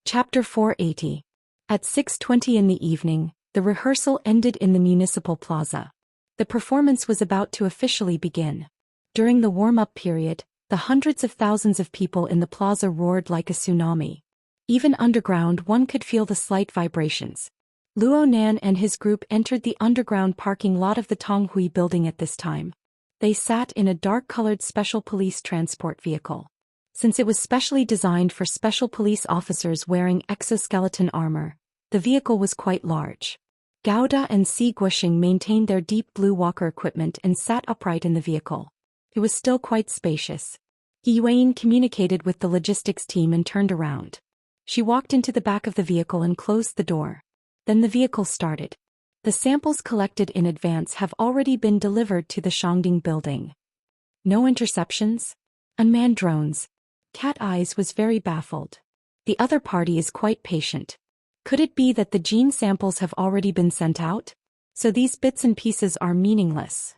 Chapter 480. At 6:20 in the evening, the rehearsal ended in the municipal plaza. The performance was about to officially begin. During the warm-up period, the hundreds of thousands of people in the plaza roared like a tsunami. Even underground one could feel the slight vibrations. Luo Nan and his group entered the underground parking lot of the Tonghui building at this time. They sat in a dark-colored special police transport vehicle. Since it was specially designed for special police officers wearing exoskeleton armor, the vehicle was quite large. Gouda and Si Guoxing maintained their deep blue walker equipment and sat upright in the vehicle. It was still quite spacious. Yuan communicated with the logistics team and turned around. She walked into the back of the vehicle and closed the door. Then the vehicle started. The samples collected in advance have already been delivered to the Shangding building. No interceptions? Unmanned drones. Cat Eyes was very baffled. The other party is quite patient. Could it be that the gene samples have already been sent out? So these bits and pieces are meaningless.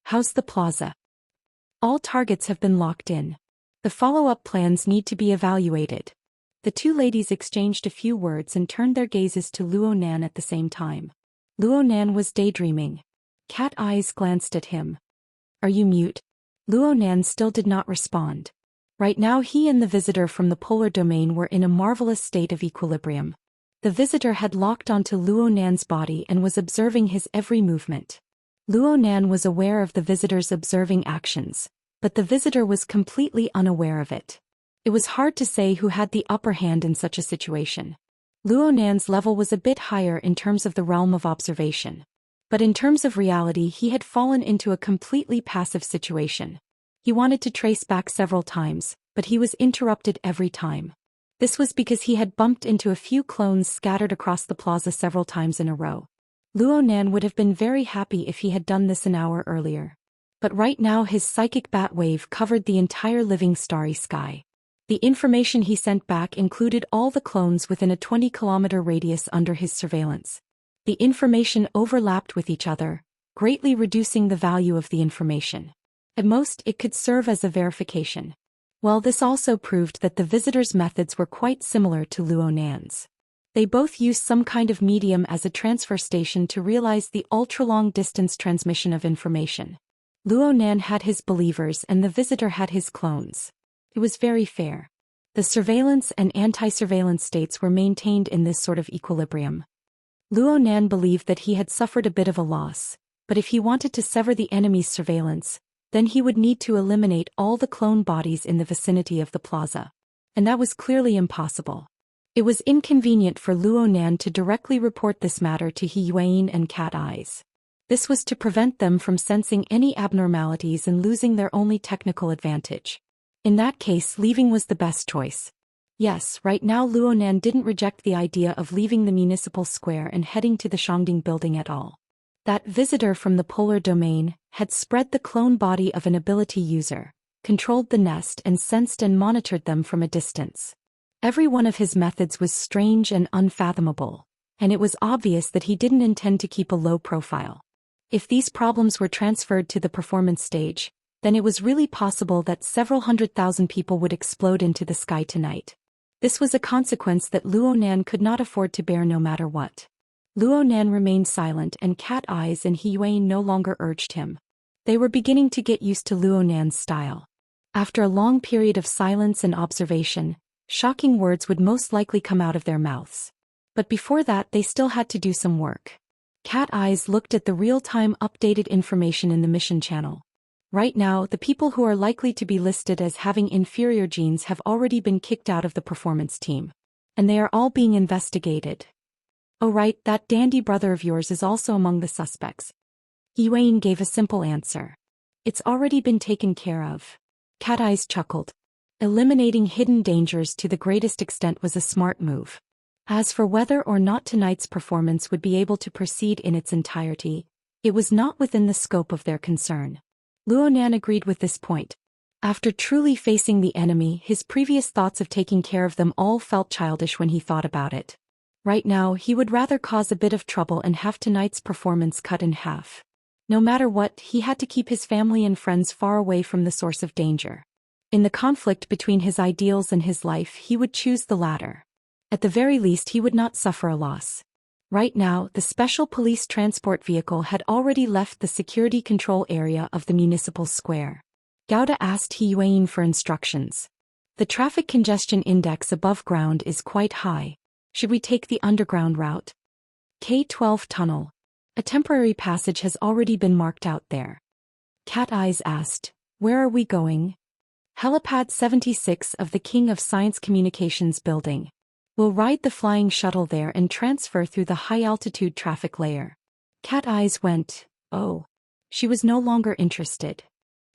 How's the plaza? All targets have been locked in. The follow-up plans need to be evaluated. The two ladies exchanged a few words and turned their gazes to Luo Nan at the same time. Luo Nan was daydreaming. Cat Eyes glanced at him. Are you mute? Luo Nan still did not respond. Right now he and the visitor from the polar domain were in a marvelous state of equilibrium. The visitor had locked onto Luo Nan's body and was observing his every movement. Luo Nan was aware of the visitor's observing actions, but the visitor was completely unaware of it. It was hard to say who had the upper hand in such a situation. Luo Nan's level was a bit higher in terms of the realm of observation. But in terms of reality he had fallen into a completely passive situation. He wanted to trace back several times, but he was interrupted every time. This was because he had bumped into a few clones scattered across the plaza several times in a row. Luo Nan would have been very happy if he had done this an hour earlier. But right now his psychic bat wave covered the entire living starry sky. The information he sent back included all the clones within a 20-kilometer radius under his surveillance. The information overlapped with each other, greatly reducing the value of the information. At most it could serve as a verification. Well, this also proved that the visitor's methods were quite similar to Luo Nan's. They both used some kind of medium as a transfer station to realize the ultra-long distance transmission of information. Luo Nan had his believers and the visitor had his clones. It was very fair. The surveillance and anti-surveillance states were maintained in this sort of equilibrium. Luo Nan believed that he had suffered a bit of a loss, but if he wanted to sever the enemy's surveillance, then he would need to eliminate all the clone bodies in the vicinity of the plaza. And that was clearly impossible. It was inconvenient for Luo Nan to directly report this matter to Yuan and Cat Eyes. This was to prevent them from sensing any abnormalities and losing their only technical advantage. In that case, leaving was the best choice. Yes, right now Luo Nan didn't reject the idea of leaving the municipal square and heading to the Shangding building at all. That visitor from the polar domain had spread the clone body of an ability user, controlled the nest and sensed and monitored them from a distance. Every one of his methods was strange and unfathomable, and it was obvious that he didn't intend to keep a low profile. If these problems were transferred to the performance stage, then it was really possible that several 100,000 people would explode into the sky tonight. This was a consequence that Luo Nan could not afford to bear no matter what. Luo Nan remained silent and Cat Eyes and Yuan no longer urged him. They were beginning to get used to Luo Nan's style. After a long period of silence and observation, shocking words would most likely come out of their mouths. But before that they still had to do some work. Cat Eyes looked at the real-time updated information in the mission channel. Right now, the people who are likely to be listed as having inferior genes have already been kicked out of the performance team. And they are all being investigated. Oh right, that dandy brother of yours is also among the suspects. Yuan gave a simple answer. It's already been taken care of. Cat Eyes chuckled. Eliminating hidden dangers to the greatest extent was a smart move. As for whether or not tonight's performance would be able to proceed in its entirety, it was not within the scope of their concern. Luo Nan agreed with this point. After truly facing the enemy, his previous thoughts of taking care of them all felt childish when he thought about it. Right now, he would rather cause a bit of trouble and have tonight's performance cut in half. No matter what, he had to keep his family and friends far away from the source of danger. In the conflict between his ideals and his life, he would choose the latter. At the very least he would not suffer a loss. Right now, the special police transport vehicle had already left the security control area of the municipal square. Gauda asked He Yuan for instructions. The traffic congestion index above ground is quite high. Should we take the underground route? K-12 tunnel. A temporary passage has already been marked out there. Cat Eyes asked, where are we going? Helipad 76 of the King of Science Communications building. We'll ride the flying shuttle there and transfer through the high-altitude traffic layer. Cat Eyes went, oh. She was no longer interested.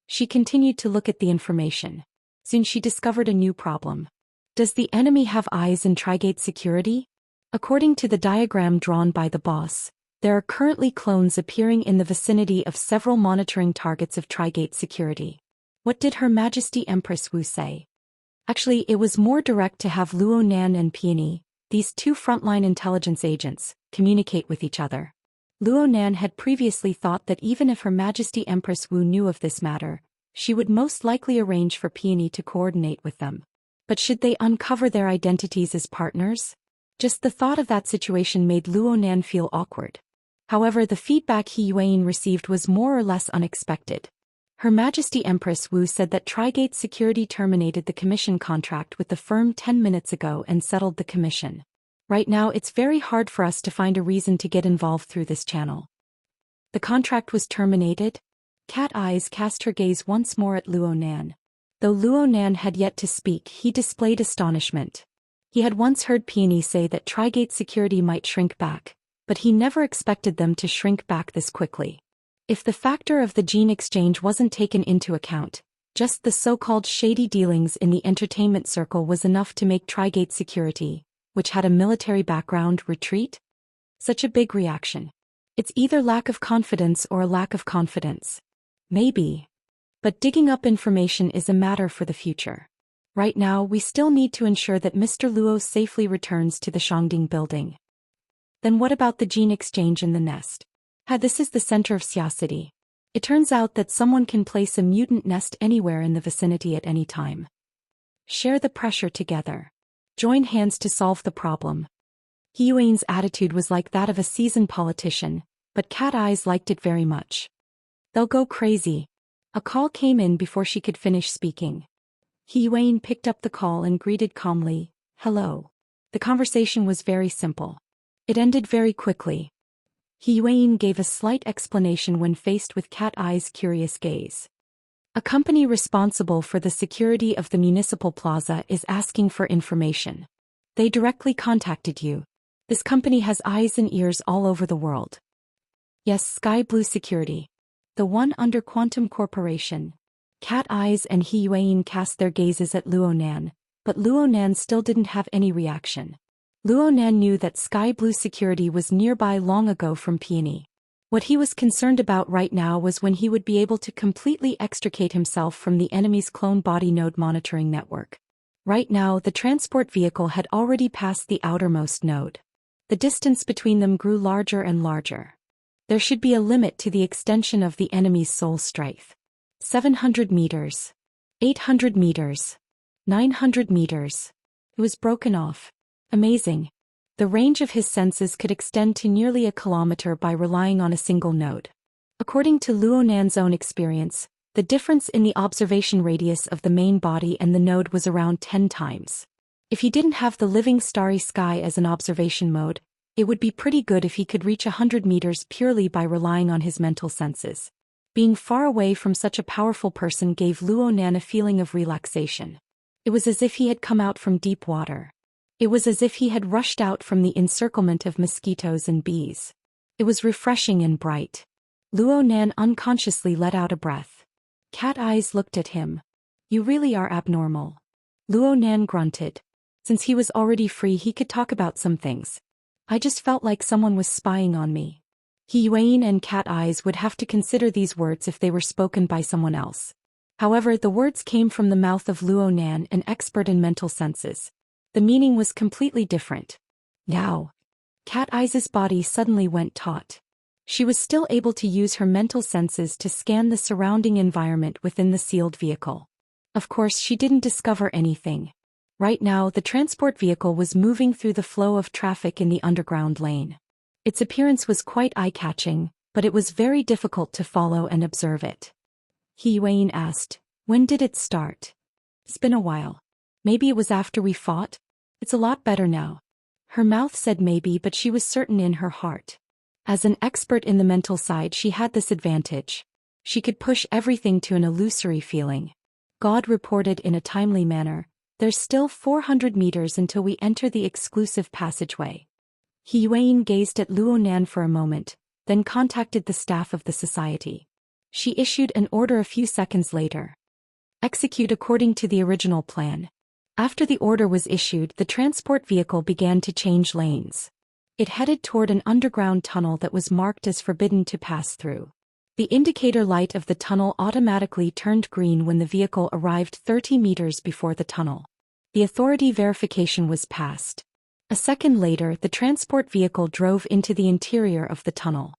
She continued to look at the information. Soon she discovered a new problem. Does the enemy have eyes in Trigate security? According to the diagram drawn by the boss, there are currently clones appearing in the vicinity of several monitoring targets of Trigate security. What did Her Majesty Empress Wu say? Actually, it was more direct to have Luo Nan and Peony, these two frontline intelligence agents, communicate with each other. Luo Nan had previously thought that even if Her Majesty Empress Wu knew of this matter, she would most likely arrange for Peony to coordinate with them. But should they uncover their identities as partners? Just the thought of that situation made Luo Nan feel awkward. However, the feedback He Yuan received was more or less unexpected. Her Majesty Empress Wu said that Trigate Security terminated the commission contract with the firm 10 minutes ago and settled the commission. Right now it's very hard for us to find a reason to get involved through this channel. The contract was terminated? Cat Eyes cast her gaze once more at Luo Nan. Though Luo Nan had yet to speak, he displayed astonishment. He had once heard Peony say that Trigate Security might shrink back, but he never expected them to shrink back this quickly. If the factor of the gene exchange wasn't taken into account, just the so-called shady dealings in the entertainment circle was enough to make Trigate Security, which had a military background, retreat? Such a big reaction. It's either lack of confidence or a lack of confidence. Maybe. But digging up information is a matter for the future. Right now we still need to ensure that Mr. Luo safely returns to the Shangding building. Then what about the gene exchange in the nest? This is the center of Xia City. It turns out that someone can place a mutant nest anywhere in the vicinity at any time. Share the pressure together. Join hands to solve the problem. He Yuan's attitude was like that of a seasoned politician, but Cat Eyes liked it very much. They'll go crazy. A call came in before she could finish speaking. He Yuan picked up the call and greeted calmly, hello. The conversation was very simple. It ended very quickly. He Yuan gave a slight explanation when faced with Cat Eye's curious gaze. A company responsible for the security of the municipal plaza is asking for information. They directly contacted you. This company has eyes and ears all over the world. Yes, Sky Blue Security. The one under Quantum Corporation. Cat Eyes and He Yuan cast their gazes at Luo Nan, but Luo Nan still didn't have any reaction. Luo Nan knew that Sky Blue Security was nearby long ago from Peony. What he was concerned about right now was when he would be able to completely extricate himself from the enemy's clone body node monitoring network. Right now the transport vehicle had already passed the outermost node. The distance between them grew larger and larger. There should be a limit to the extension of the enemy's soul strife. 700 meters. 800 meters. 900 meters. It was broken off. Amazing. The range of his senses could extend to nearly a kilometer by relying on a single node. According to Luo Nan's own experience, the difference in the observation radius of the main body and the node was around 10 times. If he didn't have the living starry sky as an observation mode, it would be pretty good if he could reach 100 meters purely by relying on his mental senses. Being far away from such a powerful person gave Luo Nan a feeling of relaxation. It was as if he had come out from deep water. It was as if he had rushed out from the encirclement of mosquitoes and bees. It was refreshing and bright. Luo Nan unconsciously let out a breath. Cat Eyes looked at him. You really are abnormal. Luo Nan grunted. Since he was already free he could talk about some things. I just felt like someone was spying on me. He Yuan and Cat Eyes would have to consider these words if they were spoken by someone else. However, the words came from the mouth of Luo Nan, an expert in mental senses. The meaning was completely different. Now, Cat Eyes' body suddenly went taut. She was still able to use her mental senses to scan the surrounding environment within the sealed vehicle. Of course, she didn't discover anything. Right now, the transport vehicle was moving through the flow of traffic in the underground lane. Its appearance was quite eye-catching, but it was very difficult to follow and observe it. He Yuan asked, "When did it start?" "It's been a while. Maybe it was after we fought? It's a lot better now." Her mouth said maybe, but she was certain in her heart. As an expert in the mental side, she had this advantage. She could push everything to an illusory feeling. God reported in a timely manner, "There's still 400 meters until we enter the exclusive passageway." He Yuan gazed at Luonan for a moment, then contacted the staff of the society. She issued an order a few seconds later. "Execute according to the original plan." After the order was issued, the transport vehicle began to change lanes. It headed toward an underground tunnel that was marked as forbidden to pass through. The indicator light of the tunnel automatically turned green when the vehicle arrived 30 meters before the tunnel. The authority verification was passed. A second later, the transport vehicle drove into the interior of the tunnel.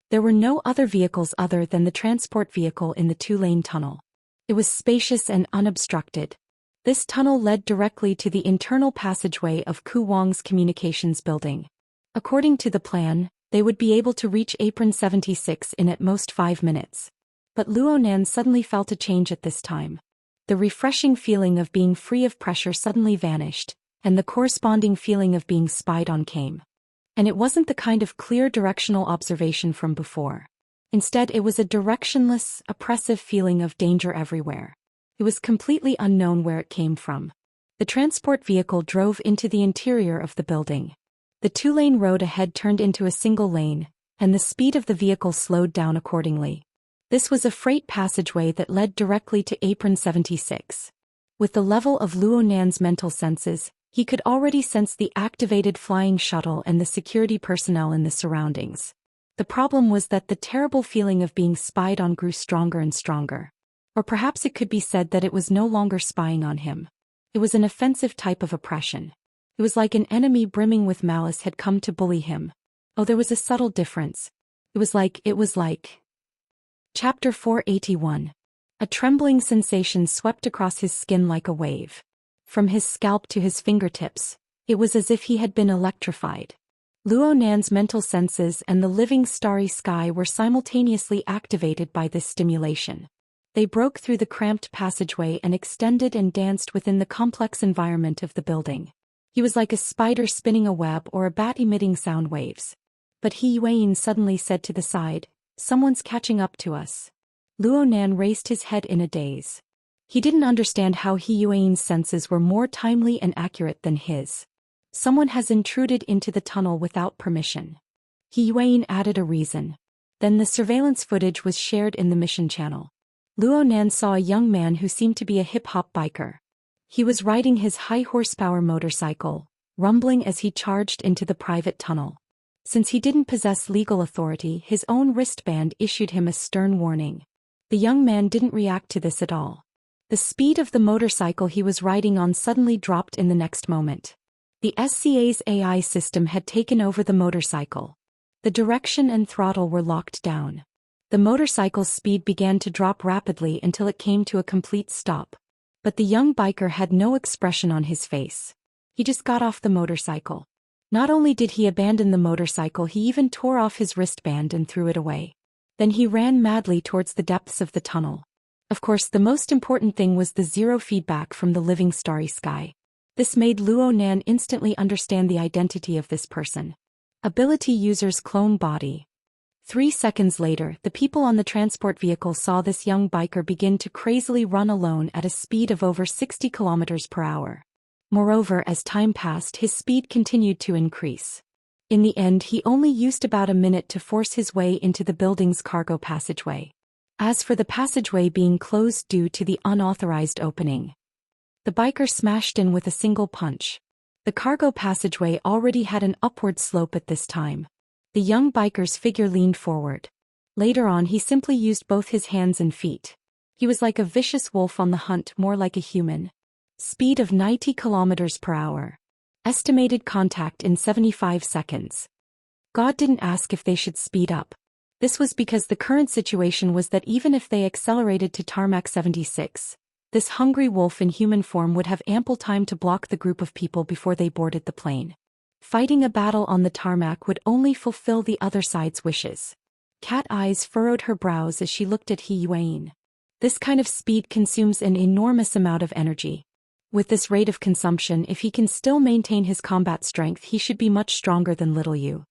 There were no other vehicles other than the transport vehicle in the two-lane tunnel. It was spacious and unobstructed. This tunnel led directly to the internal passageway of Ku Wang's communications building. According to the plan, they would be able to reach Apron 76 in at most 5 minutes. But Luonan suddenly felt a change at this time. The refreshing feeling of being free of pressure suddenly vanished, and the corresponding feeling of being spied on came. And it wasn't the kind of clear directional observation from before. Instead, it was a directionless, oppressive feeling of danger everywhere. It was completely unknown where it came from. The transport vehicle drove into the interior of the building. The two-lane road ahead turned into a single lane, and the speed of the vehicle slowed down accordingly. This was a freight passageway that led directly to Apron 76. With the level of Luonan's mental senses, he could already sense the activated flying shuttle and the security personnel in the surroundings. The problem was that the terrible feeling of being spied on grew stronger and stronger. Or perhaps it could be said that it was no longer spying on him. It was an offensive type of oppression. It was like an enemy brimming with malice had come to bully him. Oh, there was a subtle difference. It was like. Chapter 481. A trembling sensation swept across his skin like a wave. From his scalp to his fingertips, it was as if he had been electrified. Luonan's mental senses and the living starry sky were simultaneously activated by this stimulation. They broke through the cramped passageway and extended and danced within the complex environment of the building. He was like a spider spinning a web or a bat emitting sound waves. But He Yuan suddenly said to the side, "Someone's catching up to us." Luonan raised his head in a daze. He didn't understand how He Yuan's senses were more timely and accurate than his. Someone has intruded into the tunnel without permission. He Yuan added a reason. Then the surveillance footage was shared in the mission channel. Luonan saw a young man who seemed to be a hip-hop biker. He was riding his high-horsepower motorcycle, rumbling as he charged into the private tunnel. Since he didn't possess legal authority, his own wristband issued him a stern warning. The young man didn't react to this at all. The speed of the motorcycle he was riding on suddenly dropped in the next moment. The SCA's AI system had taken over the motorcycle. The direction and throttle were locked down. The motorcycle's speed began to drop rapidly until it came to a complete stop. But the young biker had no expression on his face. He just got off the motorcycle. Not only did he abandon the motorcycle, he even tore off his wristband and threw it away. Then he ran madly towards the depths of the tunnel. Of course, the most important thing was the zero feedback from the living starry sky. This made Luonan instantly understand the identity of this person. Ability user's clone body. 3 seconds later, the people on the transport vehicle saw this young biker begin to crazily run alone at a speed of over 60 kilometers per hour. Moreover, as time passed, his speed continued to increase. In the end, he only used about a minute to force his way into the building's cargo passageway. As for the passageway being closed due to the unauthorized opening, the biker smashed in with a single punch. The cargo passageway already had an upward slope at this time. The young biker's figure leaned forward. Later on, he simply used both his hands and feet. He was like a vicious wolf on the hunt, more like a human. Speed of 90 kilometers per hour. Estimated contact in 75 seconds. God didn't ask if they should speed up. This was because the current situation was that even if they accelerated to tarmac 76, This hungry wolf in human form would have ample time to block the group of people before they boarded the plane. Fighting a battle on the tarmac would only fulfill the other side's wishes. Cat eyes furrowed her brows as she looked at He Yuan. This kind of speed consumes an enormous amount of energy. With this rate of consumption, if he can still maintain his combat strength, he should be much stronger than little Yu.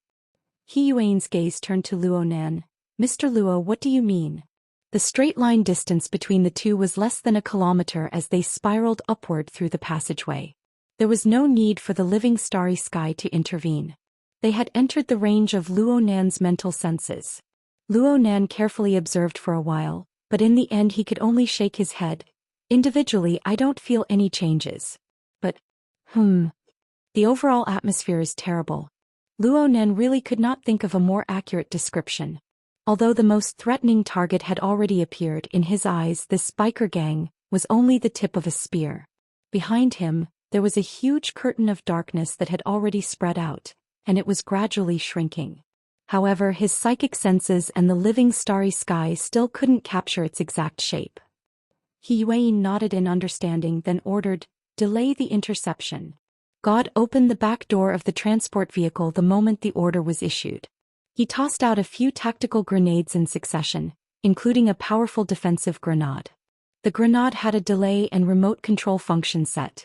He Yuan's gaze turned to Luo Nan. Mr. Luo, what do you mean? The straight-line distance between the two was less than a kilometer as they spiraled upward through the passageway. There was no need for the living starry sky to intervene. They had entered the range of Luo Nan's mental senses. Luo Nan carefully observed for a while, but in the end he could only shake his head. Individually, I don't feel any changes. But, the overall atmosphere is terrible. Luo Nan really could not think of a more accurate description. Although the most threatening target had already appeared, in his eyes this biker gang was only the tip of a spear. Behind him, there was a huge curtain of darkness that had already spread out, and it was gradually shrinking. However, his psychic senses and the living starry sky still couldn't capture its exact shape. He Yuan nodded in understanding, then ordered, "Delay the interception." God opened the back door of the transport vehicle the moment the order was issued. He tossed out a few tactical grenades in succession, including a powerful defensive grenade. The grenade had a delay and remote control function set.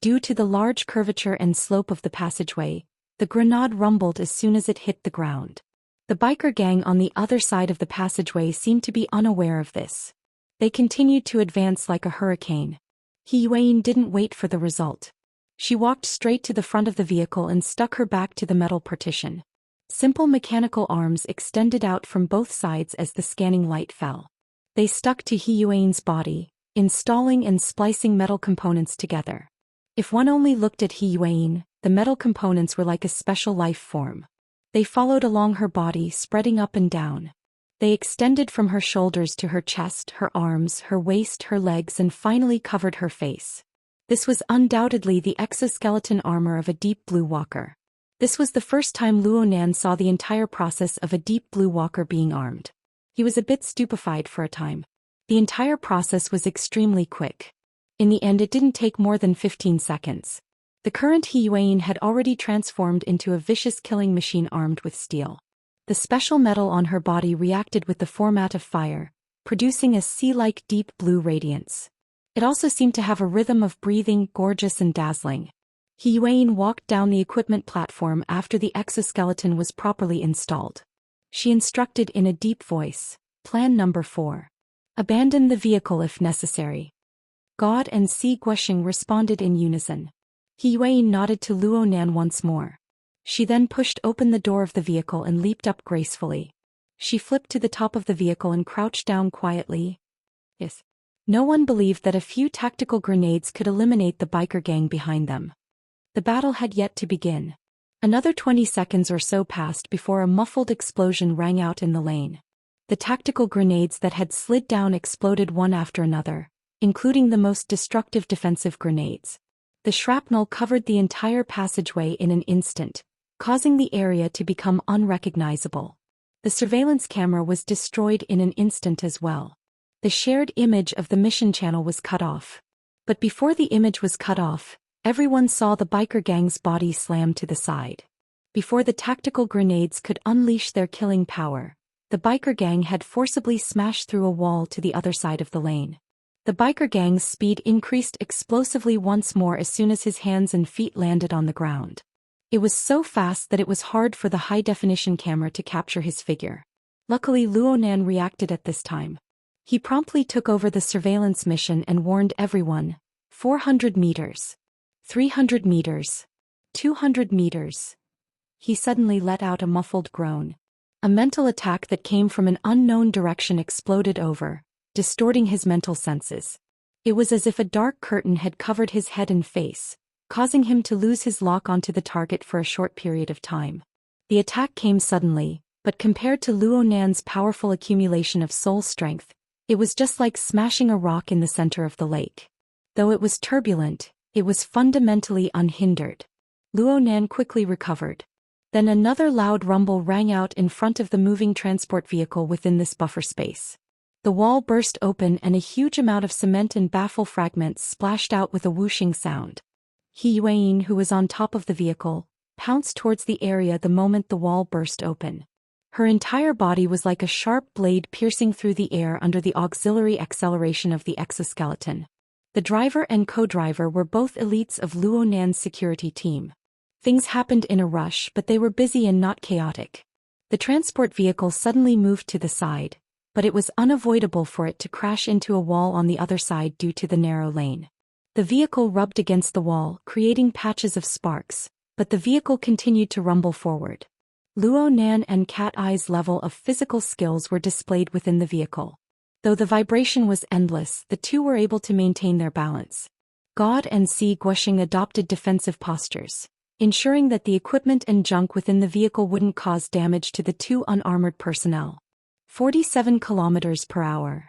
Due to the large curvature and slope of the passageway, the grenade rumbled as soon as it hit the ground. The biker gang on the other side of the passageway seemed to be unaware of this. They continued to advance like a hurricane. He Yuan didn't wait for the result. She walked straight to the front of the vehicle and stuck her back to the metal partition. Simple mechanical arms extended out from both sides as the scanning light fell. They stuck to He Yuan's body, installing and splicing metal components together. If one only looked at He Yuan, the metal components were like a special life form. They followed along her body, spreading up and down. They extended from her shoulders to her chest, her arms, her waist, her legs, and finally covered her face. This was undoubtedly the exoskeleton armor of a deep blue walker. This was the first time Luo Nan saw the entire process of a deep blue walker being armed. He was a bit stupefied for a time. The entire process was extremely quick. In the end, it didn't take more than 15 seconds. The current He Yuan had already transformed into a vicious killing machine armed with steel. The special metal on her body reacted with the format of fire, producing a sea-like deep blue radiance. It also seemed to have a rhythm of breathing, gorgeous and dazzling. He Yuan walked down the equipment platform after the exoskeleton was properly installed. She instructed in a deep voice, "Plan number 4. Abandon the vehicle if necessary." God and Si Guoxing responded in unison. He Yuan nodded to Luo Nan once more. She then pushed open the door of the vehicle and leaped up gracefully. She flipped to the top of the vehicle and crouched down quietly. Yes. No one believed that a few tactical grenades could eliminate the biker gang behind them. The battle had yet to begin. Another 20 seconds or so passed before a muffled explosion rang out in the lane. The tactical grenades that had slid down exploded one after another, including the most destructive defensive grenades. The shrapnel covered the entire passageway in an instant, causing the area to become unrecognizable. The surveillance camera was destroyed in an instant as well. The shared image of the mission channel was cut off. But before the image was cut off, everyone saw the biker gang's body slam to the side. Before the tactical grenades could unleash their killing power, the biker gang had forcibly smashed through a wall to the other side of the lane. The biker gang's speed increased explosively once more as soon as his hands and feet landed on the ground. It was so fast that it was hard for the high-definition camera to capture his figure. Luckily, Luo Nan reacted at this time. He promptly took over the surveillance mission and warned everyone, 400 meters, 300 meters, 200 meters. He suddenly let out a muffled groan. A mental attack that came from an unknown direction exploded over, distorting his mental senses. It was as if a dark curtain had covered his head and face, causing him to lose his lock onto the target for a short period of time. The attack came suddenly, but compared to Luo Nan's powerful accumulation of soul strength, it was just like smashing a rock in the center of the lake. Though it was turbulent, it was fundamentally unhindered. Luo Nan quickly recovered. Then another loud rumble rang out in front of the moving transport vehicle within this buffer space. The wall burst open and a huge amount of cement and baffle fragments splashed out with a whooshing sound. He Yuan, who was on top of the vehicle, pounced towards the area the moment the wall burst open. Her entire body was like a sharp blade piercing through the air under the auxiliary acceleration of the exoskeleton. The driver and co-driver were both elites of Luo Nan's security team. Things happened in a rush, but they were busy and not chaotic. The transport vehicle suddenly moved to the side, but it was unavoidable for it to crash into a wall on the other side due to the narrow lane. The vehicle rubbed against the wall, creating patches of sparks, but the vehicle continued to rumble forward. Luo Nan and Cat Eye's level of physical skills were displayed within the vehicle. Though the vibration was endless, the two were able to maintain their balance. God and Si Guoxing adopted defensive postures, ensuring that the equipment and junk within the vehicle wouldn't cause damage to the two unarmored personnel. 47 kilometers per hour.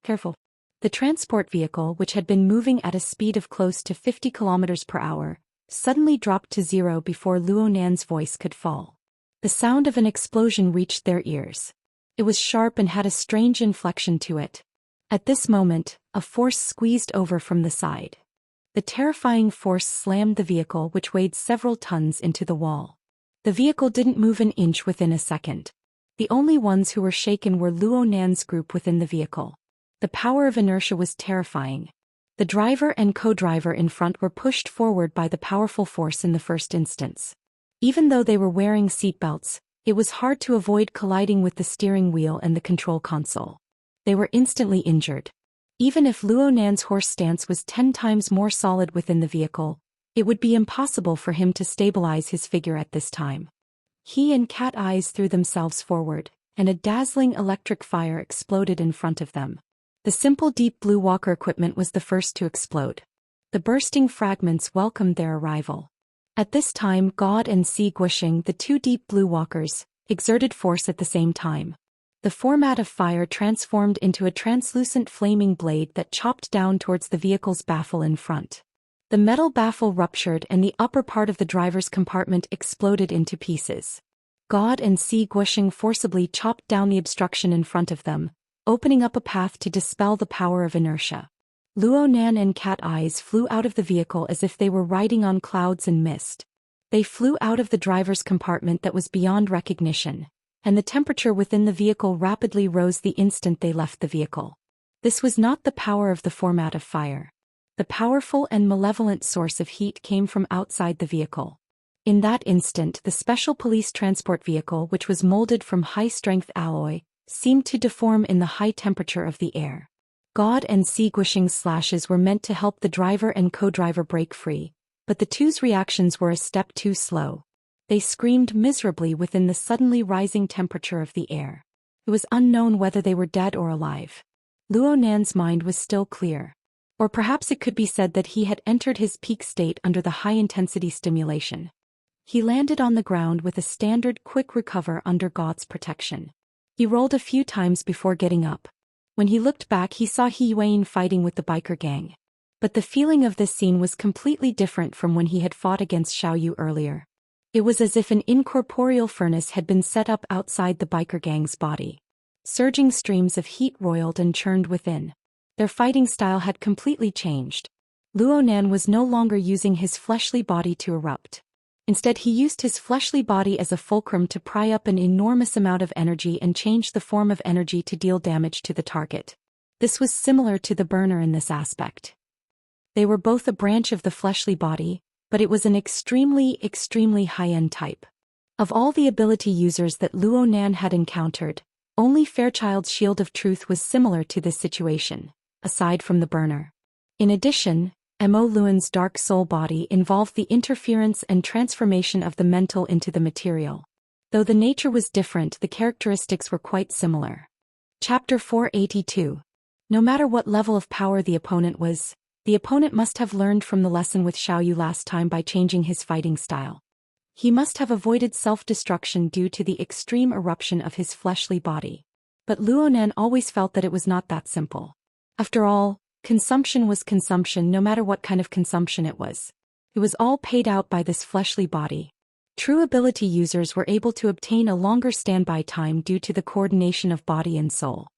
Careful. The transport vehicle, which had been moving at a speed of close to 50 kilometers per hour, suddenly dropped to zero before Luo Nan's voice could fall. The sound of an explosion reached their ears. It was sharp and had a strange inflection to it. At this moment, a force squeezed over from the side. The terrifying force slammed the vehicle, which weighed several tons, into the wall. The vehicle didn't move an inch within a second. The only ones who were shaken were Luo Nan's group within the vehicle. The power of inertia was terrifying. The driver and co-driver in front were pushed forward by the powerful force in the first instance. Even though they were wearing seatbelts, it was hard to avoid colliding with the steering wheel and the control console. They were instantly injured. Even if Luo Nan's horse stance was 10 times more solid within the vehicle, it would be impossible for him to stabilize his figure at this time. He and Cat Eyes threw themselves forward, and a dazzling electric fire exploded in front of them. The simple deep blue walker equipment was the first to explode. The bursting fragments welcomed their arrival. At this time, God and Si Guoxing, the two deep blue walkers, exerted force at the same time. The format of fire transformed into a translucent flaming blade that chopped down towards the vehicle's baffle in front. The metal baffle ruptured and the upper part of the driver's compartment exploded into pieces. God and Si Guoxing forcibly chopped down the obstruction in front of them, opening up a path to dispel the power of inertia. Luo Nan and Cat Eyes flew out of the vehicle as if they were riding on clouds and mist. They flew out of the driver's compartment that was beyond recognition, and the temperature within the vehicle rapidly rose the instant they left the vehicle. This was not the power of the format of fire. The powerful and malevolent source of heat came from outside the vehicle. In that instant, the special police transport vehicle, which was molded from high-strength alloy, seemed to deform in the high temperature of the air. God and Si Guoxing's slashes were meant to help the driver and co-driver break free, but the two's reactions were a step too slow. They screamed miserably within the suddenly rising temperature of the air. It was unknown whether they were dead or alive. Luo Nan's mind was still clear. Or perhaps it could be said that he had entered his peak state under the high-intensity stimulation. He landed on the ground with a standard quick recover under God's protection. He rolled a few times before getting up. When he looked back, he saw He Yuan fighting with the biker gang. But the feeling of this scene was completely different from when he had fought against Xiao Yu earlier. It was as if an incorporeal furnace had been set up outside the biker gang's body. Surging streams of heat roiled and churned within. Their fighting style had completely changed. Luo Nan was no longer using his fleshly body to erupt. Instead, he used his fleshly body as a fulcrum to pry up an enormous amount of energy and change the form of energy to deal damage to the target. This was similar to the burner in this aspect. They were both a branch of the fleshly body, but it was an extremely high-end type. Of all the ability users that Luo Nan had encountered, only Fairchild's Shield of Truth was similar to this situation, aside from the burner. In addition, Mo Luan's Dark Soul body involved the interference and transformation of the mental into the material. Though the nature was different, the characteristics were quite similar. Chapter 482. No matter what level of power the opponent was, the opponent must have learned from the lesson with Xiao Yu last time by changing his fighting style. He must have avoided self-destruction due to the extreme eruption of his fleshly body. But Luo Nan always felt that it was not that simple. After all, consumption was consumption no matter what kind of consumption it was. It was all paid out by this fleshly body. True ability users were able to obtain a longer standby time due to the coordination of body and soul.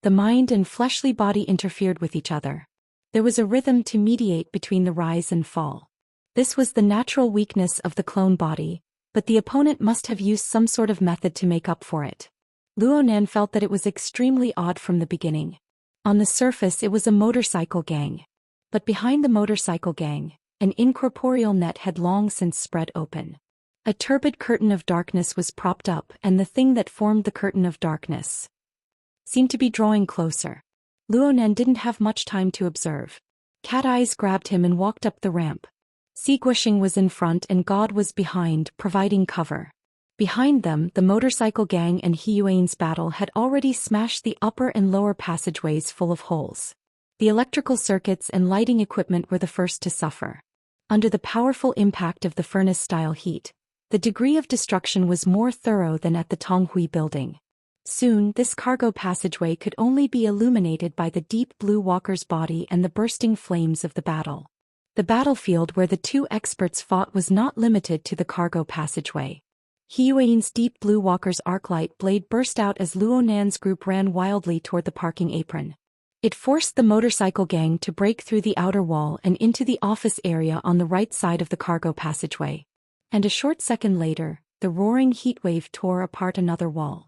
The mind and fleshly body interfered with each other. There was a rhythm to mediate between the rise and fall. This was the natural weakness of the clone body, but the opponent must have used some sort of method to make up for it. Luonan felt that it was extremely odd from the beginning. On the surface it was a motorcycle gang. But behind the motorcycle gang, an incorporeal net had long since spread open. A turbid curtain of darkness was propped up, and the thing that formed the curtain of darkness seemed to be drawing closer. Luonan didn't have much time to observe. Cat Eyes grabbed him and walked up the ramp. Guoxing was in front and God was behind, providing cover. Behind them, the motorcycle gang and Yuan's battle had already smashed the upper and lower passageways full of holes. The electrical circuits and lighting equipment were the first to suffer. Under the powerful impact of the furnace-style heat, the degree of destruction was more thorough than at the Tonghui building. Soon, this cargo passageway could only be illuminated by the deep blue walker's body and the bursting flames of the battle. The battlefield where the two experts fought was not limited to the cargo passageway. Yuan's deep blue walker's arclight blade burst out as Luonan's group ran wildly toward the parking apron. It forced the motorcycle gang to break through the outer wall and into the office area on the right side of the cargo passageway. And a short second later, the roaring heatwave tore apart another wall.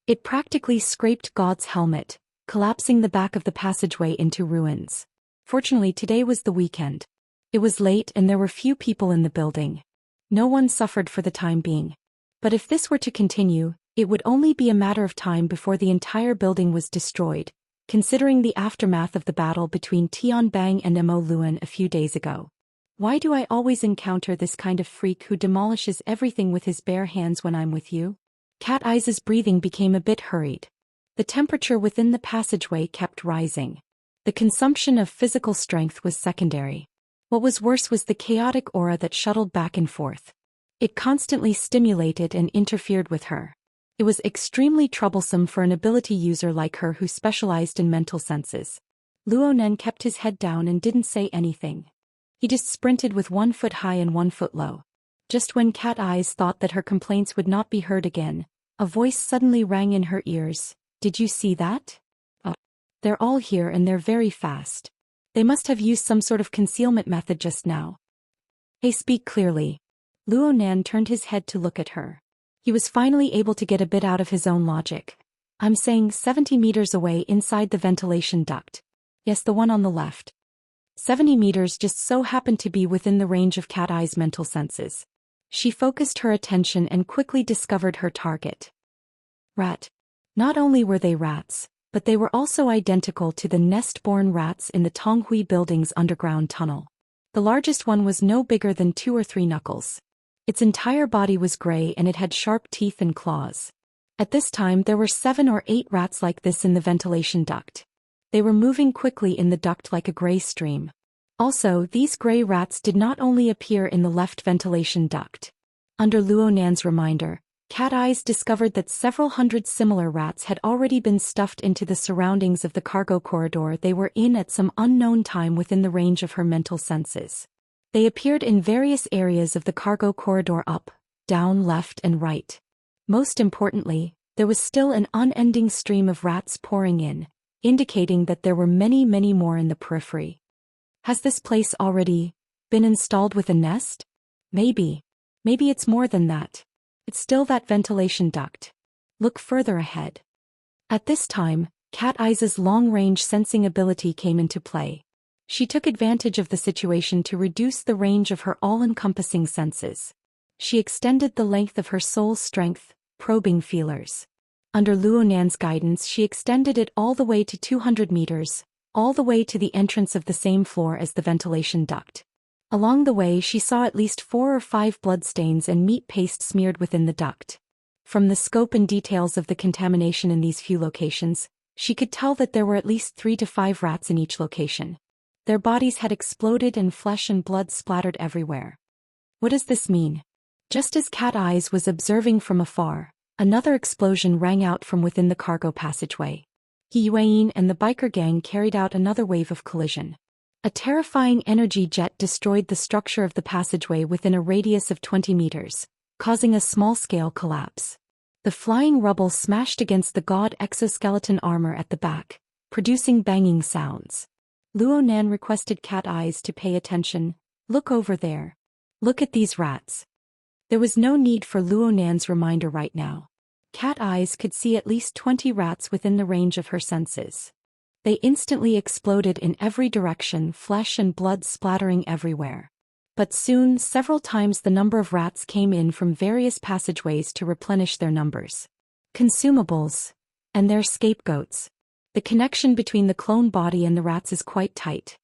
It practically scraped God's helmet, collapsing the back of the passageway into ruins. Fortunately, today was the weekend. It was late and there were few people in the building. No one suffered for the time being. But if this were to continue, it would only be a matter of time before the entire building was destroyed, considering the aftermath of the battle between Tianbang and Mo Luan a few days ago. Why do I always encounter this kind of freak who demolishes everything with his bare hands when I'm with you? Cat Eyes' breathing became a bit hurried. The temperature within the passageway kept rising. The consumption of physical strength was secondary. What was worse was the chaotic aura that shuttled back and forth. It constantly stimulated and interfered with her. It was extremely troublesome for an ability user like her who specialized in mental senses. Luonan kept his head down and didn't say anything. He just sprinted with 1 foot high and 1 foot low. Just when Cat Eyes thought that her complaints would not be heard again, a voice suddenly rang in her ears. Did you see that? Oh, they're all here and they're very fast. They must have used some sort of concealment method just now. Hey, speak clearly. Luonan turned his head to look at her. He was finally able to get a bit out of his own logic. I'm saying 70 meters away inside the ventilation duct. Yes, the one on the left. 70 meters just so happened to be within the range of Cat Eye's mental senses. She focused her attention and quickly discovered her target. Rat. Not only were they rats, but they were also identical to the nest-born rats in the Tonghui building's underground tunnel. The largest one was no bigger than 2 or 3 knuckles. Its entire body was gray and it had sharp teeth and claws. At this time there were 7 or 8 rats like this in the ventilation duct. They were moving quickly in the duct like a gray stream. Also, these gray rats did not only appear in the left ventilation duct. Under Luonan's reminder, Cat Eyes discovered that several hundred similar rats had already been stuffed into the surroundings of the cargo corridor they were in at some unknown time within the range of her mental senses. They appeared in various areas of the cargo corridor up, down, left, and right. Most importantly, there was still an unending stream of rats pouring in, indicating that there were many, many more in the periphery. Has this place already been installed with a nest? Maybe. Maybe it's more than that. It's still that ventilation duct. Look further ahead. At this time, Cat Eyes' long-range sensing ability came into play. She took advantage of the situation to reduce the range of her all-encompassing senses. She extended the length of her soul's strength, probing feelers. Under Luonan's guidance, she extended it all the way to 200 meters, all the way to the entrance of the same floor as the ventilation duct. Along the way she saw at least 4 or 5 bloodstains and meat paste smeared within the duct. From the scope and details of the contamination in these few locations, she could tell that there were at least 3 to 5 rats in each location. Their bodies had exploded and flesh and blood splattered everywhere. What does this mean? Just as Cat Eyes was observing from afar, another explosion rang out from within the cargo passageway. Yuan and the biker gang carried out another wave of collision. A terrifying energy jet destroyed the structure of the passageway within a radius of 20 meters, causing a small-scale collapse. The flying rubble smashed against the god exoskeleton armor at the back, producing banging sounds. Luo Nan requested Cat Eyes to pay attention. Look over there. Look at these rats. There was no need for Luo Nan's reminder right now. Cat Eyes could see at least 20 rats within the range of her senses. They instantly exploded in every direction, flesh and blood splattering everywhere. But soon, several times the number of rats came in from various passageways to replenish their numbers. Consumables. And their scapegoats. The connection between the clone body and the rats is quite tight.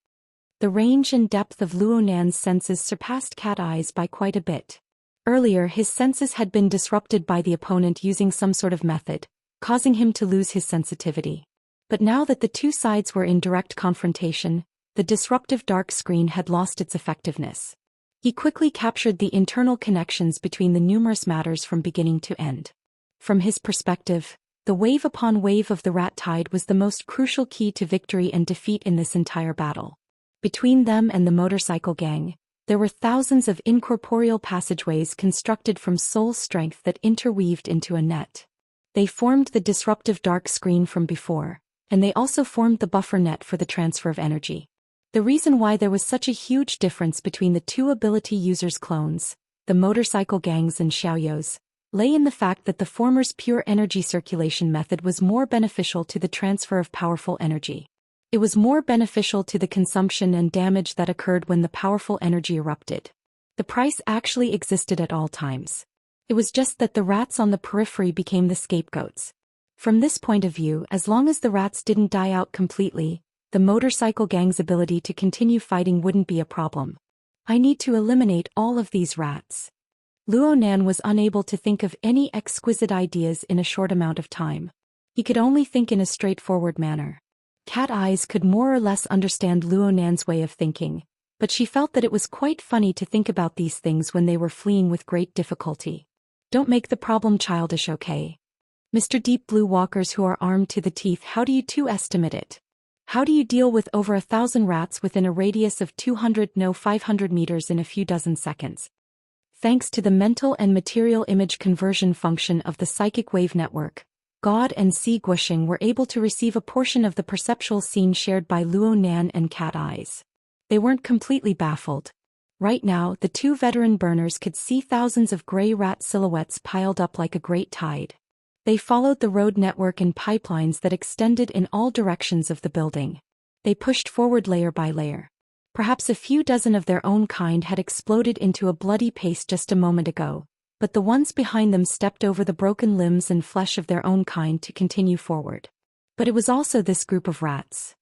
The range and depth of Luo Nan's senses surpassed Cat Eyes by quite a bit. Earlier, his senses had been disrupted by the opponent using some sort of method, causing him to lose his sensitivity. But now that the two sides were in direct confrontation, the disruptive dark screen had lost its effectiveness. He quickly captured the internal connections between the numerous matters from beginning to end. From his perspective, the wave upon wave of the rat tide was the most crucial key to victory and defeat in this entire battle. Between them and the motorcycle gang, there were thousands of incorporeal passageways constructed from soul strength that interweaved into a net. They formed the disruptive dark screen from before, and they also formed the buffer net for the transfer of energy. The reason why there was such a huge difference between the two ability users' clones, the motorcycle gangs and Xiaoyos, lay in the fact that the former's pure energy circulation method was more beneficial to the transfer of powerful energy. It was more beneficial to the consumption and damage that occurred when the powerful energy erupted. The price actually existed at all times. It was just that the rats on the periphery became the scapegoats. From this point of view, as long as the rats didn't die out completely, the motorcycle gang's ability to continue fighting wouldn't be a problem. I need to eliminate all of these rats. Luo Nan was unable to think of any exquisite ideas in a short amount of time. He could only think in a straightforward manner. Cat Eyes could more or less understand Luo Nan's way of thinking, but she felt that it was quite funny to think about these things when they were fleeing with great difficulty. Don't make the problem childish, okay? Mr. Deep Blue Walkers who are armed to the teeth, how do you two estimate it? How do you deal with over 1,000 rats within a radius of 500 meters in a few dozen seconds? Thanks to the mental and material image conversion function of the psychic wave network, God and Si Guoxing were able to receive a portion of the perceptual scene shared by Luo Nan and Cat Eyes. They weren't completely baffled. Right now, the two veteran burners could see thousands of gray rat silhouettes piled up like a great tide. They followed the road network and pipelines that extended in all directions of the building. They pushed forward layer by layer. Perhaps a few dozen of their own kind had exploded into a bloody paste just a moment ago, but the ones behind them stepped over the broken limbs and flesh of their own kind to continue forward. But it was also this group of rats.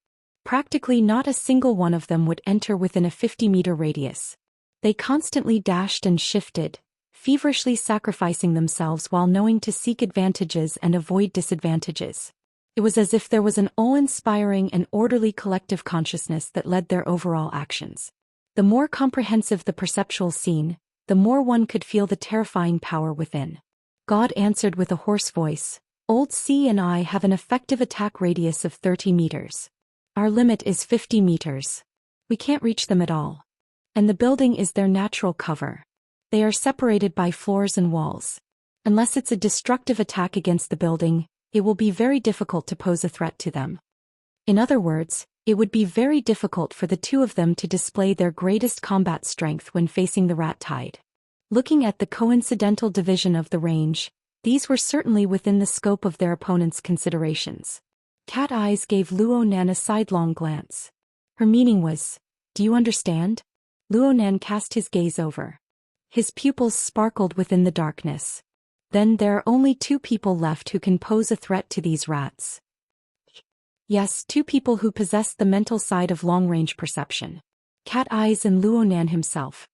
Practically not a single one of them would enter within a 50-meter radius. They constantly dashed and shifted, feverishly sacrificing themselves while knowing to seek advantages and avoid disadvantages. It was as if there was an awe-inspiring and orderly collective consciousness that led their overall actions. The more comprehensive the perceptual scene, the more one could feel the terrifying power within. God answered with a hoarse voice, "Old C and I have an effective attack radius of 30 meters. Our limit is 50 meters. We can't reach them at all. And the building is their natural cover. They are separated by floors and walls. Unless it's a destructive attack against the building, it will be very difficult to pose a threat to them. In other words, it would be very difficult for the two of them to display their greatest combat strength when facing the rat tide." Looking at the coincidental division of the range, these were certainly within the scope of their opponent's considerations. Cat Eyes gave Luo Nan a sidelong glance. Her meaning was, "Do you understand?" Luo Nan cast his gaze over. His pupils sparkled within the darkness. Then there are only two people left who can pose a threat to these rats. Yes, two people who possess the mental side of long-range perception. Cat Eyes and Luo Nan himself.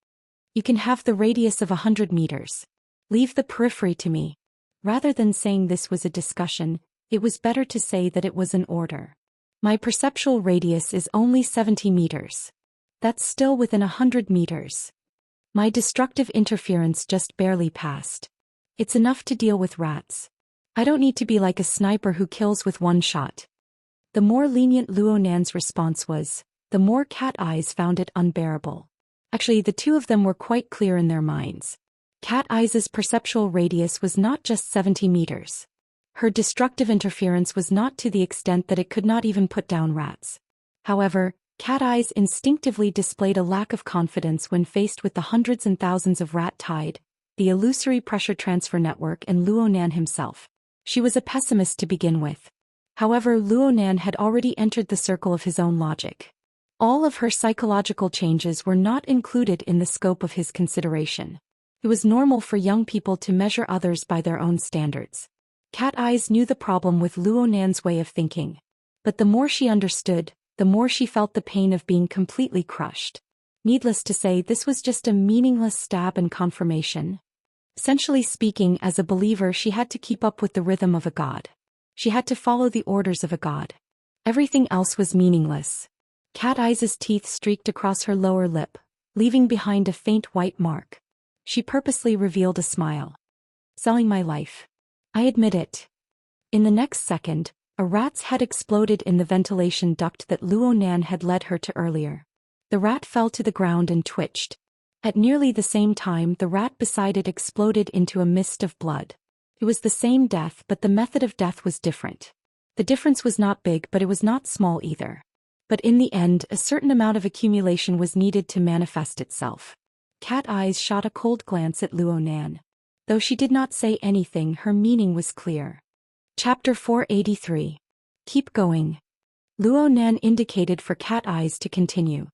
You can have the radius of 100 meters. Leave the periphery to me. Rather than saying this was a discussion, it was better to say that it was an order. My perceptual radius is only 70 meters. That's still within 100 meters. My destructive interference just barely passed. It's enough to deal with rats. I don't need to be like a sniper who kills with one shot. The more lenient Luo Nan's response was, the more Cat Eyes found it unbearable. Actually, the two of them were quite clear in their minds. Cat Eye's perceptual radius was not just 70 meters. Her destructive interference was not to the extent that it could not even put down rats. However, Cat Eyes instinctively displayed a lack of confidence when faced with the hundreds and thousands of rat tide, the illusory pressure transfer network, and Luonan himself. She was a pessimist to begin with. However, Luonan had already entered the circle of his own logic. All of her psychological changes were not included in the scope of his consideration. It was normal for young people to measure others by their own standards. Cat Eyes knew the problem with Luonan's way of thinking. But the more she understood, the more she felt the pain of being completely crushed. Needless to say, this was just a meaningless stab and confirmation. Essentially speaking, as a believer, she had to keep up with the rhythm of a god. She had to follow the orders of a god. Everything else was meaningless. Cat Eyes' teeth streaked across her lower lip, leaving behind a faint white mark. She purposely revealed a smile. Selling my life. I admit it. In the next second, a rat's head exploded in the ventilation duct that Luonan had led her to earlier. The rat fell to the ground and twitched. At nearly the same time, the rat beside it exploded into a mist of blood. It was the same death, but the method of death was different. The difference was not big, but it was not small either. But in the end, a certain amount of accumulation was needed to manifest itself. Cat Eyes shot a cold glance at Luonan. Though she did not say anything, her meaning was clear. Chapter 483. Keep going. Luonan indicated for Cat Eyes to continue.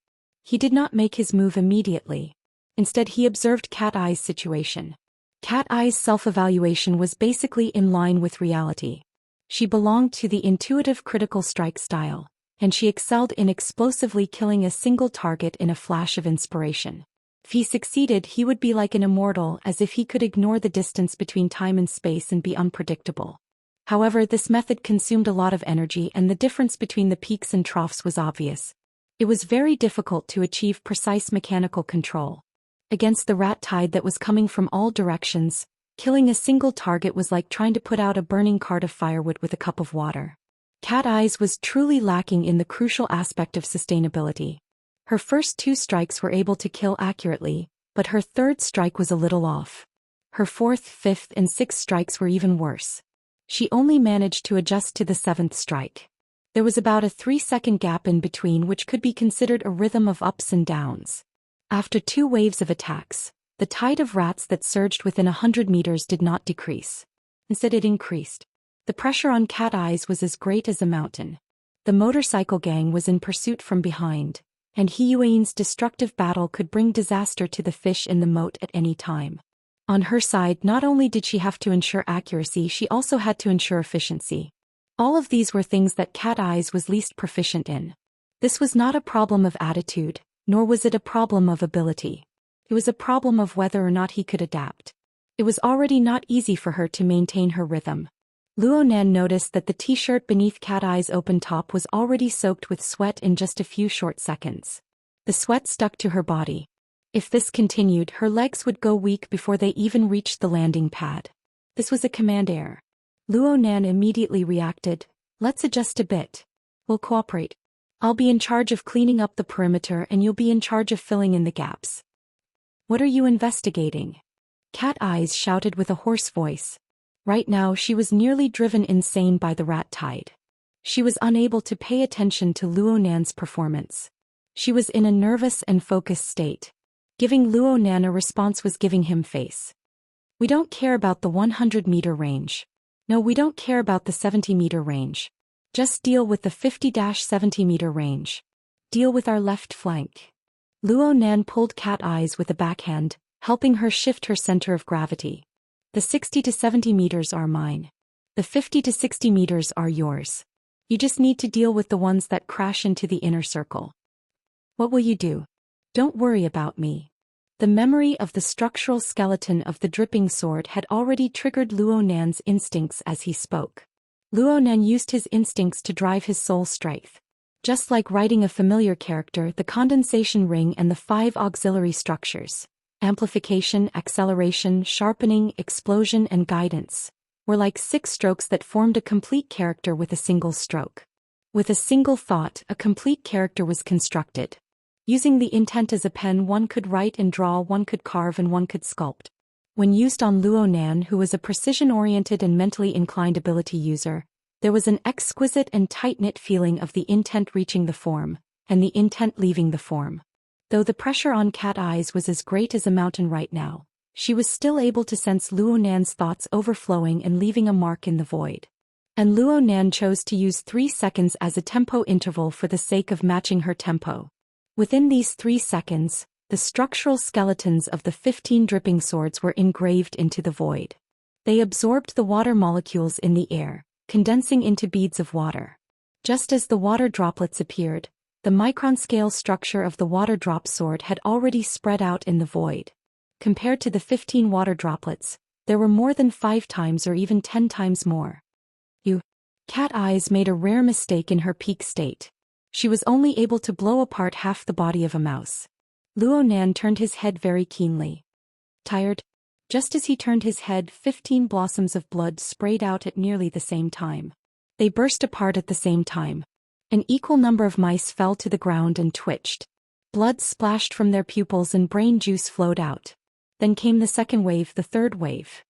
He did not make his move immediately. Instead, he observed Cat Eyes' situation. Cat Eyes' self-evaluation was basically in line with reality. She belonged to the intuitive critical strike style, and she excelled in explosively killing a single target in a flash of inspiration. If he succeeded, he would be like an immortal, as if he could ignore the distance between time and space and be unpredictable. However, this method consumed a lot of energy, and the difference between the peaks and troughs was obvious. It was very difficult to achieve precise mechanical control. Against the rat tide that was coming from all directions, killing a single target was like trying to put out a burning cart of firewood with a cup of water. Cat Eyes was truly lacking in the crucial aspect of sustainability. Her first 2 strikes were able to kill accurately, but her 3rd strike was a little off. Her 4th, 5th, and 6th strikes were even worse. She only managed to adjust to the 7th strike. There was about a 3-second gap in between, which could be considered a rhythm of ups and downs. After 2 waves of attacks, the tide of rats that surged within 100 meters did not decrease. Instead, it increased. The pressure on Cat Eyes was as great as a mountain. The motorcycle gang was in pursuit from behind, and Hiyuan's destructive battle could bring disaster to the fish in the moat at any time. On her side, not only did she have to ensure accuracy, she also had to ensure efficiency. All of these were things that Cat Eyes was least proficient in. This was not a problem of attitude, nor was it a problem of ability. It was a problem of whether or not he could adapt. It was already not easy for her to maintain her rhythm. Luonan noticed that the t-shirt beneath Cat Eye's open top was already soaked with sweat in just a few short seconds. The sweat stuck to her body. If this continued, her legs would go weak before they even reached the landing pad. This was a command error. Luonan immediately reacted, "Let's adjust a bit. We'll cooperate. I'll be in charge of cleaning up the perimeter and you'll be in charge of filling in the gaps." "What are you investigating?" Cat Eyes shouted with a hoarse voice. Right now she was nearly driven insane by the rat tide. She was unable to pay attention to Luonan's performance. She was in a nervous and focused state. Giving Luonan a response was giving him face. "We don't care about the 100-meter range. No, we don't care about the 70-meter range. Just deal with the 50-70-meter range. Deal with our left flank." Luonan pulled Cat Eyes with a backhand, helping her shift her center of gravity. "The 60 to 70 meters are mine. The 50 to 60 meters are yours. You just need to deal with the ones that crash into the inner circle." "What will you do?" "Don't worry about me." The memory of the structural skeleton of the dripping sword had already triggered Luonan's instincts as he spoke. Luonan used his instincts to drive his soul strength. Just like writing a familiar character, the condensation ring and the 5 auxiliary structures, amplification, acceleration, sharpening, explosion, and guidance, were like 6 strokes that formed a complete character with a single stroke. With a single thought, a complete character was constructed. Using the intent as a pen, one could write and draw, one could carve, and one could sculpt. When used on Luo Nan, who was a precision-oriented and mentally inclined ability user, there was an exquisite and tight-knit feeling of the intent reaching the form, and the intent leaving the form. Though the pressure on Cat Eyes was as great as a mountain right now, she was still able to sense Luo Nan's thoughts overflowing and leaving a mark in the void. And Luo Nan chose to use 3 seconds as a tempo interval for the sake of matching her tempo. Within these 3 seconds, the structural skeletons of the 15 dripping swords were engraved into the void. They absorbed the water molecules in the air, condensing into beads of water. Just as the water droplets appeared, the micron-scale structure of the water drop sword had already spread out in the void. Compared to the 15 water droplets, there were more than 5 times or even 10 times more. Cat Eyes made a rare mistake in her peak state. She was only able to blow apart half the body of a mouse. Luo Nan turned his head very keenly. Tired? Just as he turned his head, 15 blossoms of blood sprayed out at nearly the same time. They burst apart at the same time. An equal number of mice fell to the ground and twitched. Blood splashed from their pupils and brain juice flowed out. Then came the second wave, the third wave.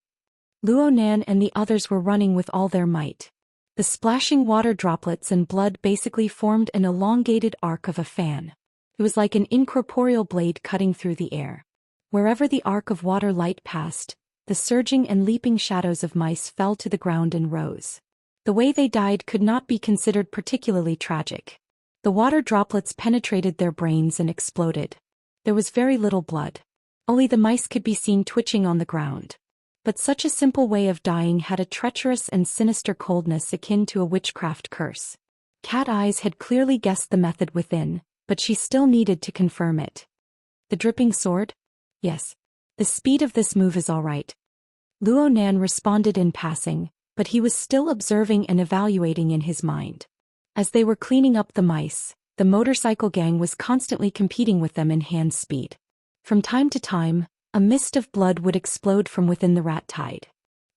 Luo Nan and the others were running with all their might. The splashing water droplets and blood basically formed an elongated arc of a fan. It was like an incorporeal blade cutting through the air. Wherever the arc of water light passed, the surging and leaping shadows of mice fell to the ground and rose. The way they died could not be considered particularly tragic. The water droplets penetrated their brains and exploded. There was very little blood. Only the mice could be seen twitching on the ground. But such a simple way of dying had a treacherous and sinister coldness akin to a witchcraft curse. Cat Eyes had clearly guessed the method within, but she still needed to confirm it. The dripping sword? Yes. The speed of this move is all right. Luo Nan responded in passing, but he was still observing and evaluating in his mind. As they were cleaning up the mice, the motorcycle gang was constantly competing with them in hand speed. From time to time, a mist of blood would explode from within the rat tide.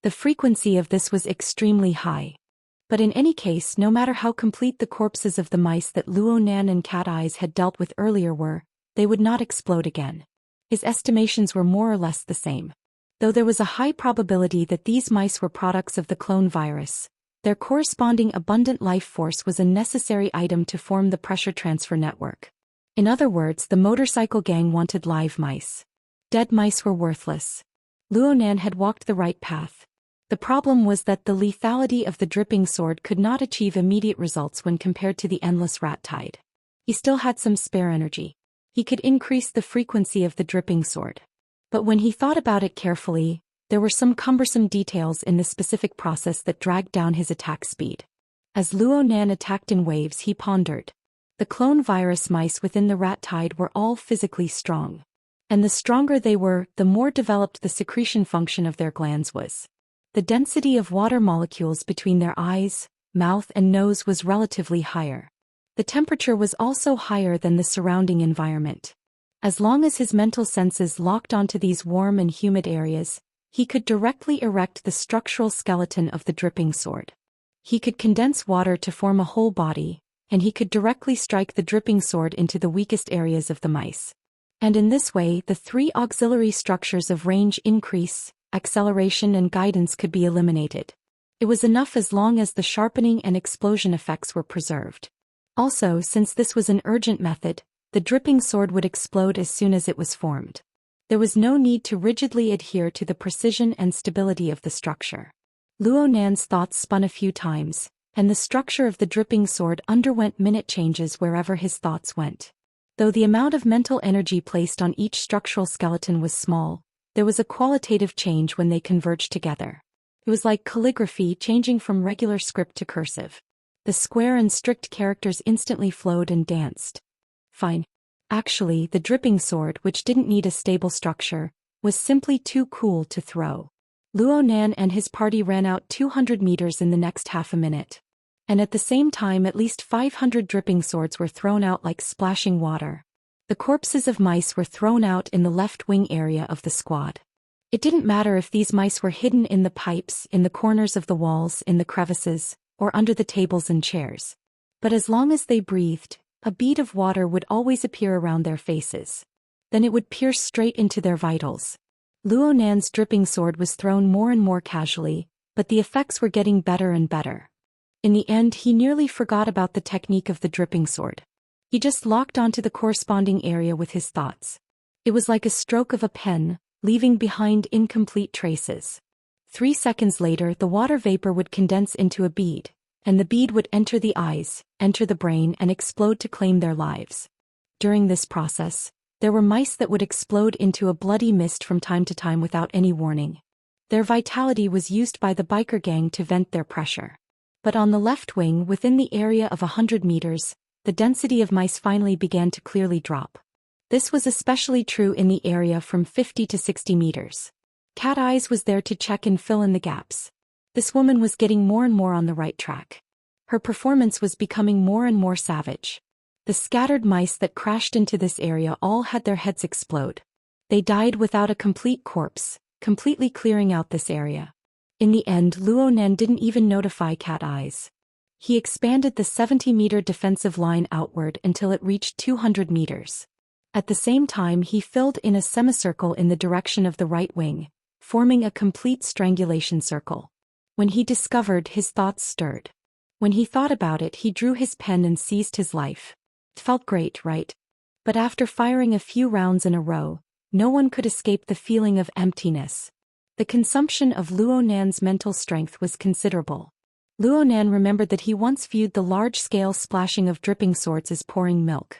The frequency of this was extremely high. But in any case, no matter how complete the corpses of the mice that Luo Nan and Cat Eyes had dealt with earlier were, they would not explode again. His estimations were more or less the same. Though there was a high probability that these mice were products of the clone virus, their corresponding abundant life force was a necessary item to form the pressure transfer network. In other words, the motorcycle gang wanted live mice. Dead mice were worthless. Luo Nan had walked the right path. The problem was that the lethality of the dripping sword could not achieve immediate results when compared to the endless rat tide. He still had some spare energy. He could increase the frequency of the dripping sword. But when he thought about it carefully, there were some cumbersome details in the specific process that dragged down his attack speed. As Luo Nan attacked in waves, he pondered. The clone virus mice within the rat tide were all physically strong. And the stronger they were, the more developed the secretion function of their glands was. The density of water molecules between their eyes, mouth and nose was relatively higher. The temperature was also higher than the surrounding environment. As long as his mental senses locked onto these warm and humid areas, he could directly erect the structural skeleton of the dripping sword. He could condense water to form a whole body, and he could directly strike the dripping sword into the weakest areas of the mice. And in this way, the 3 auxiliary structures of range increase, acceleration and guidance could be eliminated. It was enough as long as the sharpening and explosion effects were preserved. Also, since this was an urgent method, the dripping sword would explode as soon as it was formed. There was no need to rigidly adhere to the precision and stability of the structure. Luo Nan's thoughts spun a few times, and the structure of the dripping sword underwent minute changes wherever his thoughts went. Though the amount of mental energy placed on each structural skeleton was small, there was a qualitative change when they converged together. It was like calligraphy changing from regular script to cursive. The square and strict characters instantly flowed and danced. Fine. Actually, the dripping sword, which didn't need a stable structure, was simply too cool to throw. Luo Nan and his party ran out 200 meters in the next half a minute. And at the same time at least 500 dripping swords were thrown out like splashing water. The corpses of mice were thrown out in the left wing area of the squad. It didn't matter if these mice were hidden in the pipes, in the corners of the walls, in the crevices, or under the tables and chairs. But as long as they breathed, a bead of water would always appear around their faces. Then it would pierce straight into their vitals. Luo Nan's dripping sword was thrown more and more casually, but the effects were getting better and better. In the end, he nearly forgot about the technique of the dripping sword. He just locked onto the corresponding area with his thoughts. It was like a stroke of a pen, leaving behind incomplete traces. 3 seconds later, the water vapor would condense into a bead, and the bead would enter the eyes, enter the brain, and explode to claim their lives. During this process, there were mice that would explode into a bloody mist from time to time without any warning. Their vitality was used by the biker gang to vent their pressure. But on the left wing, within the area of 100 meters, the density of mice finally began to clearly drop. This was especially true in the area from 50 to 60 meters. Cat Eyes was there to check and fill in the gaps. This woman was getting more and more on the right track. Her performance was becoming more and more savage. The scattered mice that crashed into this area all had their heads explode. They died without a complete corpse, completely clearing out this area. In the end, Luo Nan didn't even notify Cat Eyes. He expanded the 70-meter defensive line outward until it reached 200 meters. At the same time, he filled in a semicircle in the direction of the right wing, forming a complete strangulation circle. When he discovered, his thoughts stirred. When he thought about it, he drew his pen and seized his life. It felt great, right? But after firing a few rounds in a row, no one could escape the feeling of emptiness. The consumption of Luo Nan's mental strength was considerable. Luo Nan remembered that he once viewed the large-scale splashing of dripping swords as pouring milk.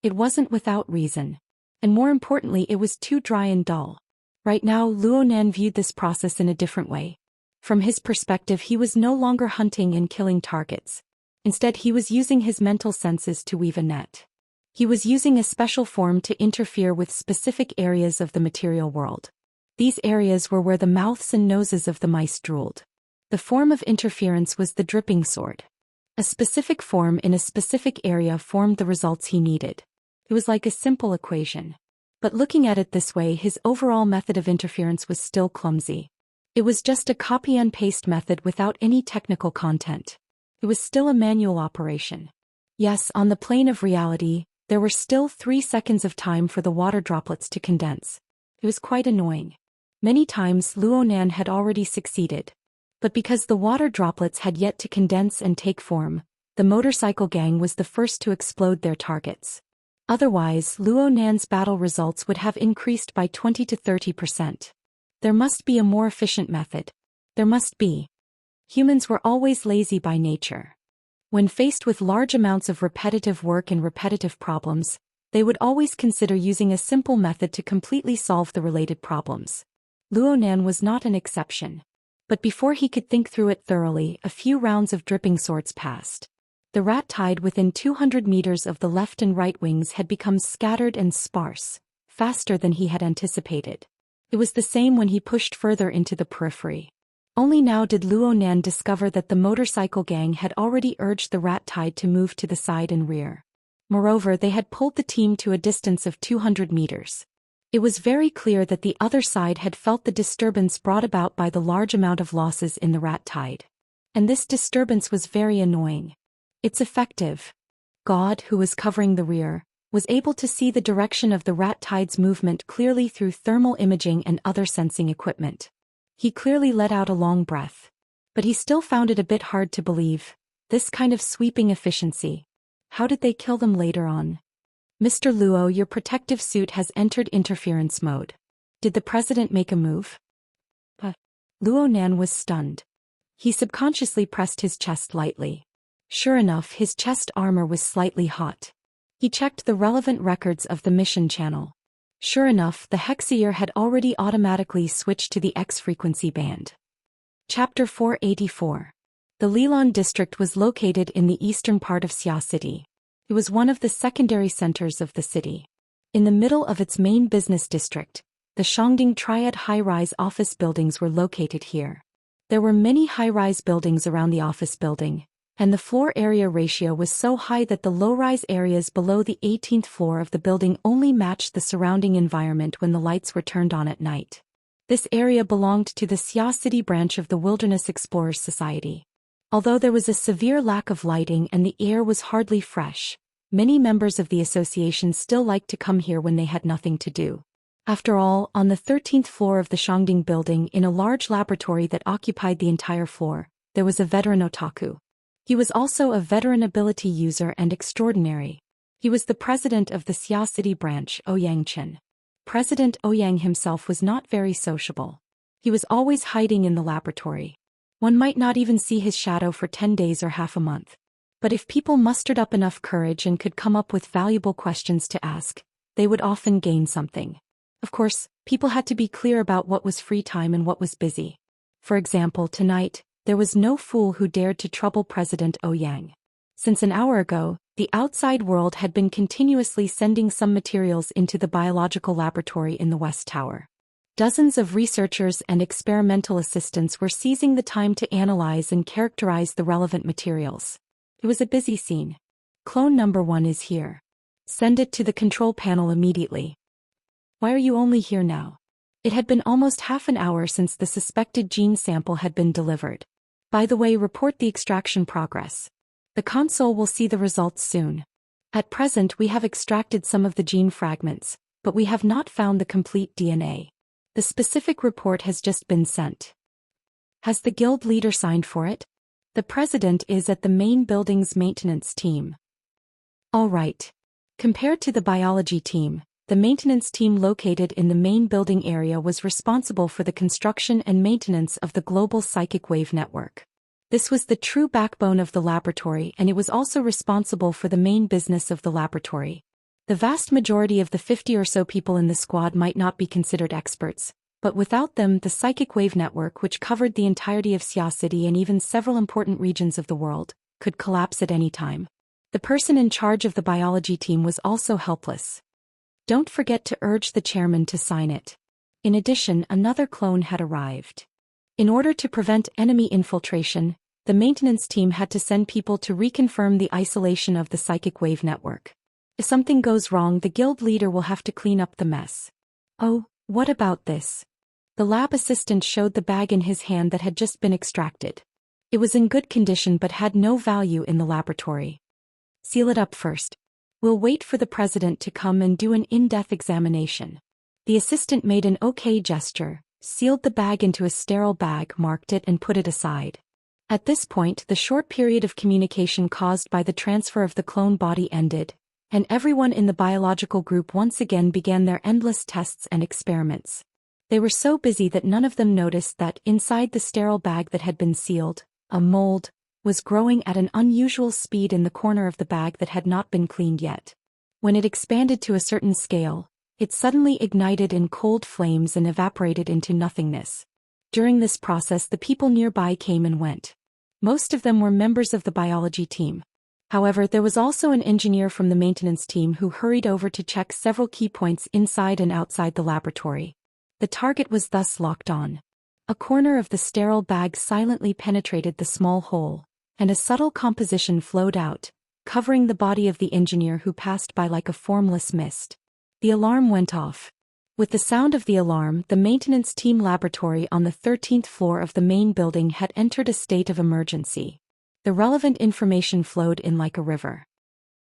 It wasn't without reason. And more importantly, it was too dry and dull. Right now, Luo Nan viewed this process in a different way. From his perspective, he was no longer hunting and killing targets. Instead, he was using his mental senses to weave a net. He was using a special form to interfere with specific areas of the material world. These areas were where the mouths and noses of the mice drooled. The form of interference was the dripping sword. A specific form in a specific area formed the results he needed. It was like a simple equation. But looking at it this way, his overall method of interference was still clumsy. It was just a copy and paste method without any technical content. It was still a manual operation. Yes, on the plane of reality, there were still 3 seconds of time for the water droplets to condense. It was quite annoying. Many times Luo Nan had already succeeded. But because the water droplets had yet to condense and take form, the motorcycle gang was the first to explode their targets. Otherwise, Luo Nan's battle results would have increased by 20 to 30%. There must be a more efficient method. There must be. Humans were always lazy by nature. When faced with large amounts of repetitive work and repetitive problems, they would always consider using a simple method to completely solve the related problems. Luo Nan was not an exception. But before he could think through it thoroughly, a few rounds of dripping swords passed. The rat tide within 200 meters of the left and right wings had become scattered and sparse, faster than he had anticipated. It was the same when he pushed further into the periphery. Only now did Luo Nan discover that the motorcycle gang had already urged the rat tide to move to the side and rear. Moreover, they had pulled the team to a distance of 200 meters. It was very clear that the other side had felt the disturbance brought about by the large amount of losses in the rat tide. And this disturbance was very annoying. It's effective. God, who was covering the rear, was able to see the direction of the rat tide's movement clearly through thermal imaging and other sensing equipment. He clearly let out a long breath. But he still found it a bit hard to believe. This kind of sweeping efficiency. How did they kill them later on? Mr. Luo, your protective suit has entered interference mode. Did the president make a move? Luo Nan was stunned. He subconsciously pressed his chest lightly. Sure enough, his chest armor was slightly hot. He checked the relevant records of the mission channel. Sure enough, the Hexier had already automatically switched to the X frequency band. Chapter 484. The Lilan district was located in the eastern part of Xia City. It was one of the secondary centers of the city. In the middle of its main business district, the Shangding Triad high-rise office buildings were located here. There were many high-rise buildings around the office building, and the floor area ratio was so high that the low-rise areas below the 18th floor of the building only matched the surrounding environment when the lights were turned on at night. This area belonged to the Xia City branch of the Wilderness Explorers Society. Although there was a severe lack of lighting and the air was hardly fresh, many members of the association still liked to come here when they had nothing to do. After all, on the 13th floor of the Shangding building, in a large laboratory that occupied the entire floor, there was a veteran otaku. He was also a veteran ability user and extraordinary. He was the president of the Xia City branch, Ouyang Chen. President Ouyang himself was not very sociable. He was always hiding in the laboratory. One might not even see his shadow for 10 days or half a month. But if people mustered up enough courage and could come up with valuable questions to ask, they would often gain something. Of course, people had to be clear about what was free time and what was busy. For example, tonight, there was no fool who dared to trouble President Ouyang. Since an hour ago, the outside world had been continuously sending some materials into the biological laboratory in the West Tower. Dozens of researchers and experimental assistants were seizing the time to analyze and characterize the relevant materials. It was a busy scene. Clone number 1 is here. Send it to the control panel immediately. Why are you only here now? It had been almost half an hour since the suspected gene sample had been delivered. By the way, report the extraction progress. The console will see the results soon. At present we have extracted some of the gene fragments, but we have not found the complete DNA. The specific report has just been sent. Has the guild leader signed for it? The president is at the main building's maintenance team. All right. Compared to the biology team, the maintenance team located in the main building area was responsible for the construction and maintenance of the global psychic wave network. This was the true backbone of the laboratory, and it was also responsible for the main business of the laboratory. The vast majority of the 50 or so people in the squad might not be considered experts, but without them, the psychic wave network, which covered the entirety of Xia City and even several important regions of the world, could collapse at any time. The person in charge of the biology team was also helpless. Don't forget to urge the chairman to sign it. In addition, another clone had arrived. In order to prevent enemy infiltration, the maintenance team had to send people to reconfirm the isolation of the psychic wave network. If something goes wrong, the guild leader will have to clean up the mess. Oh, what about this? The lab assistant showed the bag in his hand that had just been extracted. It was in good condition but had no value in the laboratory. Seal it up first. We'll wait for the president to come and do an in-depth examination. The assistant made an okay gesture, sealed the bag into a sterile bag, marked it and put it aside. At this point, the short period of communication caused by the transfer of the clone body ended, and everyone in the biological group once again began their endless tests and experiments. They were so busy that none of them noticed that inside the sterile bag that had been sealed, a mold was growing at an unusual speed in the corner of the bag that had not been cleaned yet. When it expanded to a certain scale, it suddenly ignited in cold flames and evaporated into nothingness. During this process, the people nearby came and went. Most of them were members of the biology team. However, there was also an engineer from the maintenance team who hurried over to check several key points inside and outside the laboratory. The target was thus locked on. A corner of the sterile bag silently penetrated the small hole, and a subtle composition flowed out, covering the body of the engineer, who passed by like a formless mist. The alarm went off. With the sound of the alarm, the maintenance team laboratory on the 13th floor of the main building had entered a state of emergency. The relevant information flowed in like a river.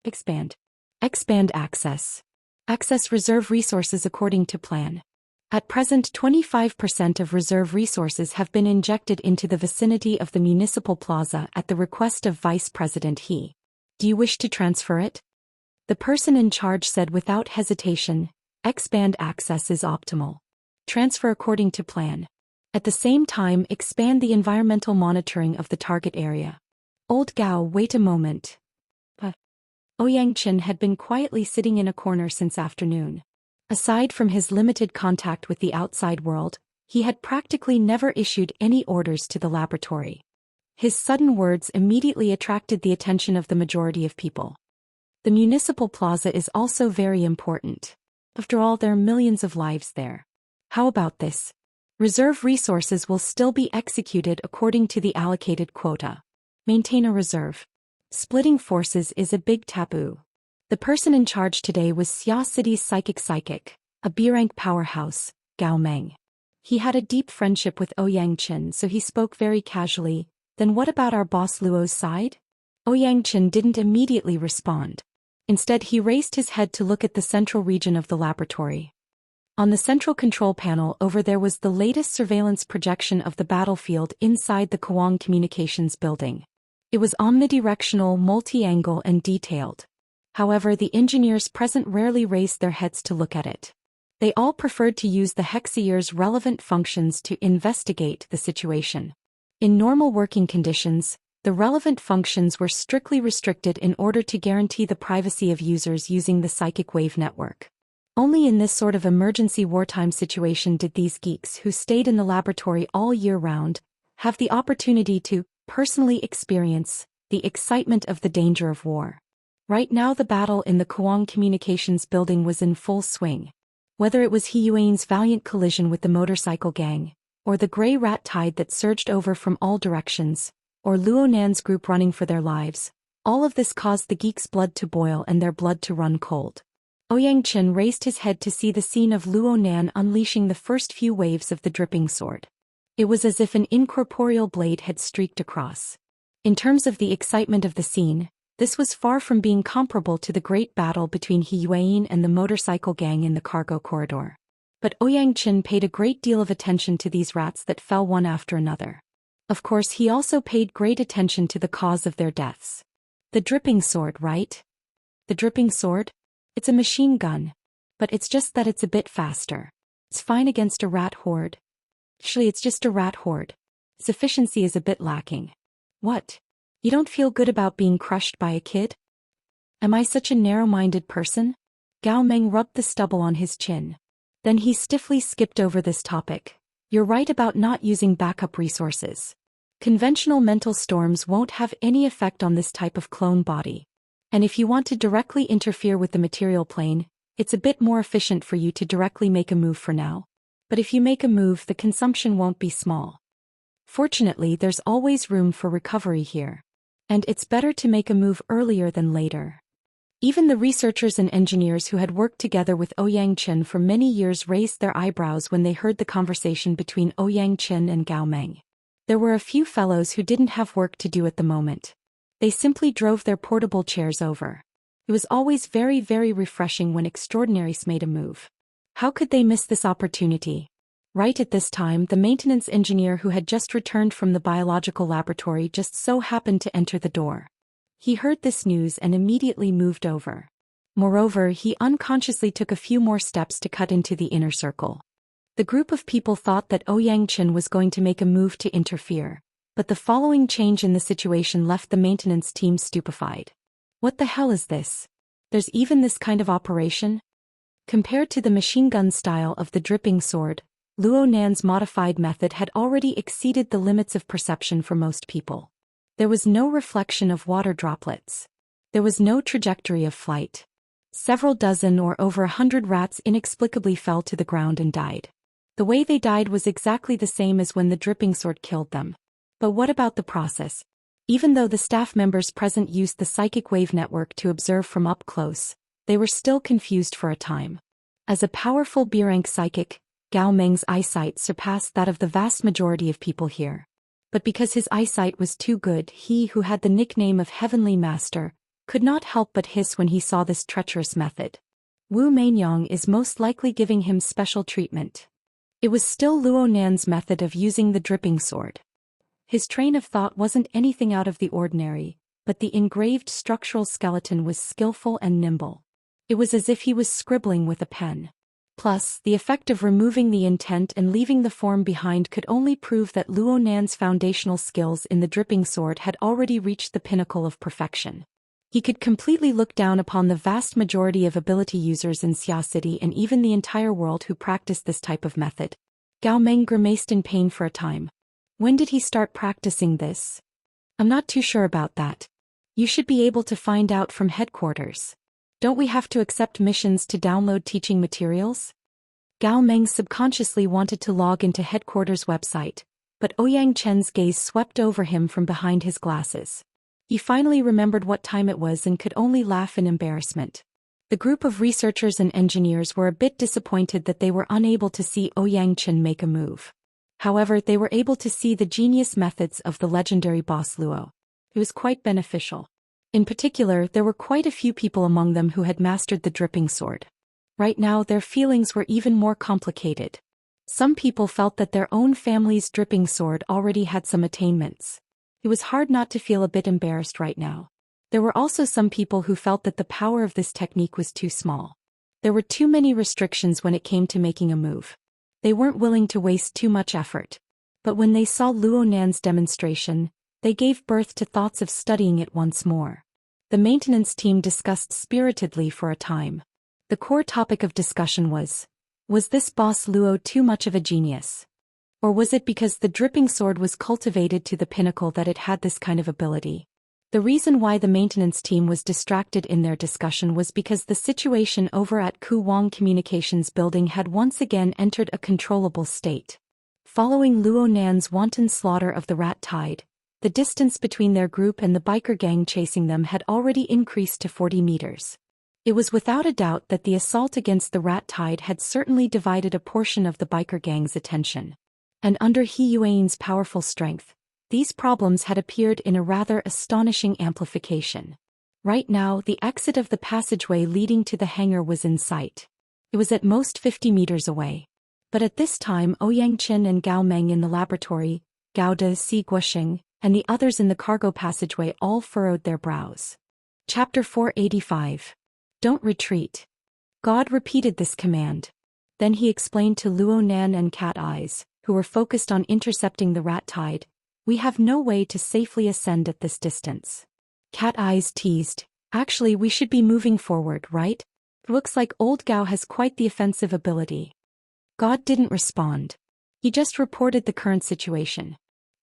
Expand. Expand access. Access reserve resources according to plan. At present, 25% of reserve resources have been injected into the vicinity of the municipal plaza at the request of Vice President He. Do you wish to transfer it? The person in charge said without hesitation, expand access is optimal. Transfer according to plan. At the same time, expand the environmental monitoring of the target area. Old Gao, wait a moment. Ouyang Chen had been quietly sitting in a corner since afternoon. Aside from his limited contact with the outside world, he had practically never issued any orders to the laboratory. His sudden words immediately attracted the attention of the majority of people. The municipal plaza is also very important. After all, there are millions of lives there. How about this? Reserve resources will still be executed according to the allocated quota. Maintain a reserve. Splitting forces is a big taboo. The person in charge today was Xia City's psychic, a B-rank powerhouse, Gao Meng. He had a deep friendship with Ouyang Chen, so he spoke very casually. Then what about our boss Luo's side? Ouyang Chen didn't immediately respond. Instead, he raised his head to look at the central region of the laboratory. On the central control panel over there was the latest surveillance projection of the battlefield inside the Kuang Communications building. It was omnidirectional, multi-angle and detailed. However, the engineers present rarely raised their heads to look at it. They all preferred to use the Hexier's relevant functions to investigate the situation. In normal working conditions, the relevant functions were strictly restricted in order to guarantee the privacy of users using the psychic wave network. Only in this sort of emergency wartime situation did these geeks who stayed in the laboratory all year round have the opportunity to personally experience the excitement of the danger of war. Right now the battle in the Kuang Communications building was in full swing. Whether it was He Yuan's valiant collision with the motorcycle gang, or the gray rat tide that surged over from all directions, or Luo Nan's group running for their lives, all of this caused the geeks' blood to boil and their blood to run cold. Ouyang Chen raised his head to see the scene of Luo Nan unleashing the first few waves of the dripping sword. It was as if an incorporeal blade had streaked across. In terms of the excitement of the scene, this was far from being comparable to the great battle between He Yuan and the motorcycle gang in the cargo corridor. But Ouyang Chen paid a great deal of attention to these rats that fell one after another. Of course, he also paid great attention to the cause of their deaths. The dripping sword, right? The dripping sword? It's a machine gun. But it's just that it's a bit faster. It's fine against a rat horde. Actually, it's just a rat horde. Its efficiency is a bit lacking. What? You don't feel good about being crushed by a kid? Am I such a narrow-minded person? Gao Meng rubbed the stubble on his chin. Then he stiffly skipped over this topic. You're right about not using backup resources. Conventional mental storms won't have any effect on this type of clone body. And if you want to directly interfere with the material plane, it's a bit more efficient for you to directly make a move for now. But if you make a move, the consumption won't be small. Fortunately, there's always room for recovery here. And it's better to make a move earlier than later. Even the researchers and engineers who had worked together with Ouyang Chen for many years raised their eyebrows when they heard the conversation between Ouyang Chen and Gao Meng. There were a few fellows who didn't have work to do at the moment. They simply drove their portable chairs over. It was always very, very refreshing when extraordinaries made a move. How could they miss this opportunity? Right at this time, the maintenance engineer who had just returned from the biological laboratory just so happened to enter the door. He heard this news and immediately moved over. Moreover, he unconsciously took a few more steps to cut into the inner circle. The group of people thought that Ouyang Chen was going to make a move to interfere, but the following change in the situation left the maintenance team stupefied. What the hell is this? There's even this kind of operation? Compared to the machine gun style of the dripping sword, Luo Nan's modified method had already exceeded the limits of perception for most people. There was no reflection of water droplets. There was no trajectory of flight. Several dozen or over 100 rats inexplicably fell to the ground and died. The way they died was exactly the same as when the dripping sword killed them. But what about the process? Even though the staff members present used the psychic wave network to observe from up close, they were still confused for a time. As a powerful B-rank psychic, Gao Meng's eyesight surpassed that of the vast majority of people here. But because his eyesight was too good, he who had the nickname of Heavenly Master could not help but hiss when he saw this treacherous method. Wu Mainyang is most likely giving him special treatment. It was still Luo Nan's method of using the dripping sword. His train of thought wasn't anything out of the ordinary, but the engraved structural skeleton was skillful and nimble. It was as if he was scribbling with a pen. Plus, the effect of removing the intent and leaving the form behind could only prove that Luo Nan's foundational skills in the dripping sword had already reached the pinnacle of perfection. He could completely look down upon the vast majority of ability users in Xia City and even the entire world who practiced this type of method. Gao Meng grimaced in pain for a time. When did he start practicing this? I'm not too sure about that. You should be able to find out from headquarters. Don't we have to accept missions to download teaching materials? Gao Meng subconsciously wanted to log into headquarters' website, but Ouyang Chen's gaze swept over him from behind his glasses. He finally remembered what time it was and could only laugh in embarrassment. The group of researchers and engineers were a bit disappointed that they were unable to see Ouyang Chen make a move. However, they were able to see the genius methods of the legendary boss Luo. It was quite beneficial. In particular, there were quite a few people among them who had mastered the dripping sword. Right now their feelings were even more complicated. Some people felt that their own family's dripping sword already had some attainments. It was hard not to feel a bit embarrassed right now. There were also some people who felt that the power of this technique was too small. There were too many restrictions when it came to making a move. They weren't willing to waste too much effort. But when they saw Luo Nan's demonstration, they gave birth to thoughts of studying it once more. The maintenance team discussed spiritedly for a time. The core topic of discussion was this boss Luo too much of a genius? Or was it because the dripping sword was cultivated to the pinnacle that it had this kind of ability? The reason why the maintenance team was distracted in their discussion was because the situation over at Ku Wang Communications building had once again entered a controllable state. Following Luo Nan's wanton slaughter of the rat tide, the distance between their group and the biker gang chasing them had already increased to 40 meters. It was without a doubt that the assault against the rat tide had certainly divided a portion of the biker gang's attention. And under He Yuan's powerful strength, these problems had appeared in a rather astonishing amplification. Right now, the exit of the passageway leading to the hangar was in sight. It was at most 50 meters away. But at this time, Ouyang Qin and Gao Meng in the laboratory, Gao De Si Guoxing, and the others in the cargo passageway all furrowed their brows. Chapter 485. Don't retreat. God repeated this command. Then he explained to Luo Nan and Cat Eyes, who were focused on intercepting the rat tide, we have no way to safely ascend at this distance. Cat Eyes teased, actually we should be moving forward, right? Looks like old Gao has quite the offensive ability. God didn't respond. He just reported the current situation.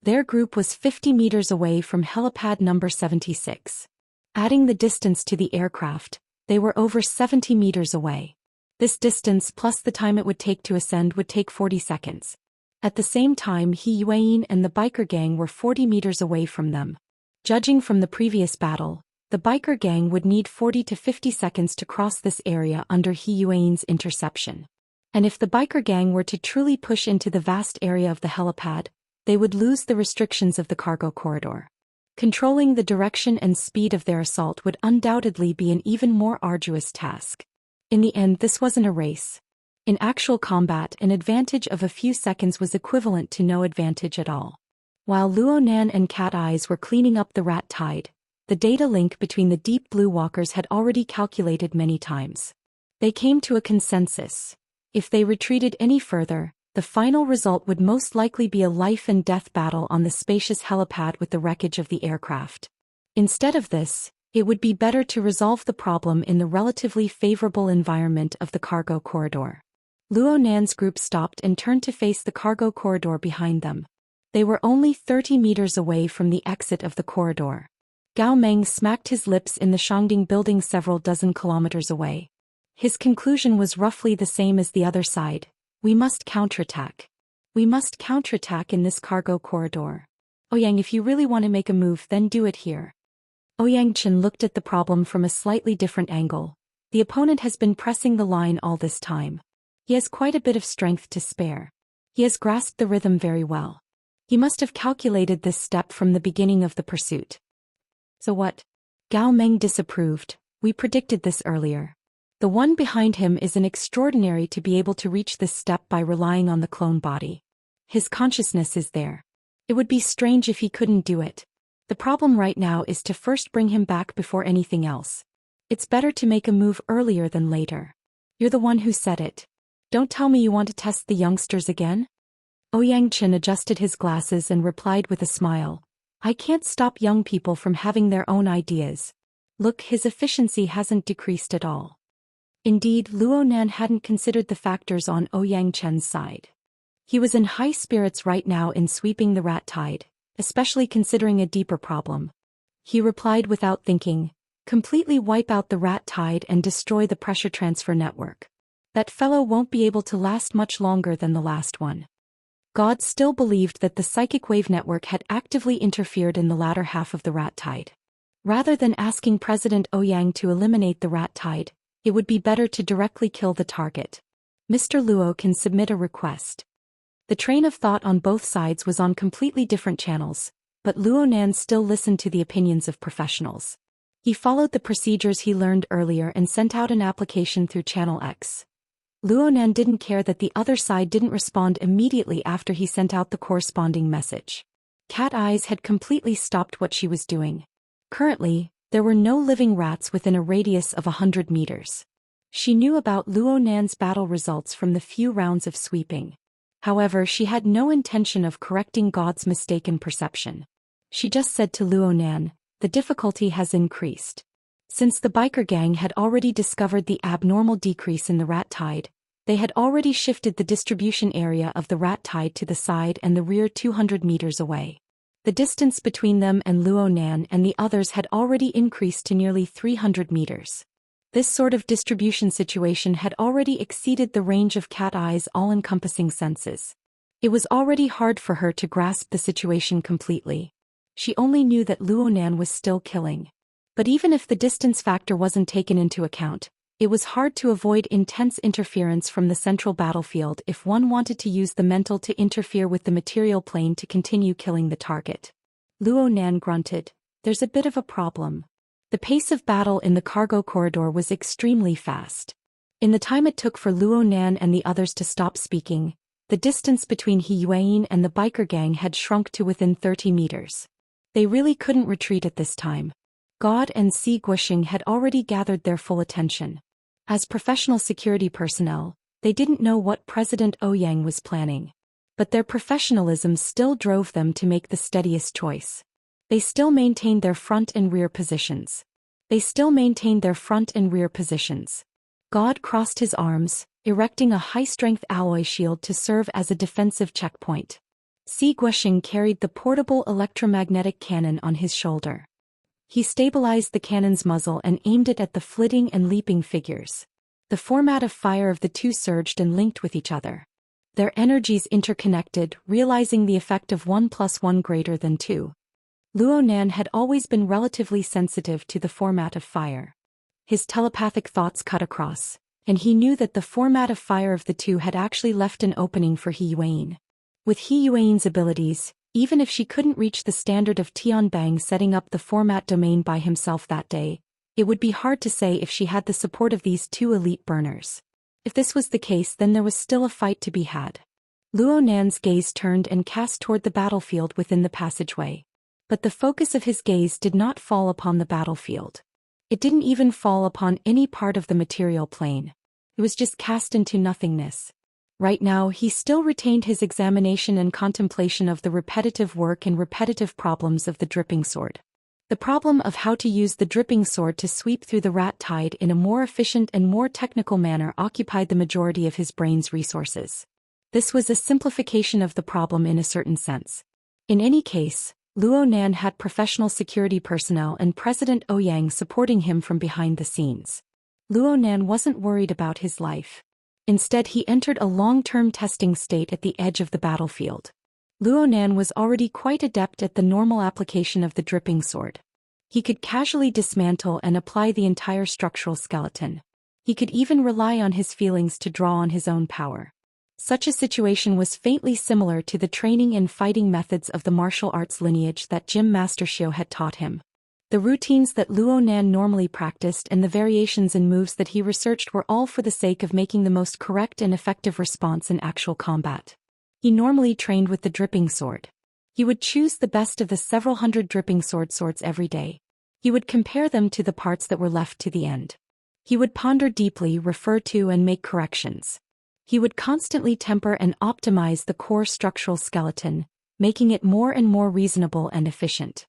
Their group was 50 meters away from helipad number 76. Adding the distance to the aircraft, they were over 70 meters away. This distance plus the time it would take to ascend would take 40 seconds. At the same time, He Yuan and the biker gang were 40 meters away from them. Judging from the previous battle, the biker gang would need 40 to 50 seconds to cross this area under He Yuan's interception. And if the biker gang were to truly push into the vast area of the helipad, they would lose the restrictions of the cargo corridor. Controlling the direction and speed of their assault would undoubtedly be an even more arduous task. In the end, this wasn't a race. In actual combat, an advantage of a few seconds was equivalent to no advantage at all. While Luo Nan and Cat Eyes were cleaning up the rat tide, the data link between the Deep Blue Walkers had already calculated many times. They came to a consensus. If they retreated any further, the final result would most likely be a life-and-death battle on the spacious helipad with the wreckage of the aircraft. Instead of this, it would be better to resolve the problem in the relatively favorable environment of the cargo corridor. Luo Nan's group stopped and turned to face the cargo corridor behind them. They were only 30 meters away from the exit of the corridor. Gao Meng smacked his lips in the Shangding building several dozen kilometers away. His conclusion was roughly the same as the other side. We must counterattack. We must counterattack in this cargo corridor. Ouyang, if you really want to make a move, then do it here. Ouyang Chen looked at the problem from a slightly different angle. The opponent has been pressing the line all this time. He has quite a bit of strength to spare. He has grasped the rhythm very well. He must have calculated this step from the beginning of the pursuit. So what? Gao Meng disapproved. We predicted this earlier. The one behind him is an extraordinary to be able to reach this step by relying on the clone body. His consciousness is there. It would be strange if he couldn't do it. The problem right now is to first bring him back before anything else. It's better to make a move earlier than later. You're the one who said it. Don't tell me you want to test the youngsters again? Ouyang Chen adjusted his glasses and replied with a smile. I can't stop young people from having their own ideas. Look, his efficiency hasn't decreased at all. Indeed, Luo Nan hadn't considered the factors on Ouyang Chen's side. He was in high spirits right now in sweeping the rat tide, especially considering a deeper problem. He replied without thinking, completely wipe out the rat tide and destroy the pressure transfer network. That fellow won't be able to last much longer than the last one. God still believed that the psychic wave network had actively interfered in the latter half of the rat tide. Rather than asking President Ouyang to eliminate the rat tide, it would be better to directly kill the target. Mr. Luo can submit a request. The train of thought on both sides was on completely different channels, but Luo Nan still listened to the opinions of professionals. He followed the procedures he learned earlier and sent out an application through Channel X. Luonan didn't care that the other side didn't respond immediately after he sent out the corresponding message. Cat Eyes had completely stopped what she was doing. Currently, there were no living rats within a radius of 100 meters. She knew about Luonan's battle results from the few rounds of sweeping. However, she had no intention of correcting God's mistaken perception. She just said to Luonan, "The difficulty has increased." Since the biker gang had already discovered the abnormal decrease in the rat tide, they had already shifted the distribution area of the rat tide to the side and the rear 200 meters away. The distance between them and Luonan and the others had already increased to nearly 300 meters. This sort of distribution situation had already exceeded the range of Cat Eye's all-encompassing senses. It was already hard for her to grasp the situation completely. She only knew that Luonan was still killing. But even if the distance factor wasn't taken into account, it was hard to avoid intense interference from the central battlefield if one wanted to use the mental to interfere with the material plane to continue killing the target. Luonan grunted, "There's a bit of a problem." The pace of battle in the cargo corridor was extremely fast. In the time it took for Luonan and the others to stop speaking, the distance between He Yuan and the biker gang had shrunk to within 30 meters. They really couldn't retreat at this time. God and Si Guoxing had already gathered their full attention. As professional security personnel, they didn't know what President Ouyang was planning. But their professionalism still drove them to make the steadiest choice. They still maintained their front and rear positions. God crossed his arms, erecting a high-strength alloy shield to serve as a defensive checkpoint. Si Guoxing carried the portable electromagnetic cannon on his shoulder. He stabilized the cannon's muzzle and aimed it at the flitting and leaping figures. The format of fire of the two surged and linked with each other. Their energies interconnected, realizing the effect of 1 + 1 greater than 2. Luonan had always been relatively sensitive to the format of fire. His telepathic thoughts cut across, and he knew that the format of fire of the two had actually left an opening for He Yuan. With He Yuan's abilities, even if she couldn't reach the standard of Tianbang setting up the format domain by himself that day, it would be hard to say if she had the support of these two elite burners. If this was the case, then there was still a fight to be had. Luonan's gaze turned and cast toward the battlefield within the passageway. But the focus of his gaze did not fall upon the battlefield. It didn't even fall upon any part of the material plane. It was just cast into nothingness. Right now he still retained his examination and contemplation of the repetitive work and repetitive problems of the dripping sword. The problem of how to use the dripping sword to sweep through the rat tide in a more efficient and more technical manner occupied the majority of his brain's resources. This was a simplification of the problem in a certain sense. In any case, Luonan had professional security personnel and President Ouyang supporting him from behind the scenes. Luonan wasn't worried about his life. Instead, he entered a long-term testing state at the edge of the battlefield. Luonan was already quite adept at the normal application of the dripping sword. He could casually dismantle and apply the entire structural skeleton. He could even rely on his feelings to draw on his own power. Such a situation was faintly similar to the training and fighting methods of the martial arts lineage that Gym Master Xiu had taught him. The routines that Luonan normally practiced and the variations in moves that he researched were all for the sake of making the most correct and effective response in actual combat. He normally trained with the dripping sword. He would choose the best of the several hundred dripping swords every day. He would compare them to the parts that were left to the end. He would ponder deeply, refer to and make corrections. He would constantly temper and optimize the core structural skeleton, making it more and more reasonable and efficient.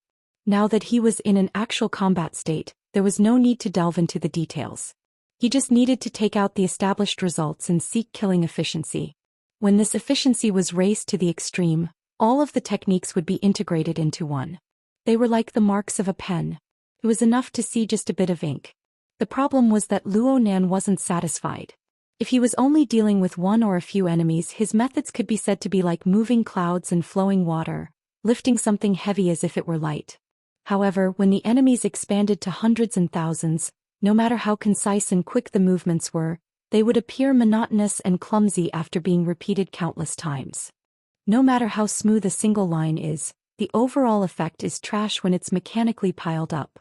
Now that he was in an actual combat state, there was no need to delve into the details. He just needed to take out the established results and seek killing efficiency. When this efficiency was raised to the extreme, all of the techniques would be integrated into one. They were like the marks of a pen. It was enough to see just a bit of ink. The problem was that Luonan wasn't satisfied. If he was only dealing with one or a few enemies, his methods could be said to be like moving clouds and flowing water, lifting something heavy as if it were light. However, when the enemies expanded to hundreds and thousands, no matter how concise and quick the movements were, they would appear monotonous and clumsy after being repeated countless times. No matter how smooth a single line is, the overall effect is trash when it's mechanically piled up.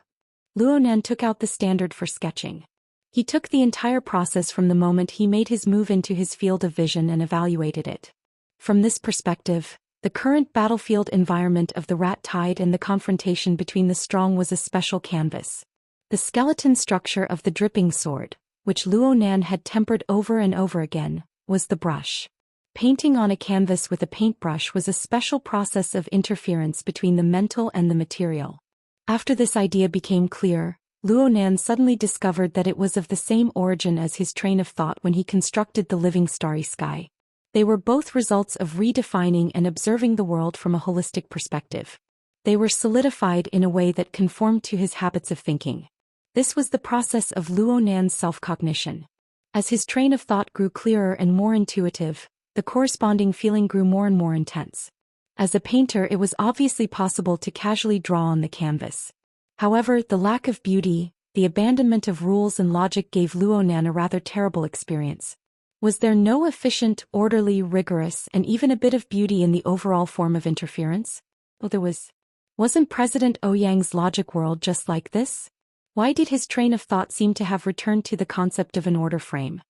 Luonan took out the standard for sketching. He took the entire process from the moment he made his move into his field of vision and evaluated it. From this perspective, the current battlefield environment of the rat tide and the confrontation between the strong was a special canvas. The skeleton structure of the dripping sword, which Luonan had tempered over and over again, was the brush. Painting on a canvas with a paintbrush was a special process of interference between the mental and the material. After this idea became clear, Luonan suddenly discovered that it was of the same origin as his train of thought when he constructed the living starry sky. They were both results of redefining and observing the world from a holistic perspective. They were solidified in a way that conformed to his habits of thinking. This was the process of Luonan's self-cognition. As his train of thought grew clearer and more intuitive, the corresponding feeling grew more and more intense. As a painter, it was obviously possible to casually draw on the canvas. However, the lack of beauty, the abandonment of rules and logic gave Luonan a rather terrible experience. Was there no efficient, orderly, rigorous, and even a bit of beauty in the overall form of interference? Well, there was. Wasn't President Ouyang's logic world just like this? Why did his train of thought seem to have returned to the concept of an order frame?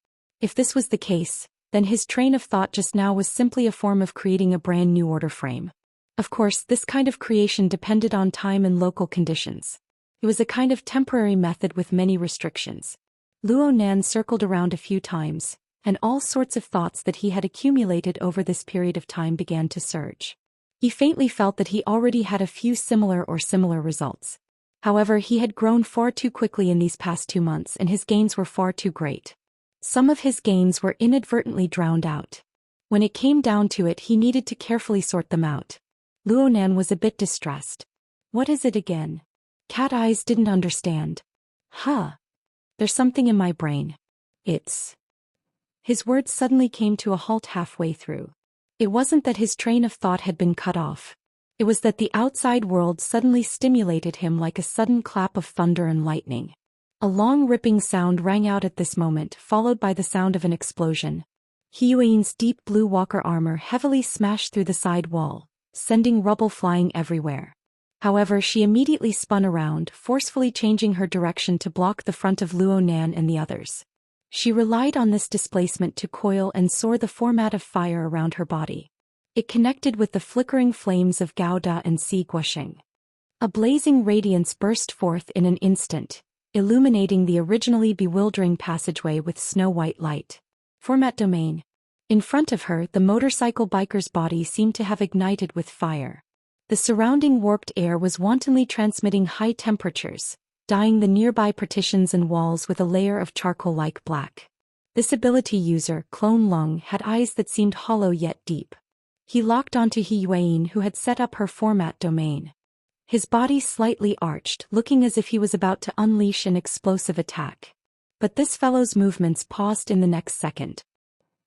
If this was the case, then his train of thought just now was simply a form of creating a brand new order frame. Of course, this kind of creation depended on time and local conditions. It was a kind of temporary method with many restrictions. Luonan circled around a few times, and all sorts of thoughts that he had accumulated over this period of time began to surge. He faintly felt that he already had a few similar results. However, he had grown far too quickly in these past 2 months and his gains were far too great. Some of his gains were inadvertently drowned out. When it came down to it, he needed to carefully sort them out. Luonan was a bit distressed. What is it again? Cat Eyes didn't understand. There's something in my brain. It's... His words suddenly came to a halt halfway through. It wasn't that his train of thought had been cut off. It was that the outside world suddenly stimulated him like a sudden clap of thunder and lightning. A long ripping sound rang out at this moment, followed by the sound of an explosion. Hiyuin's deep blue walker armor heavily smashed through the side wall, sending rubble flying everywhere. However, she immediately spun around, forcefully changing her direction to block the front of Luonan and the others. She relied on this displacement to coil and soar the format of fire around her body. It connected with the flickering flames of Gaoda and Guosheng. A blazing radiance burst forth in an instant, illuminating the originally bewildering passageway with snow-white light. Format domain. In front of her, the motorcycle biker's body seemed to have ignited with fire. The surrounding warped air was wantonly transmitting high temperatures, dyeing the nearby partitions and walls with a layer of charcoal-like black. This ability user, Clone Lung, had eyes that seemed hollow yet deep. He locked onto Hiyuin, who had set up her format domain. His body slightly arched, looking as if he was about to unleash an explosive attack. But this fellow's movements paused in the next second.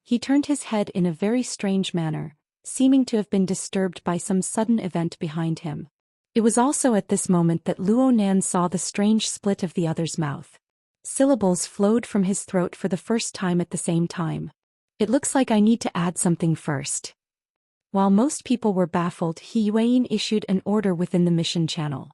He turned his head in a very strange manner, seeming to have been disturbed by some sudden event behind him. It was also at this moment that Luonan saw the strange split of the other's mouth. Syllables flowed from his throat for the first time at the same time. It looks like I need to add something first. While most people were baffled, Hiyuin issued an order within the mission channel.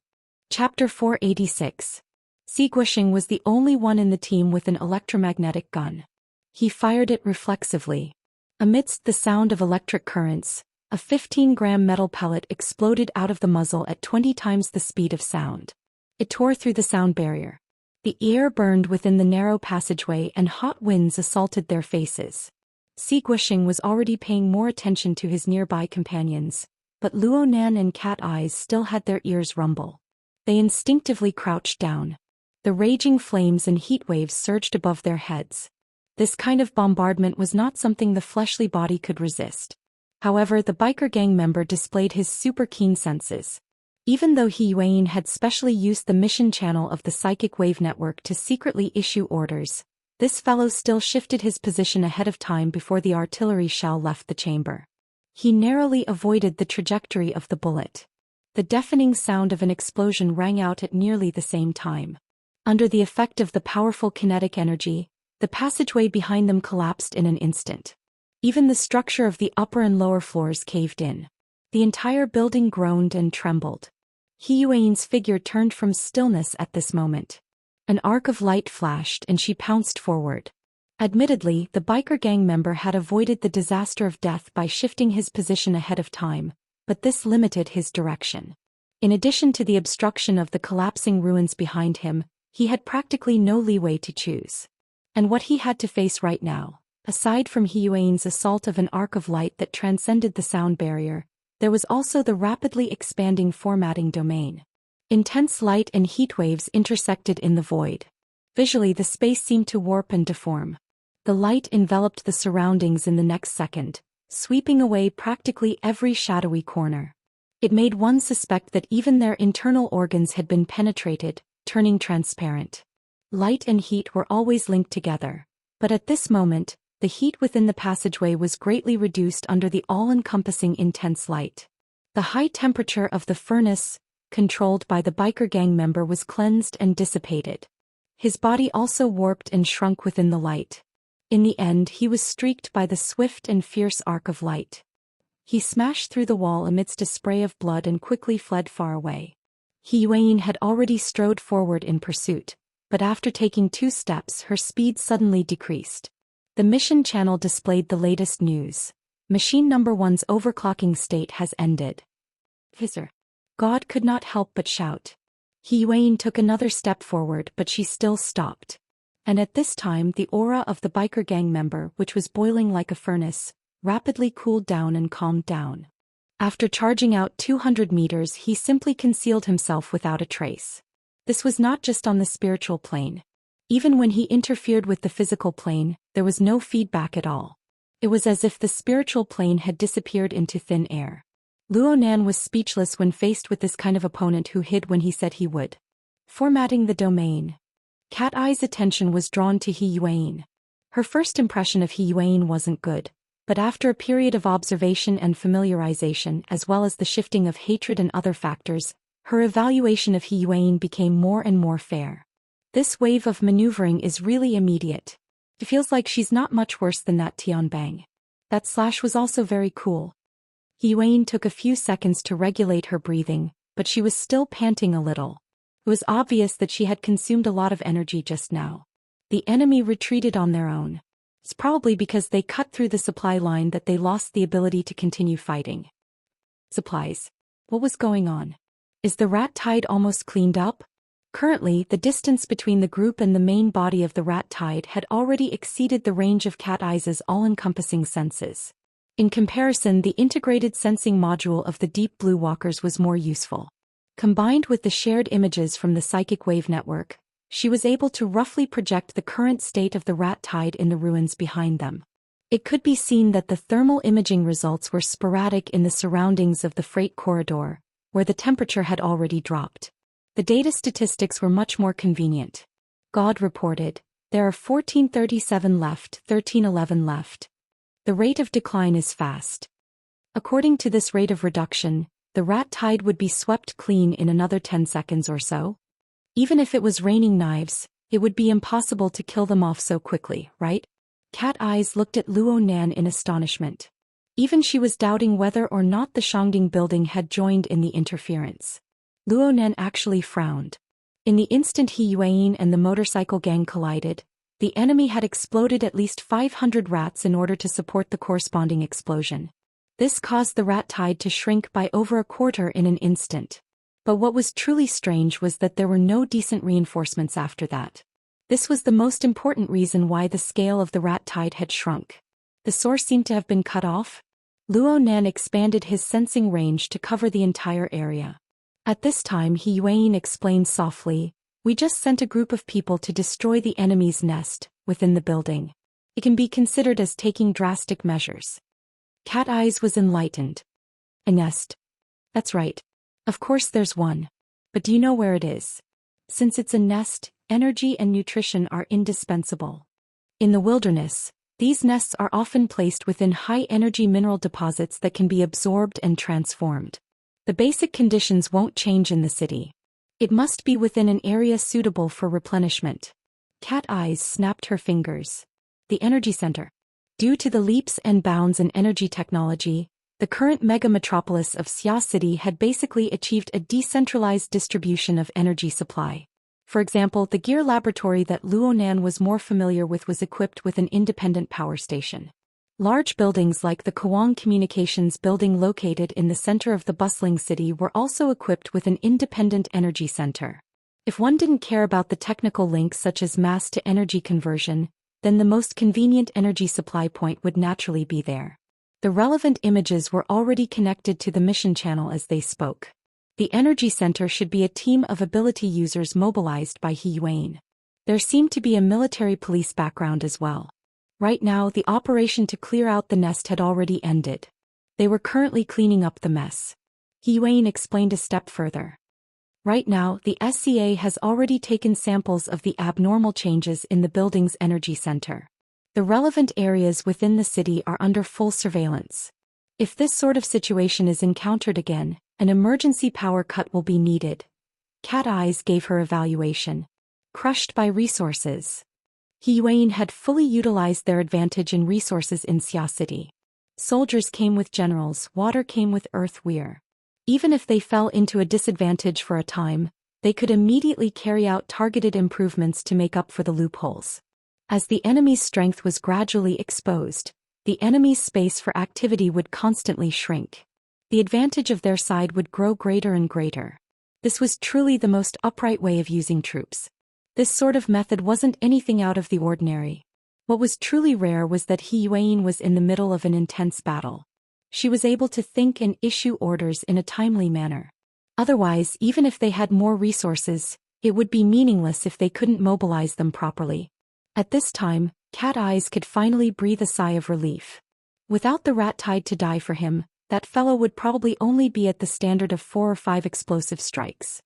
Chapter 486. Guosheng was the only one in the team with an electromagnetic gun. He fired it reflexively. Amidst the sound of electric currents, a 15-gram metal pellet exploded out of the muzzle at 20 times the speed of sound. It tore through the sound barrier. The air burned within the narrow passageway and hot winds assaulted their faces. Guosheng was already paying more attention to his nearby companions, but Luonan and Cat Eyes still had their ears rumble. They instinctively crouched down. The raging flames and heat waves surged above their heads. This kind of bombardment was not something the fleshly body could resist. However, the biker gang member displayed his super keen senses. Even though Hiyuin had specially used the mission channel of the psychic wave network to secretly issue orders, this fellow still shifted his position ahead of time before the artillery shell left the chamber. He narrowly avoided the trajectory of the bullet. The deafening sound of an explosion rang out at nearly the same time. Under the effect of the powerful kinetic energy, the passageway behind them collapsed in an instant. Even the structure of the upper and lower floors caved in. The entire building groaned and trembled. He Yuan's figure turned from stillness at this moment. An arc of light flashed and she pounced forward. Admittedly, the biker gang member had avoided the disaster of death by shifting his position ahead of time, but this limited his direction. In addition to the obstruction of the collapsing ruins behind him, he had practically no leeway to choose. And what he had to face right now, aside from He Yuan's assault of an arc of light that transcended the sound barrier, there was also the rapidly expanding formatting domain. Intense light and heat waves intersected in the void. Visually, the space seemed to warp and deform. The light enveloped the surroundings in the next second, sweeping away practically every shadowy corner. It made one suspect that even their internal organs had been penetrated, turning transparent. Light and heat were always linked together, but at this moment, the heat within the passageway was greatly reduced under the all-encompassing intense light. The high temperature of the furnace, controlled by the biker gang member, was cleansed and dissipated. His body also warped and shrunk within the light. In the end, he was streaked by the swift and fierce arc of light. He smashed through the wall amidst a spray of blood and quickly fled far away. He Yuan had already strode forward in pursuit, but after taking 2 steps her speed suddenly decreased. The mission channel displayed the latest news. Machine number 1's overclocking state has ended. Visor. God could not help but shout. He Yuan took another step forward, but she still stopped. And at this time the aura of the biker gang member, which was boiling like a furnace, rapidly cooled down and calmed down. After charging out 200 meters, he simply concealed himself without a trace. This was not just on the spiritual plane. Even when he interfered with the physical plane, there was no feedback at all. It was as if the spiritual plane had disappeared into thin air. Luonan was speechless when faced with this kind of opponent who hid when he said he would. Formatting the domain. Cat Eye's attention was drawn to He Yuan. Her first impression of He Yuan wasn't good, but after a period of observation and familiarization as well as the shifting of hatred and other factors, her evaluation of He Yuan became more and more fair. This wave of maneuvering is really immediate. It feels like she's not much worse than that Tianbang. That slash was also very cool. He Yuan took a few seconds to regulate her breathing, but she was still panting a little. It was obvious that she had consumed a lot of energy just now. The enemy retreated on their own. It's probably because they cut through the supply line that they lost the ability to continue fighting. Supplies. What was going on? Is the rat tide almost cleaned up? Currently, the distance between the group and the main body of the rat tide had already exceeded the range of Cat Eye's all-encompassing senses. In comparison, the integrated sensing module of the Deep Blue Walkers was more useful. Combined with the shared images from the psychic wave network, she was able to roughly project the current state of the rat tide in the ruins behind them. It could be seen that the thermal imaging results were sporadic in the surroundings of the freight corridor, where the temperature had already dropped. The data statistics were much more convenient. God reported, there are 1437 left, 1311 left. The rate of decline is fast. According to this rate of reduction, the rat tide would be swept clean in another 10 seconds or so. Even if it was raining knives, it would be impossible to kill them off so quickly, right? Cat Eyes looked at Luonan in astonishment. Even she was doubting whether or not the Shangding building had joined in the interference. Luonan actually frowned. In the instant He Yuan and the motorcycle gang collided, the enemy had exploded at least 500 rats in order to support the corresponding explosion. This caused the rat tide to shrink by over a quarter in an instant. But what was truly strange was that there were no decent reinforcements after that. This was the most important reason why the scale of the rat tide had shrunk. The source seemed to have been cut off. Luonan expanded his sensing range to cover the entire area. At this time He Yuan explained softly, "We just sent a group of people to destroy the enemy's nest within the building. It can be considered as taking drastic measures." Cat Eyes was enlightened. A nest. That's right. Of course there's one. But do you know where it is? Since it's a nest, energy and nutrition are indispensable. In the wilderness, these nests are often placed within high-energy mineral deposits that can be absorbed and transformed. The basic conditions won't change in the city. It must be within an area suitable for replenishment. Cat Eyes snapped her fingers. The energy center. Due to the leaps and bounds in energy technology, The current mega-metropolis of Xia City had basically achieved a decentralized distribution of energy supply. For example, the gear laboratory that Luonan was more familiar with was equipped with an independent power station. Large buildings like the Kawang Communications building located in the center of the bustling city were also equipped with an independent energy center. If one didn't care about the technical links such as mass-to-energy conversion, then the most convenient energy supply point would naturally be there. The relevant images were already connected to the mission channel as they spoke. The energy center should be a team of ability users mobilized by He Yuan. There seemed to be a military police background as well. Right now, the operation to clear out the nest had already ended. They were currently cleaning up the mess. He Yuan explained a step further. Right now, the SCA has already taken samples of the abnormal changes in the building's energy center. The relevant areas within the city are under full surveillance. If this sort of situation is encountered again, an emergency power cut will be needed. Cat Eyes gave her evaluation. Crushed by resources. He Yuan had fully utilized their advantage in resources in Xia City. Soldiers came with generals, water came with earth weir. Even if they fell into a disadvantage for a time, they could immediately carry out targeted improvements to make up for the loopholes. As the enemy's strength was gradually exposed, the enemy's space for activity would constantly shrink. The advantage of their side would grow greater and greater. This was truly the most upright way of using troops. This sort of method wasn't anything out of the ordinary. What was truly rare was that He Yuan was in the middle of an intense battle. She was able to think and issue orders in a timely manner. Otherwise, even if they had more resources, it would be meaningless if they couldn't mobilize them properly. At this time, Cat Eyes could finally breathe a sigh of relief. Without the rat tied to die for him, that fellow would probably only be at the standard of 4 or 5 explosive strikes.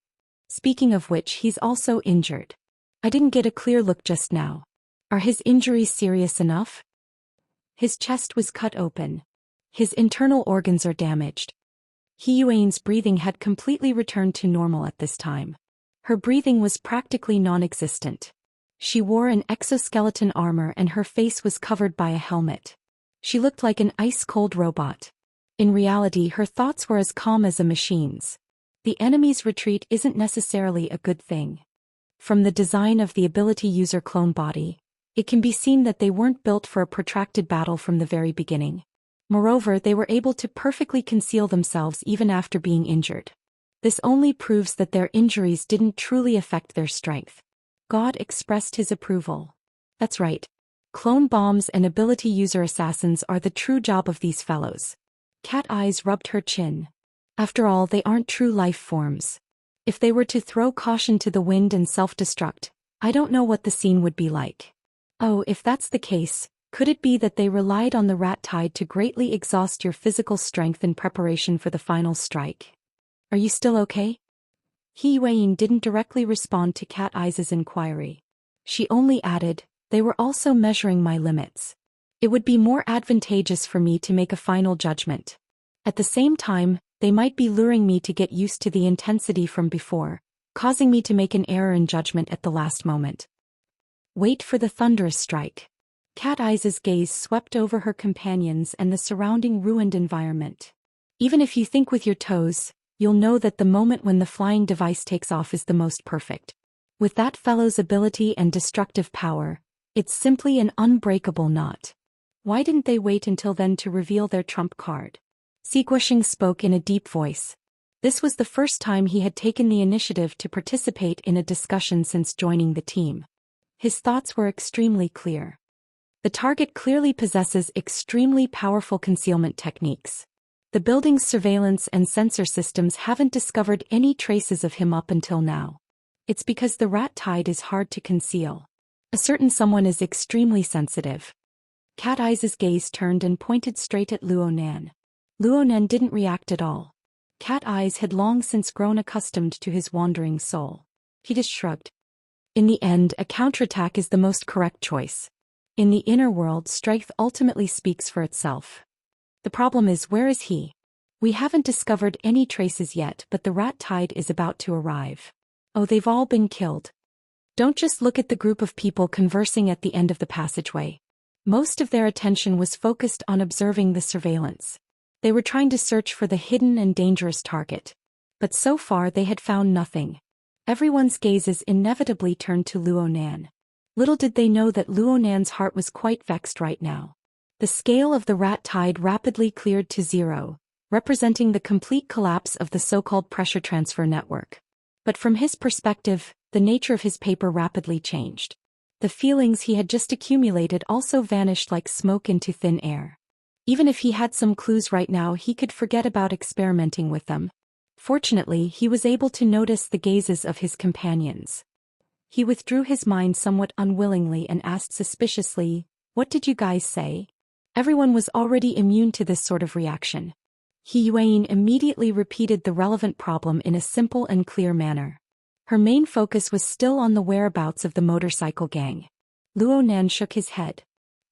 Speaking of which, he's also injured. I didn't get a clear look just now. Are his injuries serious enough? His chest was cut open. His internal organs are damaged. He Yuan's breathing had completely returned to normal at this time. Her breathing was practically non-existent. She wore an exoskeleton armor and her face was covered by a helmet. She looked like an ice-cold robot. In reality, her thoughts were as calm as a machine's. The enemy's retreat isn't necessarily a good thing. From the design of the ability user clone body, it can be seen that they weren't built for a protracted battle from the very beginning. Moreover, they were able to perfectly conceal themselves even after being injured. This only proves that their injuries didn't truly affect their strength. God expressed his approval. That's right. Clone bombs and ability user assassins are the true job of these fellows. Cat Eyes rubbed her chin. After all, they aren't true life forms. If they were to throw caution to the wind and self-destruct, I don't know what the scene would be like. Oh, if that's the case, could it be that they relied on the rat tide to greatly exhaust your physical strength in preparation for the final strike? Are you still okay? He Yuan didn't directly respond to Cat Eyes' inquiry. She only added, they were also measuring my limits. It would be more advantageous for me to make a final judgment. At the same time, they might be luring me to get used to the intensity from before, causing me to make an error in judgment at the last moment. Wait for the thunderous strike. Cat Eyes' gaze swept over her companions and the surrounding ruined environment. Even if you think with your toes, you'll know that the moment when the flying device takes off is the most perfect. With that fellow's ability and destructive power, it's simply an unbreakable knot. Why didn't they wait until then to reveal their trump card? Siguoshing spoke in a deep voice. This was the first time he had taken the initiative to participate in a discussion since joining the team. His thoughts were extremely clear. The target clearly possesses extremely powerful concealment techniques. The building's surveillance and sensor systems haven't discovered any traces of him up until now. It's because the rat tide is hard to conceal. A certain someone is extremely sensitive. Cat Eyes' gaze turned and pointed straight at Luonan. Luonan didn't react at all. Cat Eyes had long since grown accustomed to his wandering soul. He just shrugged. In the end, a counterattack is the most correct choice. In the inner world, strength ultimately speaks for itself. The problem is, where is he? We haven't discovered any traces yet, but the rat tide is about to arrive. Oh, they've all been killed. Don't just look at the group of people conversing at the end of the passageway. Most of their attention was focused on observing the surveillance. They were trying to search for the hidden and dangerous target. But so far they had found nothing. Everyone's gazes inevitably turned to Luo Nan. Little did they know that Luo Nan's heart was quite vexed right now. The scale of the rat tide rapidly cleared to zero, representing the complete collapse of the so-called pressure transfer network. But from his perspective, the nature of his paper rapidly changed. The feelings he had just accumulated also vanished like smoke into thin air. Even if he had some clues right now, he could forget about experimenting with them. Fortunately, he was able to notice the gazes of his companions. He withdrew his mind somewhat unwillingly and asked suspiciously, "What did you guys say?" Everyone was already immune to this sort of reaction. He Yuan immediately repeated the relevant problem in a simple and clear manner. Her main focus was still on the whereabouts of the motorcycle gang. Luo Nan shook his head.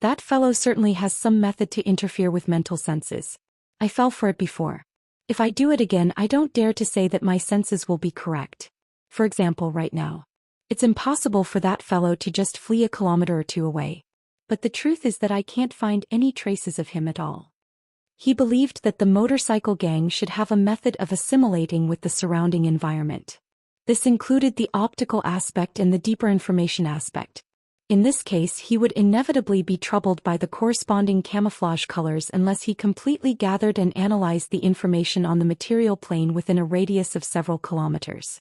"That fellow certainly has some method to interfere with mental senses. I fell for it before. If I do it again, I don't dare to say that my senses will be correct. For example, right now. It's impossible for that fellow to just flee a kilometer or two away. But the truth is that I can't find any traces of him at all." He believed that the motorcycle gang should have a method of assimilating with the surrounding environment. This included the optical aspect and the deeper information aspect. In this case, he would inevitably be troubled by the corresponding camouflage colors unless he completely gathered and analyzed the information on the material plane within a radius of several kilometers.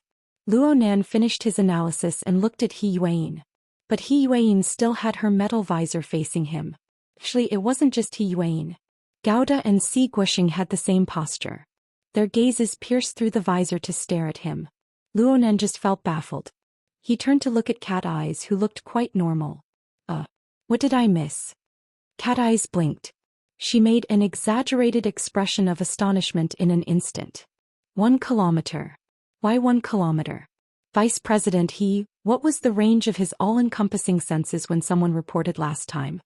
Luo Nan finished his analysis and looked at He Yuan. But He Yuan still had her metal visor facing him. Actually, it wasn't just He Yuan. Gouda and Si Guoxing had the same posture. Their gazes pierced through the visor to stare at him. Luo Nan just felt baffled. He turned to look at Cat Eyes, who looked quite normal. What did I miss?" Cat Eyes blinked. She made an exaggerated expression of astonishment in an instant. 1 kilometer. Why 1 kilometer? Vice President what was the range of his all-encompassing senses when someone reported last time?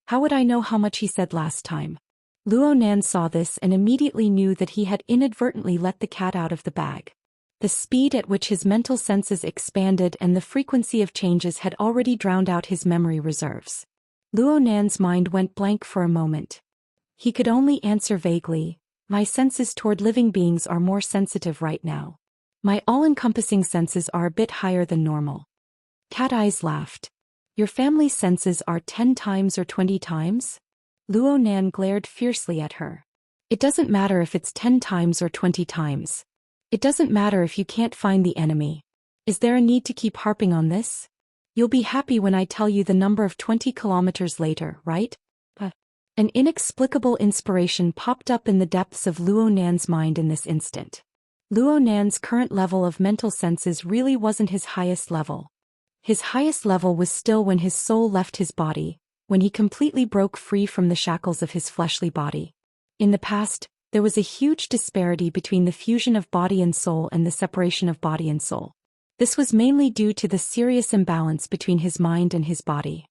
How would I know how much he said last time? Luo Nan saw this and immediately knew that he had inadvertently let the cat out of the bag. The speed at which his mental senses expanded and the frequency of changes had already drowned out his memory reserves. Luo Nan's mind went blank for a moment. He could only answer vaguely, "My senses toward living beings are more sensitive right now. My all-encompassing senses are a bit higher than normal." Cat Eyes laughed. "Your family's senses are 10 times or 20 times? Luo Nan glared fiercely at her. "It doesn't matter if it's 10 times or 20 times. It doesn't matter if you can't find the enemy. Is there a need to keep harping on this? You'll be happy when I tell you the number of 20 kilometers later, right?" An inexplicable inspiration popped up in the depths of Luo Nan's mind in this instant. Luo Nan's current level of mental senses really wasn't his highest level. His highest level was still when his soul left his body, when he completely broke free from the shackles of his fleshly body. In the past, there was a huge disparity between the fusion of body and soul and the separation of body and soul. This was mainly due to the serious imbalance between his mind and his body.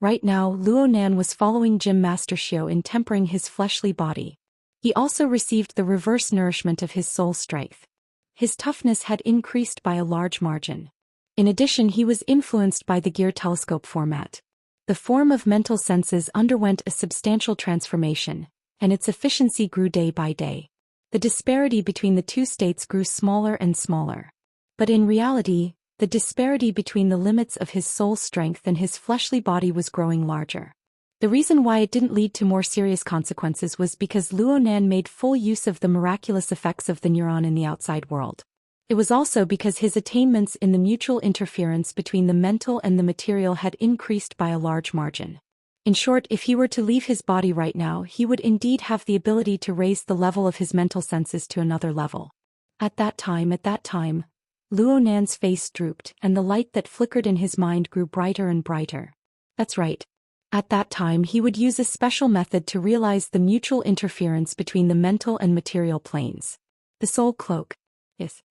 Right now, Luo Nan was following Gym Master Xiao in tempering his fleshly body. He also received the reverse nourishment of his soul strength. His toughness had increased by a large margin. In addition, he was influenced by the gear telescope format. The form of mental senses underwent a substantial transformation, and its efficiency grew day by day. The disparity between the two states grew smaller and smaller. But in reality, the disparity between the limits of his soul strength and his fleshly body was growing larger. The reason why it didn't lead to more serious consequences was because Luo Nan made full use of the miraculous effects of the neuron in the outside world. It was also because his attainments in the mutual interference between the mental and the material had increased by a large margin. In short, if he were to leave his body right now, he would indeed have the ability to raise the level of his mental senses to another level. At that time, Luo Nan's face drooped, and the light that flickered in his mind grew brighter and brighter. That's right. At that time, he would use a special method to realize the mutual interference between the mental and material planes. The soul cloak. Yes.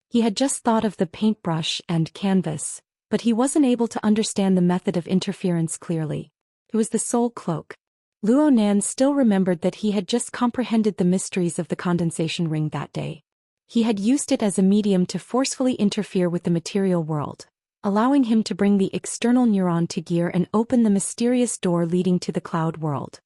He had just thought of the paintbrush and canvas, but he wasn't able to understand the method of interference clearly. It was the soul cloak. Luo Nan still remembered that he had just comprehended the mysteries of the condensation ring that day. He had used it as a medium to forcefully interfere with the material world, allowing him to bring the external neuron to gear and open the mysterious door leading to the cloud world.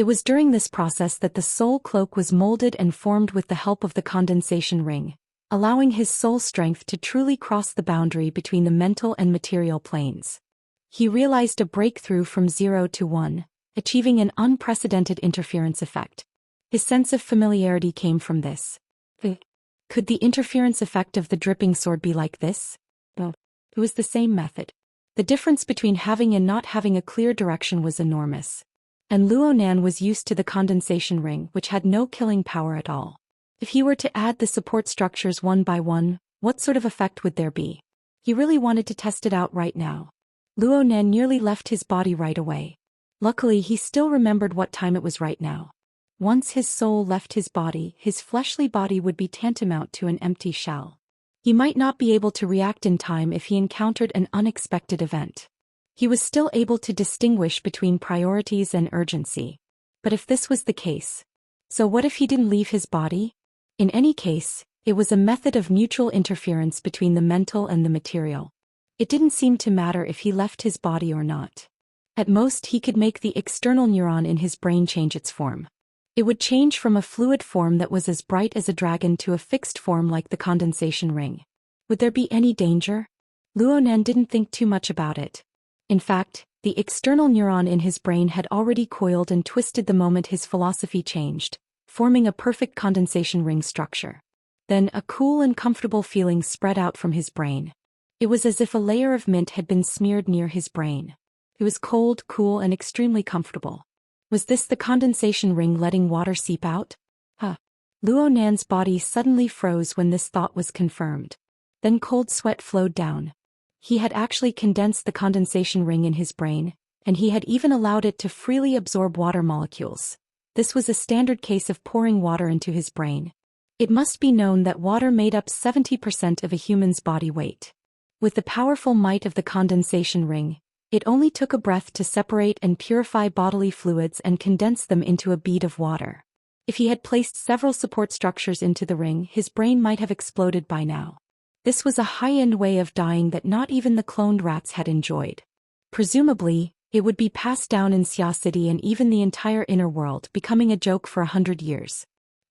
It was during this process that the soul cloak was molded and formed with the help of the condensation ring, allowing his soul strength to truly cross the boundary between the mental and material planes. He realized a breakthrough from 0 to 1, achieving an unprecedented interference effect. His sense of familiarity came from this. Could the interference effect of the dripping sword be like this? No. It was the same method. The difference between having and not having a clear direction was enormous. And Luo Nan was used to the condensation ring, which had no killing power at all. If he were to add the support structures one by one, what sort of effect would there be? He really wanted to test it out right now. Luo Nan nearly left his body right away. Luckily, he still remembered what time it was right now. Once his soul left his body, his fleshly body would be tantamount to an empty shell. He might not be able to react in time if he encountered an unexpected event. He was still able to distinguish between priorities and urgency. But if this was the case, so what if he didn't leave his body? In any case, it was a method of mutual interference between the mental and the material. It didn't seem to matter if he left his body or not. At most, he could make the external neuron in his brain change its form. It would change from a fluid form that was as bright as a dragon to a fixed form like the condensation ring. Would there be any danger? Luo Nan didn't think too much about it. In fact, the external neuron in his brain had already coiled and twisted the moment his philosophy changed, forming a perfect condensation ring structure. Then a cool and comfortable feeling spread out from his brain. It was as if a layer of mint had been smeared near his brain. It was cold, cool, and extremely comfortable. Was this the condensation ring letting water seep out? Luo Nan's body suddenly froze when this thought was confirmed. Then cold sweat flowed down. He had actually condensed the condensation ring in his brain, and he had even allowed it to freely absorb water molecules. This was a standard case of pouring water into his brain. It must be known that water made up 70% of a human's body weight. With the powerful might of the condensation ring, it only took a breath to separate and purify bodily fluids and condense them into a bead of water. If he had placed several support structures into the ring, his brain might have exploded by now. This was a high-end way of dying that not even the cloned rats had enjoyed. Presumably, it would be passed down in Xia City and even the entire inner world, becoming a joke for 100 years.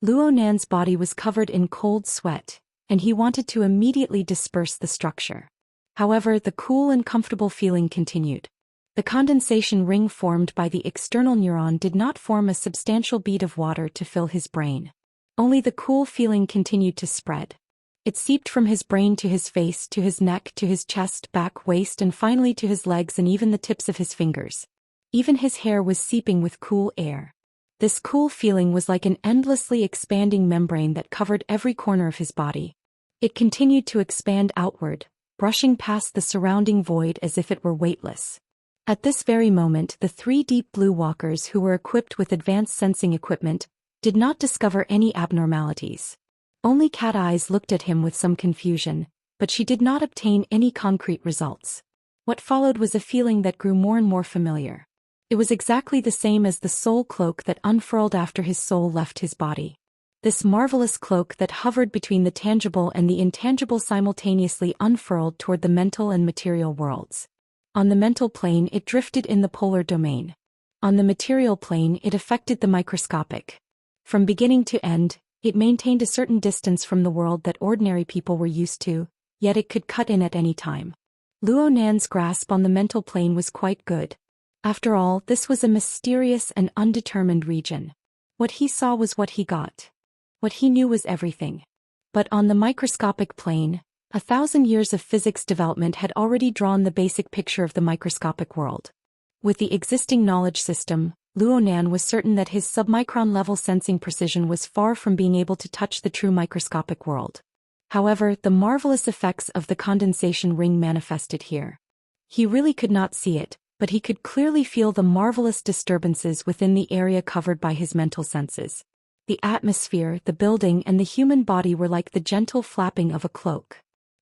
Luo Nan's body was covered in cold sweat, and he wanted to immediately disperse the structure. However, the cool and comfortable feeling continued. The condensation ring formed by the external neuron did not form a substantial bead of water to fill his brain. Only the cool feeling continued to spread. It seeped from his brain to his face, to his neck, to his chest, back, waist, and finally to his legs and even the tips of his fingers. Even his hair was seeping with cool air. This cool feeling was like an endlessly expanding membrane that covered every corner of his body. It continued to expand outward, brushing past the surrounding void as if it were weightless. At this very moment, the 3 deep blue walkers who were equipped with advanced sensing equipment did not discover any abnormalities. Only Cat Eyes looked at him with some confusion, but she did not obtain any concrete results. What followed was a feeling that grew more and more familiar. It was exactly the same as the soul cloak that unfurled after his soul left his body. This marvelous cloak that hovered between the tangible and the intangible simultaneously unfurled toward the mental and material worlds. On the mental plane, it drifted in the polar domain. On the material plane, it affected the microscopic. From beginning to end, it maintained a certain distance from the world that ordinary people were used to, yet it could cut in at any time. Luo Nan's grasp on the mental plane was quite good. After all, this was a mysterious and undetermined region. What he saw was what he got. What he knew was everything. But on the microscopic plane, 1,000 years of physics development had already drawn the basic picture of the microscopic world. With the existing knowledge system, Luo Nan was certain that his submicron-level sensing precision was far from being able to touch the true microscopic world. However, the marvelous effects of the condensation ring manifested here. He really could not see it, but he could clearly feel the marvelous disturbances within the area covered by his mental senses. The atmosphere, the building, and the human body were like the gentle flapping of a cloak.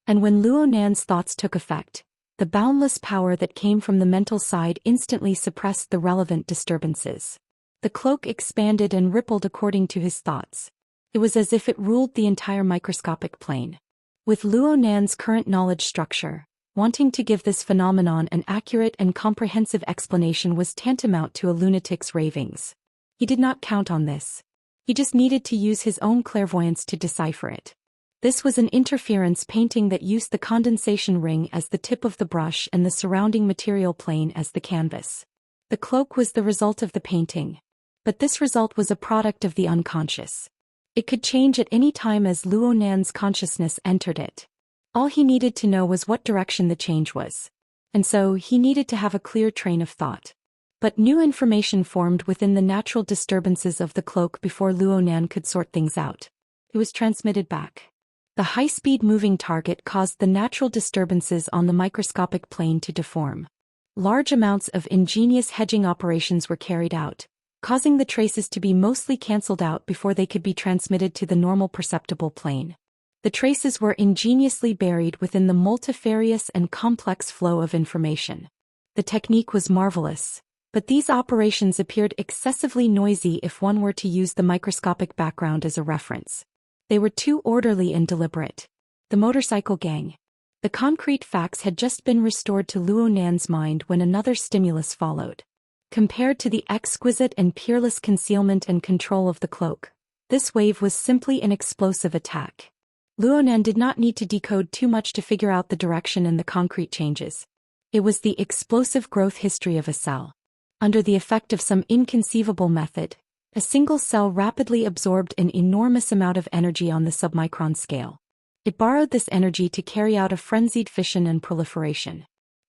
And when Luo Nan's thoughts took effect, the boundless power that came from the mental side instantly suppressed the relevant disturbances. The cloak expanded and rippled according to his thoughts. It was as if it ruled the entire microscopic plane. With Luo Nan's current knowledge structure, wanting to give this phenomenon an accurate and comprehensive explanation was tantamount to a lunatic's ravings. He did not count on this. He just needed to use his own clairvoyance to decipher it. This was an interference painting that used the condensation ring as the tip of the brush and the surrounding material plane as the canvas. The cloak was the result of the painting. But this result was a product of the unconscious. It could change at any time as Luo Nan's consciousness entered it. All he needed to know was what direction the change was. And so, he needed to have a clear train of thought. But new information formed within the natural disturbances of the cloak before Luo Nan could sort things out. It was transmitted back. The high-speed moving target caused the natural disturbances on the microscopic plane to deform. Large amounts of ingenious hedging operations were carried out, causing the traces to be mostly cancelled out before they could be transmitted to the normal perceptible plane. The traces were ingeniously buried within the multifarious and complex flow of information. The technique was marvelous, but these operations appeared excessively noisy if one were to use the microscopic background as a reference. They were too orderly and deliberate. The motorcycle gang. The concrete facts had just been restored to Luo Nan's mind when another stimulus followed. Compared to the exquisite and peerless concealment and control of the cloak, this wave was simply an explosive attack. Luo Nan did not need to decode too much to figure out the direction and the concrete changes. It was the explosive growth history of a cell. Under the effect of some inconceivable method, a single cell rapidly absorbed an enormous amount of energy on the submicron scale. It borrowed this energy to carry out a frenzied fission and proliferation.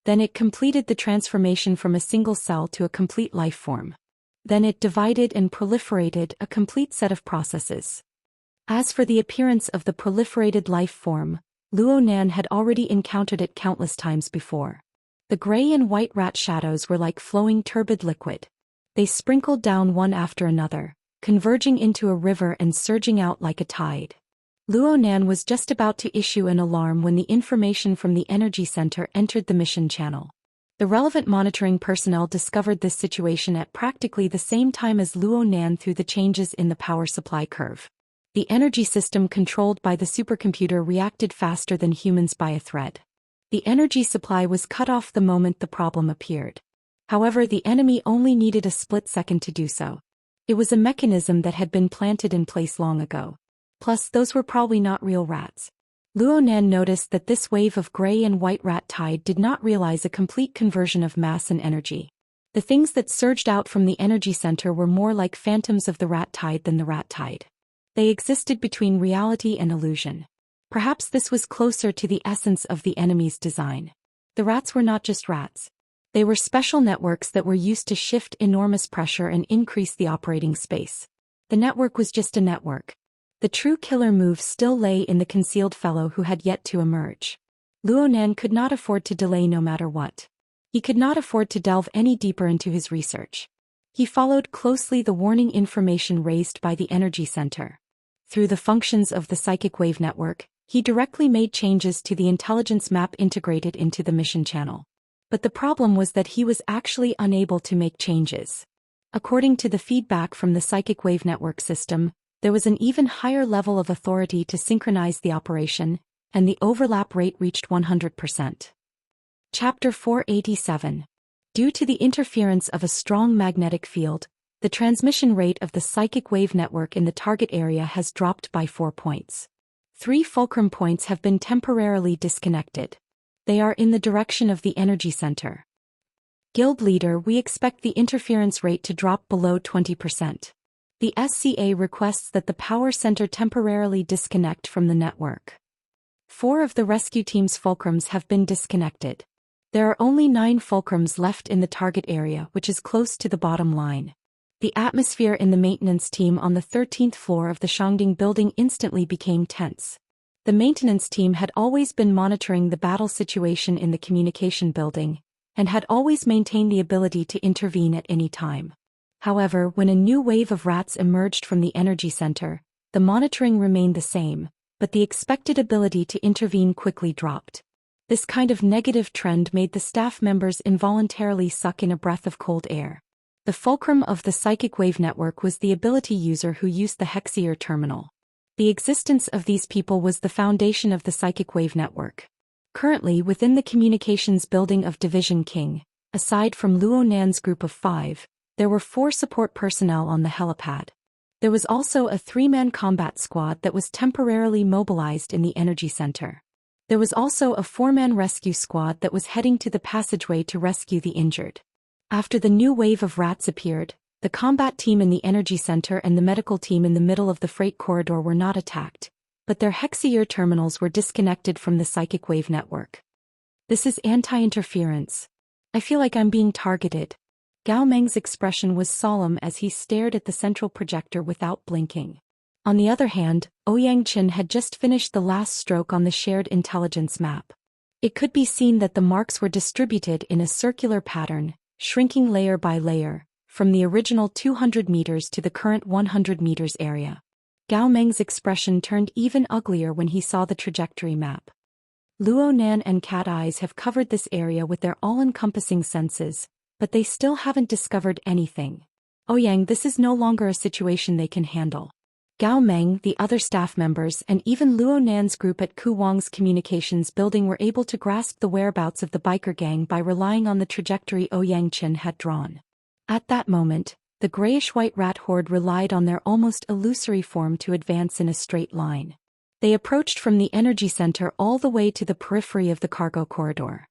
Then it completed the transformation from a single cell to a complete life form. Then it divided and proliferated a complete set of processes. As for the appearance of the proliferated life form, Luo Nan had already encountered it countless times before. The gray and white rat shadows were like flowing turbid liquid. They sprinkled down one after another, converging into a river and surging out like a tide. Luo Nan was just about to issue an alarm when the information from the energy center entered the mission channel. The relevant monitoring personnel discovered this situation at practically the same time as Luo Nan through the changes in the power supply curve. The energy system controlled by the supercomputer reacted faster than humans by a thread. The energy supply was cut off the moment the problem appeared. However, the enemy only needed a split second to do so. It was a mechanism that had been planted in place long ago. Plus, those were probably not real rats. Luo Nan noticed that this wave of gray and white rat tide did not realize a complete conversion of mass and energy. The things that surged out from the energy center were more like phantoms of the rat tide than the rat tide. They existed between reality and illusion. Perhaps this was closer to the essence of the enemy's design. The rats were not just rats. They were special networks that were used to shift enormous pressure and increase the operating space. The network was just a network. The true killer move still lay in the concealed fellow who had yet to emerge. Luo Nan could not afford to delay no matter what. He could not afford to delve any deeper into his research. He followed closely the warning information raised by the energy center. Through the functions of the psychic wave network, he directly made changes to the intelligence map integrated into the mission channel. But the problem was that he was actually unable to make changes. According to the feedback from the psychic wave network system, there was an even higher level of authority to synchronize the operation, and the overlap rate reached 100%. Chapter 487. Due to the interference of a strong magnetic field, the transmission rate of the psychic wave network in the target area has dropped by 4 points. 3 fulcrum points have been temporarily disconnected. They are in the direction of the energy center. Guild leader, we expect the interference rate to drop below 20%. The SCA requests that the power center temporarily disconnect from the network. 4 of the rescue team's fulcrums have been disconnected. There are only 9 fulcrums left in the target area, which is close to the bottom line. The atmosphere in the maintenance team on the 13th floor of the Shangding building instantly became tense. The maintenance team had always been monitoring the battle situation in the communication building, and had always maintained the ability to intervene at any time. However, when a new wave of rats emerged from the energy center, the monitoring remained the same, but the expected ability to intervene quickly dropped. This kind of negative trend made the staff members involuntarily suck in a breath of cold air. The fulcrum of the psychic wave network was the ability user who used the Hexier terminal. The existence of these people was the foundation of the psychic wave network. Currently, within the communications building of Division King, aside from Luo Nan's group of 5, There were 4 support personnel on the helipad. There was also a 3-man combat squad that was temporarily mobilized in the energy center. There was also a 4-man rescue squad that was heading to the passageway to rescue the injured. After the new wave of rats appeared, the combat team in the energy center and the medical team in the middle of the freight corridor were not attacked, but their Hexier terminals were disconnected from the psychic wave network. This is anti-interference. I feel like I'm being targeted. Gao Meng's expression was solemn as he stared at the central projector without blinking. On the other hand, Ouyang Chen had just finished the last stroke on the shared intelligence map. It could be seen that the marks were distributed in a circular pattern, shrinking layer by layer, from the original 200 meters to the current 100 meters area. Gao Meng's expression turned even uglier when he saw the trajectory map. Luo Nan and Cat Eyes have covered this area with their all-encompassing senses, but they still haven't discovered anything. Ouyang, this is no longer a situation they can handle. Gao Meng, the other staff members, and even Luo Nan's group at Ku Wang's communications building were able to grasp the whereabouts of the biker gang by relying on the trajectory Ouyang Chen had drawn. At that moment, the grayish-white rat horde relied on their almost illusory form to advance in a straight line. They approached from the energy center all the way to the periphery of the cargo corridor.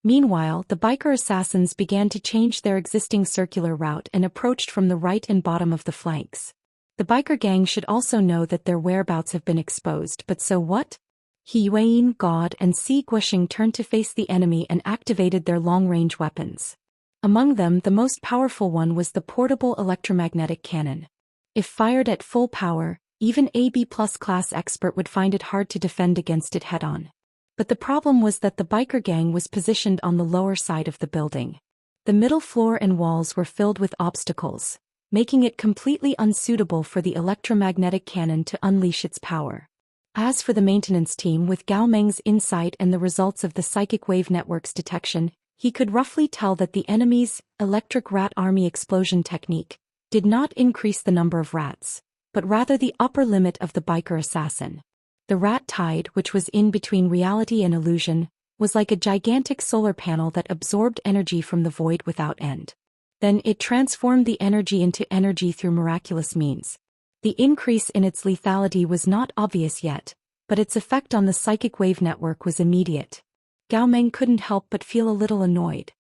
Meanwhile, the biker assassins began to change their existing circular route and approached from the right and bottom of the flanks. The biker gang should also know that their whereabouts have been exposed, but so what? He Yuan, God, and Si Guoxing turned to face the enemy and activated their long-range weapons. Among them, the most powerful one was the portable electromagnetic cannon. If fired at full power, even a B-plus class expert would find it hard to defend against it head-on. But the problem was that the biker gang was positioned on the lower side of the building. The middle floor and walls were filled with obstacles, making it completely unsuitable for the electromagnetic cannon to unleash its power. As for the maintenance team, with Gao Meng's insight and the results of the psychic wave network's detection, he could roughly tell that the enemy's electric rat army explosion technique did not increase the number of rats, but rather the upper limit of the biker assassin. The rat tide, which was in between reality and illusion, was like a gigantic solar panel that absorbed energy from the void without end. Then it transformed the energy into energy through miraculous means. The increase in its lethality was not obvious yet, but its effect on the psychic wave network was immediate. Gao Meng couldn't help but feel a little annoyed.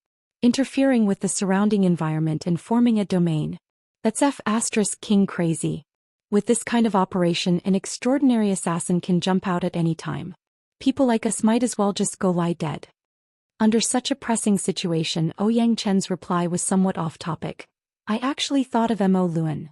Interfering with the surrounding environment and forming a domain. That's F*King crazy. With this kind of operation, an extraordinary assassin can jump out at any time. People like us might as well just go lie dead. Under such a pressing situation, Ouyang Chen's reply was somewhat off-topic. I actually thought of Mo Luan.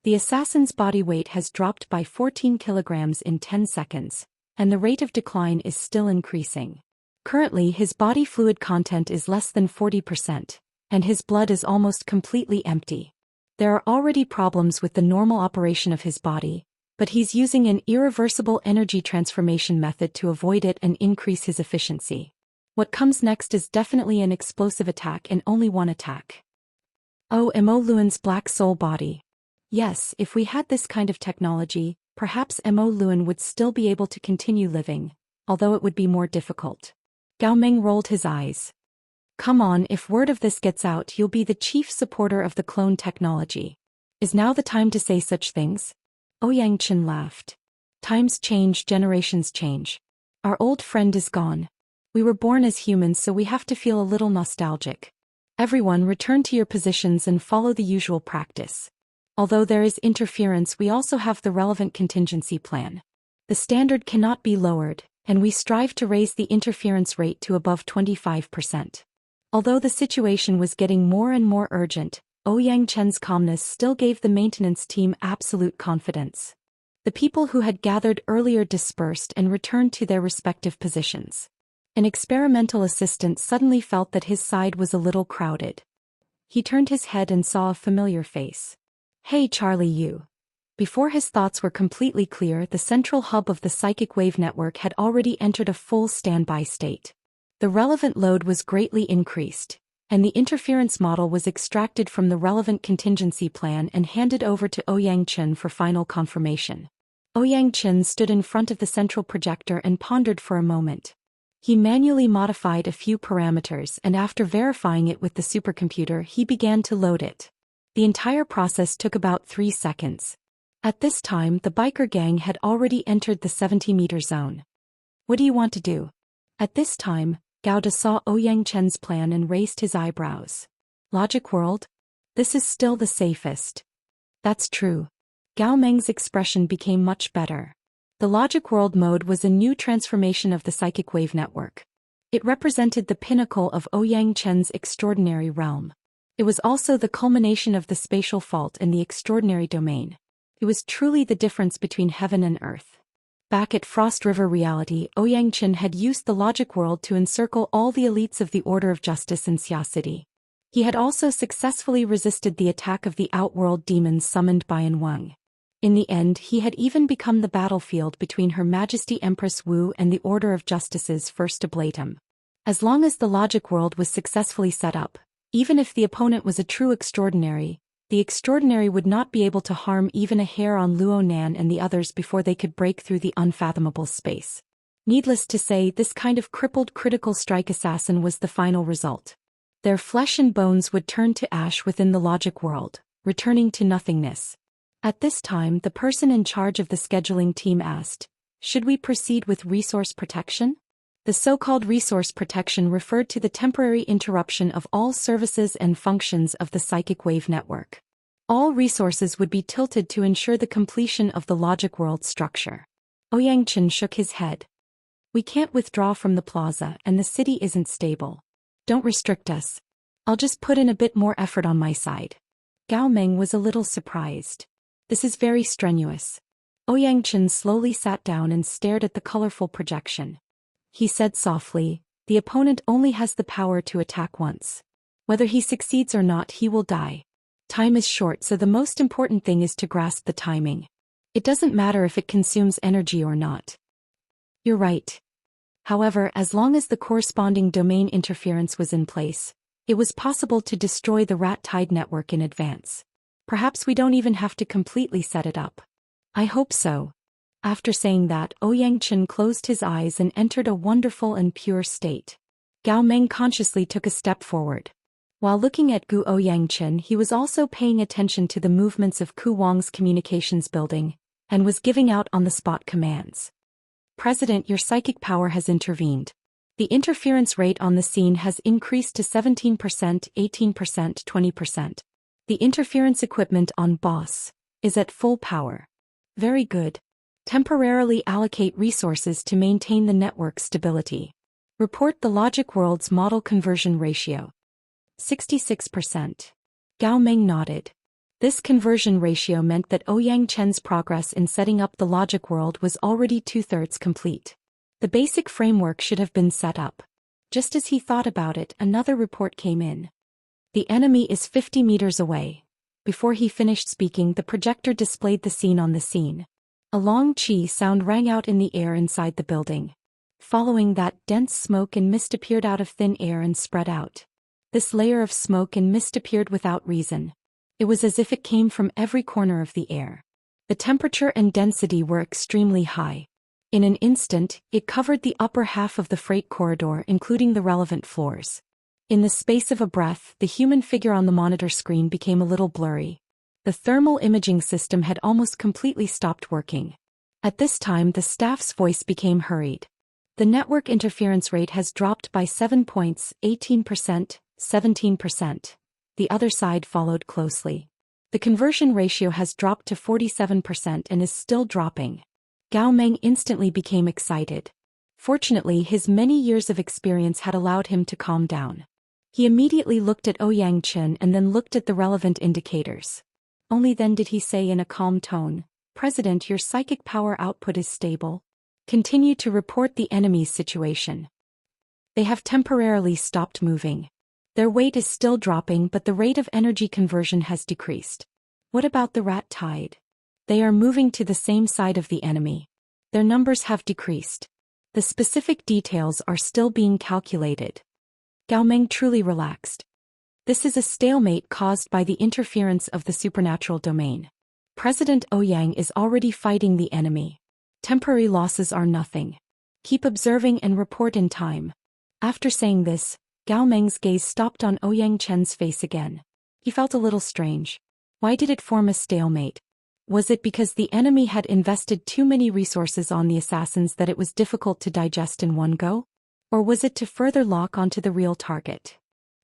The assassin's body weight has dropped by 14 kilograms in 10 seconds, and the rate of decline is still increasing. Currently, his body fluid content is less than 40%, and his blood is almost completely empty. There are already problems with the normal operation of his body, but he's using an irreversible energy transformation method to avoid it and increase his efficiency. What comes next is definitely an explosive attack and only one attack. Oh, Mo Luan's black soul body. Yes, if we had this kind of technology, perhaps Mo Luan would still be able to continue living, although it would be more difficult. Gao Meng rolled his eyes. Come on, if word of this gets out, you'll be the chief supporter of the clone technology. Is now the time to say such things? Ouyang Chen laughed. Times change, generations change. Our old friend is gone. We were born as humans, so we have to feel a little nostalgic. Everyone return to your positions and follow the usual practice. Although there is interference, we also have the relevant contingency plan. The standard cannot be lowered, and we strive to raise the interference rate to above 25%. Although the situation was getting more and more urgent, Ouyang Chen's calmness still gave the maintenance team absolute confidence. The people who had gathered earlier dispersed and returned to their respective positions. An experimental assistant suddenly felt that his side was a little crowded. He turned his head and saw a familiar face. Hey Charlie, you. Before his thoughts were completely clear, the central hub of the psychic wave network had already entered a full standby state. The relevant load was greatly increased, and the interference model was extracted from the relevant contingency plan and handed over to Ouyang Chen for final confirmation. Ouyang Chen stood in front of the central projector and pondered for a moment. He manually modified a few parameters and after verifying it with the supercomputer he began to load it. The entire process took about 3 seconds. At this time the biker gang had already entered the 70-meter zone. What do you want to do? At this time, Gao De saw Ouyang Chen's plan and raised his eyebrows. Logic world? This is still the safest. That's true. Gao Meng's expression became much better. The logic world mode was a new transformation of the psychic wave network. It represented the pinnacle of Ouyang Chen's extraordinary realm. It was also the culmination of the spatial fault and the extraordinary domain. It was truly the difference between heaven and earth. Back at Frost River Reality, Ouyang Chen had used the logic world to encircle all the elites of the Order of Justice in Xia City. He had also successfully resisted the attack of the outworld demons summoned by An Weng. In the end, he had even become the battlefield between Her Majesty Empress Wu and the Order of Justice's first oblatum. As long as the logic world was successfully set up, even if the opponent was a true extraordinary, the extraordinary would not be able to harm even a hair on Luo Nan and the others before they could break through the unfathomable space. Needless to say, this kind of crippled critical strike assassin was the final result. Their flesh and bones would turn to ash within the logic world, returning to nothingness. At this time, the person in charge of the scheduling team asked, "Should we proceed with resource protection?" The so-called resource protection referred to the temporary interruption of all services and functions of the psychic wave network. All resources would be tilted to ensure the completion of the logic world structure. Ouyang Chen shook his head. "We can't withdraw from the plaza and the city isn't stable. Don't restrict us. I'll just put in a bit more effort on my side." Gao Meng was a little surprised. "This is very strenuous." Ouyang Chen slowly sat down and stared at the colorful projection. He said softly, "The opponent only has the power to attack once. Whether he succeeds or not, he will die. Time is short, so the most important thing is to grasp the timing. It doesn't matter if it consumes energy or not." "You're right." However, as long as the corresponding domain interference was in place, it was possible to destroy the rat tide network in advance. Perhaps we don't even have to completely set it up. "I hope so." After saying that, Ouyang Chen closed his eyes and entered a wonderful and pure state. Gao Meng consciously took a step forward. While looking at Gu Ouyang Chen, he was also paying attention to the movements of Ku Wang's communications building, and was giving out on-the-spot commands. "President, your psychic power has intervened. The interference rate on the scene has increased to 17%, 18%, 20%. The interference equipment on Boss is at full power. Very good. Temporarily allocate resources to maintain the network stability. Report the logic world's model conversion ratio. 66%. Gao Meng nodded. This conversion ratio meant that Ouyang Chen's progress in setting up the logic world was already 2/3 complete. The basic framework should have been set up. Just as he thought about it, another report came in. "The enemy is 50 meters away." Before he finished speaking, the projector displayed the scene on the scene. A long chi sound rang out in the air inside the building. Following that, dense smoke and mist appeared out of thin air and spread out. This layer of smoke and mist appeared without reason. It was as if it came from every corner of the air. The temperature and density were extremely high. In an instant, it covered the upper half of the freight corridor, including the relevant floors. In the space of a breath, the human figure on the monitor screen became a little blurry. The thermal imaging system had almost completely stopped working. At this time, the staff's voice became hurried. "The network interference rate has dropped by 7 points, 18%, 17%. The other side followed closely. "The conversion ratio has dropped to 47% and is still dropping." Gao Meng instantly became excited. Fortunately, his many years of experience had allowed him to calm down. He immediately looked at Ouyang Chen and then looked at the relevant indicators. Only then did he say in a calm tone, "President, your psychic power output is stable. Continue to report the enemy's situation. They have temporarily stopped moving. Their weight is still dropping, but the rate of energy conversion has decreased." "What about the rat tide?" "They are moving to the same side of the enemy. Their numbers have decreased. The specific details are still being calculated." Gao Meng truly relaxed. This is a stalemate caused by the interference of the supernatural domain. President Ouyang is already fighting the enemy. Temporary losses are nothing. Keep observing and report in time. After saying this, Gao Meng's gaze stopped on Ouyang Chen's face again. He felt a little strange. Why did it form a stalemate? Was it because the enemy had invested too many resources on the assassins that it was difficult to digest in one go? Or was it to further lock onto the real target?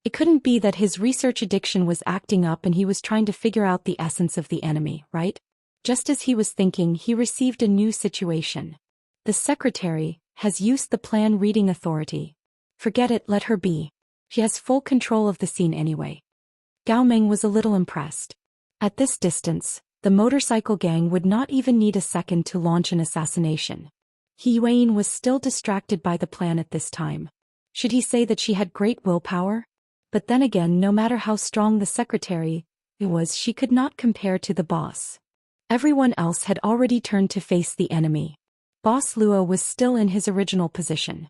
It couldn't be that his research addiction was acting up and he was trying to figure out the essence of the enemy, right? Just as he was thinking, he received a new situation. The secretary has used the plan reading authority. Forget it, let her be. She has full control of the scene anyway. Gao Meng was a little impressed. At this distance, the motorcycle gang would not even need a second to launch an assassination. He Yuan was still distracted by the plan at this time. Should he say that she had great willpower? But then again, no matter how strong the secretary was, she could not compare to the boss. Everyone else had already turned to face the enemy. Boss Luo was still in his original position.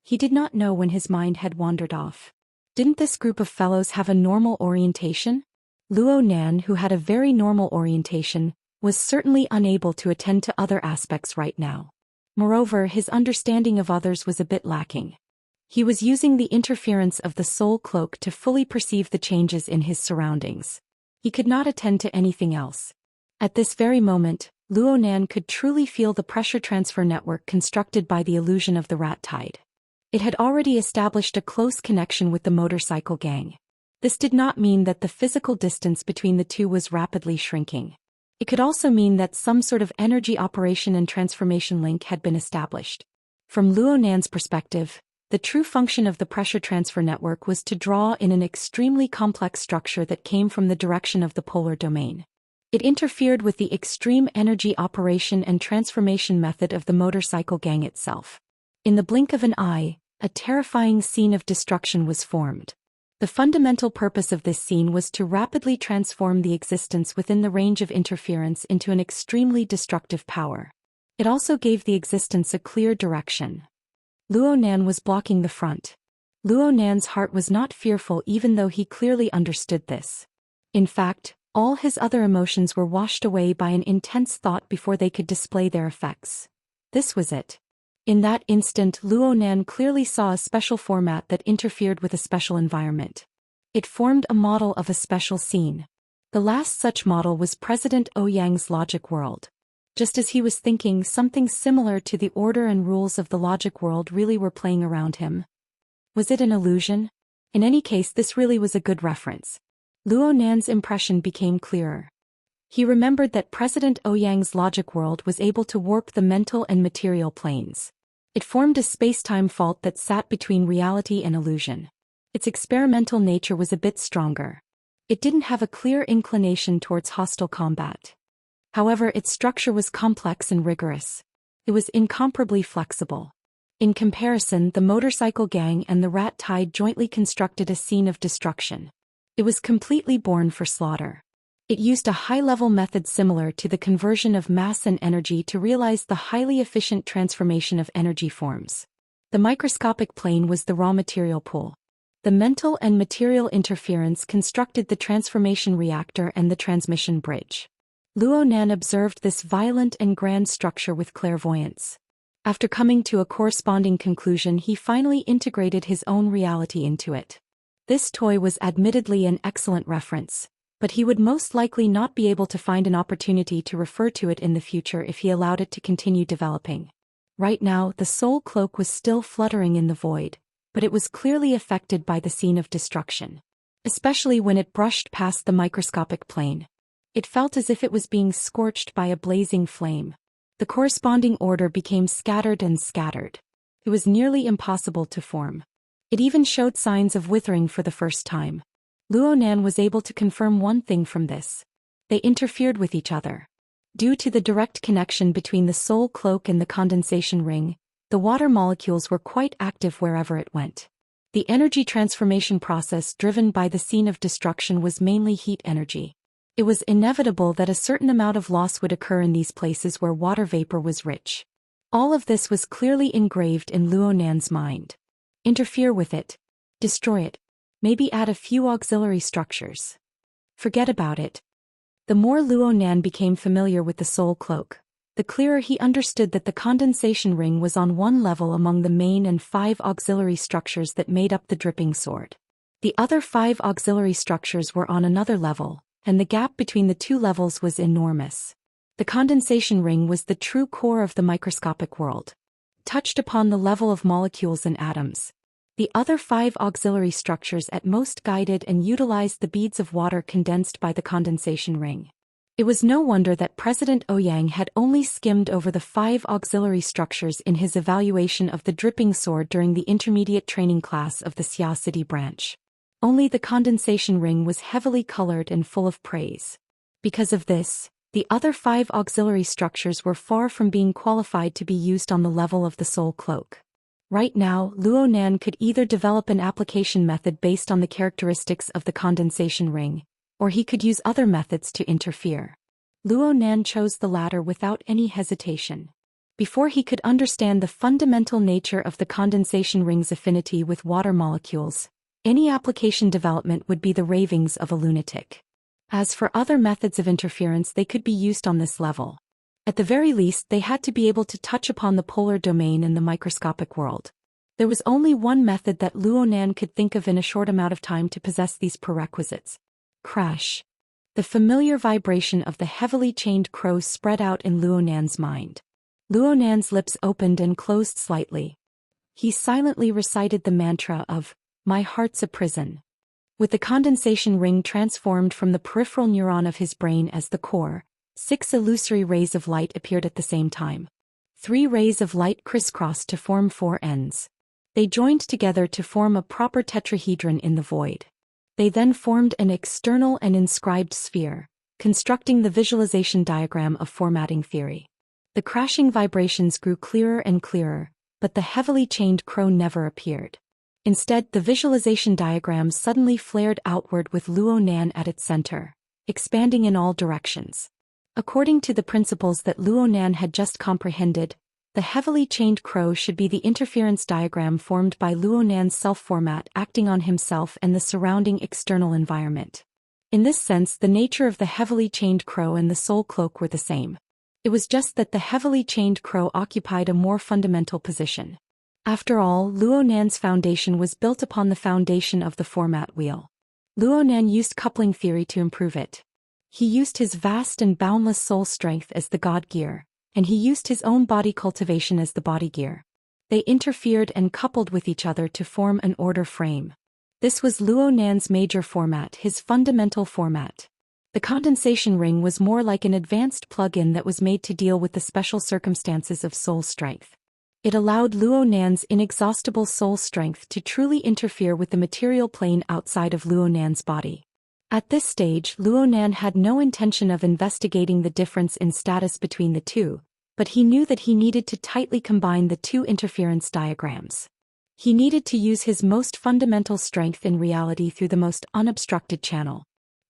He did not know when his mind had wandered off. Didn't this group of fellows have a normal orientation? Luo Nan, who had a very normal orientation, was certainly unable to attend to other aspects right now. Moreover, his understanding of others was a bit lacking. He was using the interference of the soul cloak to fully perceive the changes in his surroundings. He could not attend to anything else. At this very moment, Luo Nan could truly feel the pressure transfer network constructed by the illusion of the rat tide. It had already established a close connection with the motorcycle gang. This did not mean that the physical distance between the two was rapidly shrinking. It could also mean that some sort of energy operation and transformation link had been established. From Luo Nan's perspective, the true function of the pressure transfer network was to draw in an extremely complex structure that came from the direction of the polar domain. It interfered with the extreme energy operation and transformation method of the motorcycle gang itself. In the blink of an eye, a terrifying scene of destruction was formed. The fundamental purpose of this scene was to rapidly transform the existence within the range of interference into an extremely destructive power. It also gave the existence a clear direction. Luo Nan was blocking the front. Luo Nan's heart was not fearful even though he clearly understood this. In fact, all his other emotions were washed away by an intense thought before they could display their effects. This was it. In that instant, Luo Nan clearly saw a special format that interfered with a special environment. It formed a model of a special scene. The last such model was President Ouyang's logic world. Just as he was thinking, something similar to the order and rules of the logic world really were playing around him. Was it an illusion? In any case, this really was a good reference. Luo Nan's impression became clearer. He remembered that President Ouyang's logic world was able to warp the mental and material planes. It formed a space-time fault that sat between reality and illusion. Its experimental nature was a bit stronger. It didn't have a clear inclination towards hostile combat. However, its structure was complex and rigorous. It was incomparably flexible. In comparison, the motorcycle gang and the rat tide jointly constructed a scene of destruction. It was completely born for slaughter. It used a high-level method similar to the conversion of mass and energy to realize the highly efficient transformation of energy forms. The microscopic plane was the raw material pool. The mental and material interference constructed the transformation reactor and the transmission bridge. Luo Nan observed this violent and grand structure with clairvoyance. After coming to a corresponding conclusion, he finally integrated his own reality into it. This toy was admittedly an excellent reference, but he would most likely not be able to find an opportunity to refer to it in the future if he allowed it to continue developing. Right now, the soul cloak was still fluttering in the void, but it was clearly affected by the scene of destruction. Especially when it brushed past the microscopic plane. It felt as if it was being scorched by a blazing flame. The corresponding order became scattered and scattered. It was nearly impossible to form. It even showed signs of withering for the first time. Luo Nan was able to confirm one thing from this. They interfered with each other. Due to the direct connection between the soul cloak and the condensation ring, the water molecules were quite active wherever it went. The energy transformation process driven by the scene of destruction was mainly heat energy. It was inevitable that a certain amount of loss would occur in these places where water vapor was rich. All of this was clearly engraved in Luo Nan's mind. Interfere with it. Destroy it. Maybe add a few auxiliary structures. Forget about it. The more Luo Nan became familiar with the soul cloak, the the clearer he understood that the condensation ring was on one level among the main and 5 auxiliary structures that made up the dripping sword. The other 5 auxiliary structures were on another level, and the gap between the 2 levels was enormous. The condensation ring was the true core of the microscopic world, touched upon the level of molecules and atoms. The other 5 auxiliary structures at most guided and utilized the beads of water condensed by the condensation ring. It was no wonder that President Ouyang had only skimmed over the 5 auxiliary structures in his evaluation of the dripping sword during the intermediate training class of the Xia City branch. Only the condensation ring was heavily colored and full of praise. Because of this, the other 5 auxiliary structures were far from being qualified to be used on the level of the soul cloak. Right now, Luo Nan could either develop an application method based on the characteristics of the condensation ring, or he could use other methods to interfere. Luo Nan chose the latter without any hesitation. Before he could understand the fundamental nature of the condensation ring's affinity with water molecules, any application development would be the ravings of a lunatic. As for other methods of interference, they could be used on this level. At the very least, they had to be able to touch upon the polar domain and the microscopic world. There was only one method that Luo Nan could think of in a short amount of time to possess these prerequisites. Crash. The familiar vibration of the heavily chained crow spread out in Luo Nan's mind. Luo Nan's lips opened and closed slightly. He silently recited the mantra of, "My heart's a prison." With the condensation ring transformed from the peripheral neuron of his brain as the core, 6 illusory rays of light appeared at the same time. 3 rays of light crisscrossed to form 4 ends. They joined together to form a proper tetrahedron in the void. They then formed an external and inscribed sphere, constructing the visualization diagram of formatting theory. The crashing vibrations grew clearer and clearer, but the heavily chained crow never appeared. Instead, the visualization diagram suddenly flared outward with Luo Nan at its center, expanding in all directions. According to the principles that Luo Nan had just comprehended, the heavily chained crow should be the interference diagram formed by Luo Nan's self-format acting on himself and the surrounding external environment. In this sense, the nature of the heavily chained crow and the soul cloak were the same. It was just that the heavily chained crow occupied a more fundamental position. After all, Luo Nan's foundation was built upon the foundation of the format wheel. Luo Nan used coupling theory to improve it. He used his vast and boundless soul strength as the god gear, and he used his own body cultivation as the body gear. They interfered and coupled with each other to form an order frame. This was Luo Nan's major format, his fundamental format. The condensation ring was more like an advanced plug-in that was made to deal with the special circumstances of soul strength. It allowed Luo Nan's inexhaustible soul strength to truly interfere with the material plane outside of Luo Nan's body. At this stage, Luo Nan had no intention of investigating the difference in status between the two, but he knew that he needed to tightly combine the 2 interference diagrams. He needed to use his most fundamental strength in reality through the most unobstructed channel.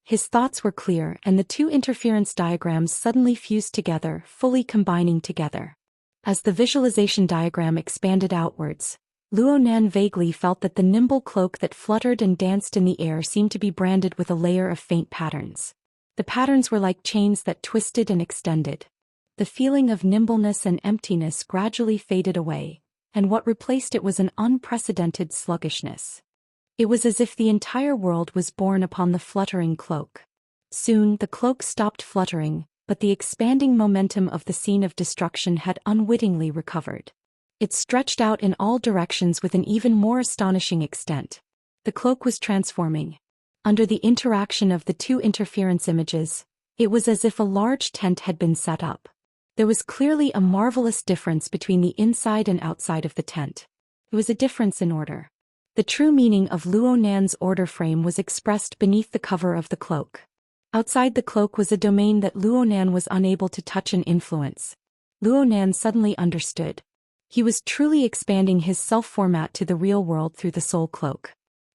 His thoughts were clear, and the 2 interference diagrams suddenly fused together, fully combining together. As the visualization diagram expanded outwards, Luo Nan vaguely felt that the nimble cloak that fluttered and danced in the air seemed to be branded with a layer of faint patterns. The patterns were like chains that twisted and extended. The feeling of nimbleness and emptiness gradually faded away, and what replaced it was an unprecedented sluggishness. It was as if the entire world was born upon the fluttering cloak. Soon the cloak stopped fluttering, but the expanding momentum of the scene of destruction had unwittingly recovered. It stretched out in all directions with an even more astonishing extent. The cloak was transforming. Under the interaction of the 2 interference images, it was as if a large tent had been set up. There was clearly a marvelous difference between the inside and outside of the tent. It was a difference in order. The true meaning of Luo Nan's order frame was expressed beneath the cover of the cloak. Outside the cloak was a domain that Luo Nan was unable to touch and influence. Luo Nan suddenly understood. He was truly expanding his self-format to the real world through the soul cloak.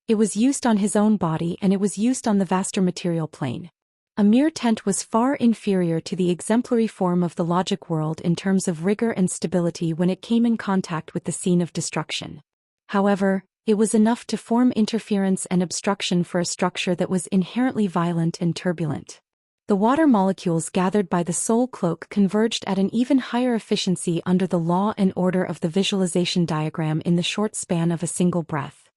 It was used on his own body and it was used on the vaster material plane. A mere tent was far inferior to the exemplary form of the logic world in terms of rigor and stability when it came in contact with the scene of destruction. However, it was enough to form interference and obstruction for a structure that was inherently violent and turbulent. The water molecules gathered by the soul cloak converged at an even higher efficiency under the law and order of the visualization diagram in the short span of a single breath.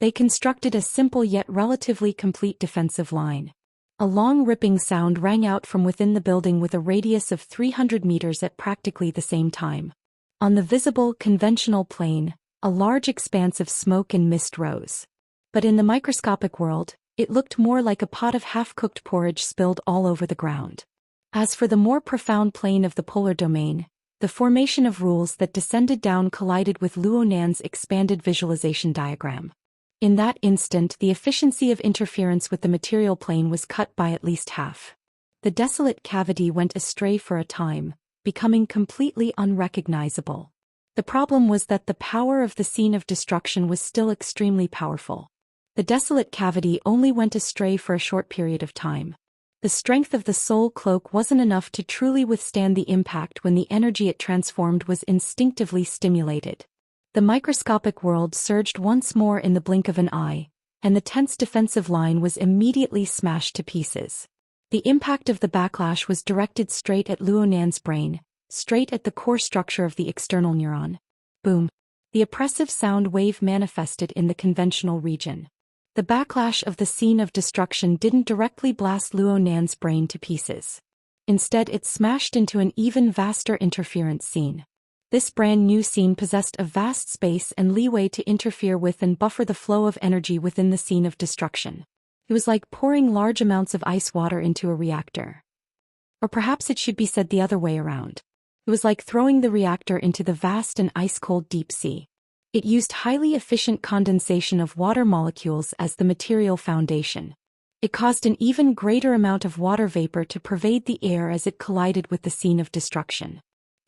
They constructed a simple yet relatively complete defensive line. A long ripping sound rang out from within the building with a radius of 300 meters at practically the same time. On the visible, conventional plane, a large expanse of smoke and mist rose. But in the microscopic world, it looked more like a pot of half-cooked porridge spilled all over the ground. As for the more profound plane of the polar domain, the formation of rules that descended down collided with Luonan's expanded visualization diagram. In that instant, the efficiency of interference with the material plane was cut by at least half. The desolate cavity went astray for a time, becoming completely unrecognizable. The problem was that the power of the scene of destruction was still extremely powerful. The desolate cavity only went astray for a short period of time. The strength of the soul cloak wasn't enough to truly withstand the impact when the energy it transformed was instinctively stimulated. The microscopic world surged once more in the blink of an eye, and the tense defensive line was immediately smashed to pieces. The impact of the backlash was directed straight at Luonan's brain, straight at the core structure of the external neuron. Boom! The oppressive sound wave manifested in the conventional region. The backlash of the scene of destruction didn't directly blast Luonan's brain to pieces. Instead, it smashed into an even vaster interference scene. This brand new scene possessed a vast space and leeway to interfere with and buffer the flow of energy within the scene of destruction. It was like pouring large amounts of ice water into a reactor. Or perhaps it should be said the other way around. It was like throwing the reactor into the vast and ice-cold deep sea. It used highly efficient condensation of water molecules as the material foundation. It caused an even greater amount of water vapor to pervade the air as it collided with the scene of destruction.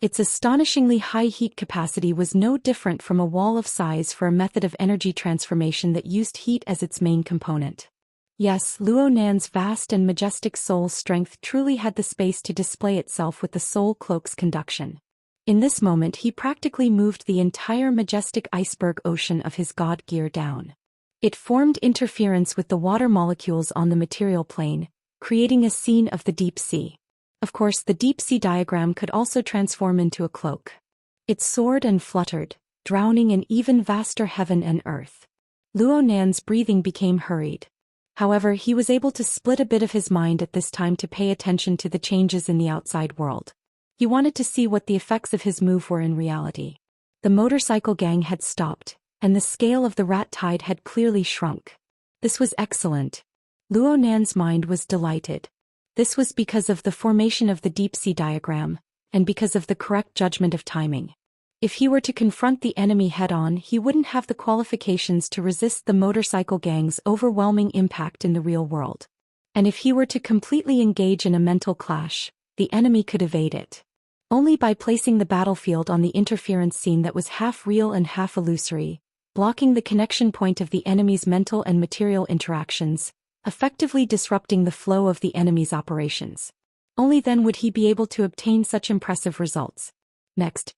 Its astonishingly high heat capacity was no different from a wall of size for a method of energy transformation that used heat as its main component. Yes, Luonan's vast and majestic soul strength truly had the space to display itself with the soul cloak's conduction. In this moment he practically moved the entire majestic iceberg ocean of his god gear down. It formed interference with the water molecules on the material plane, creating a scene of the deep sea. Of course, the deep sea diagram could also transform into a cloak. It soared and fluttered, drowning in even vaster heaven and earth. Luonan's breathing became hurried. However, he was able to split a bit of his mind at this time to pay attention to the changes in the outside world. He wanted to see what the effects of his move were in reality. The motorcycle gang had stopped, and the scale of the rat tide had clearly shrunk. This was excellent. Luonan's mind was delighted. This was because of the formation of the deep-sea diagram, and because of the correct judgment of timing. If he were to confront the enemy head-on, he wouldn't have the qualifications to resist the motorcycle gang's overwhelming impact in the real world. And if he were to completely engage in a mental clash, the enemy could evade it. Only by placing the battlefield on the interference scene that was half real and half illusory, blocking the connection point of the enemy's mental and material interactions, effectively disrupting the flow of the enemy's operations. Only then would he be able to obtain such impressive results. Next.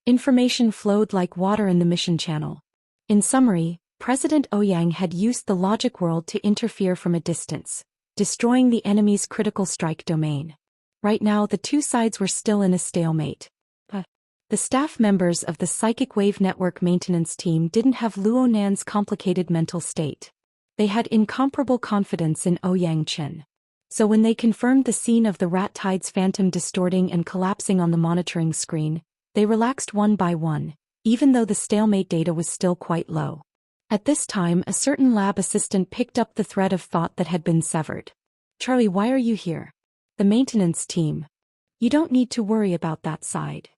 Information flowed like water in the mission channel. In summary, President Ouyang had used the logic world to interfere from a distance, destroying the enemy's critical strike domain. Right now the two sides were still in a stalemate. The staff members of the Psychic Wave Network maintenance team didn't have Luonan's complicated mental state. They had incomparable confidence in Ouyang Chen. So when they confirmed the scene of the rat tide's phantom distorting and collapsing on the monitoring screen, they relaxed one by one, even though the stalemate data was still quite low. At this time, a certain lab assistant picked up the thread of thought that had been severed. "Charlie, why are you here?" "The maintenance team. You don't need to worry about that side."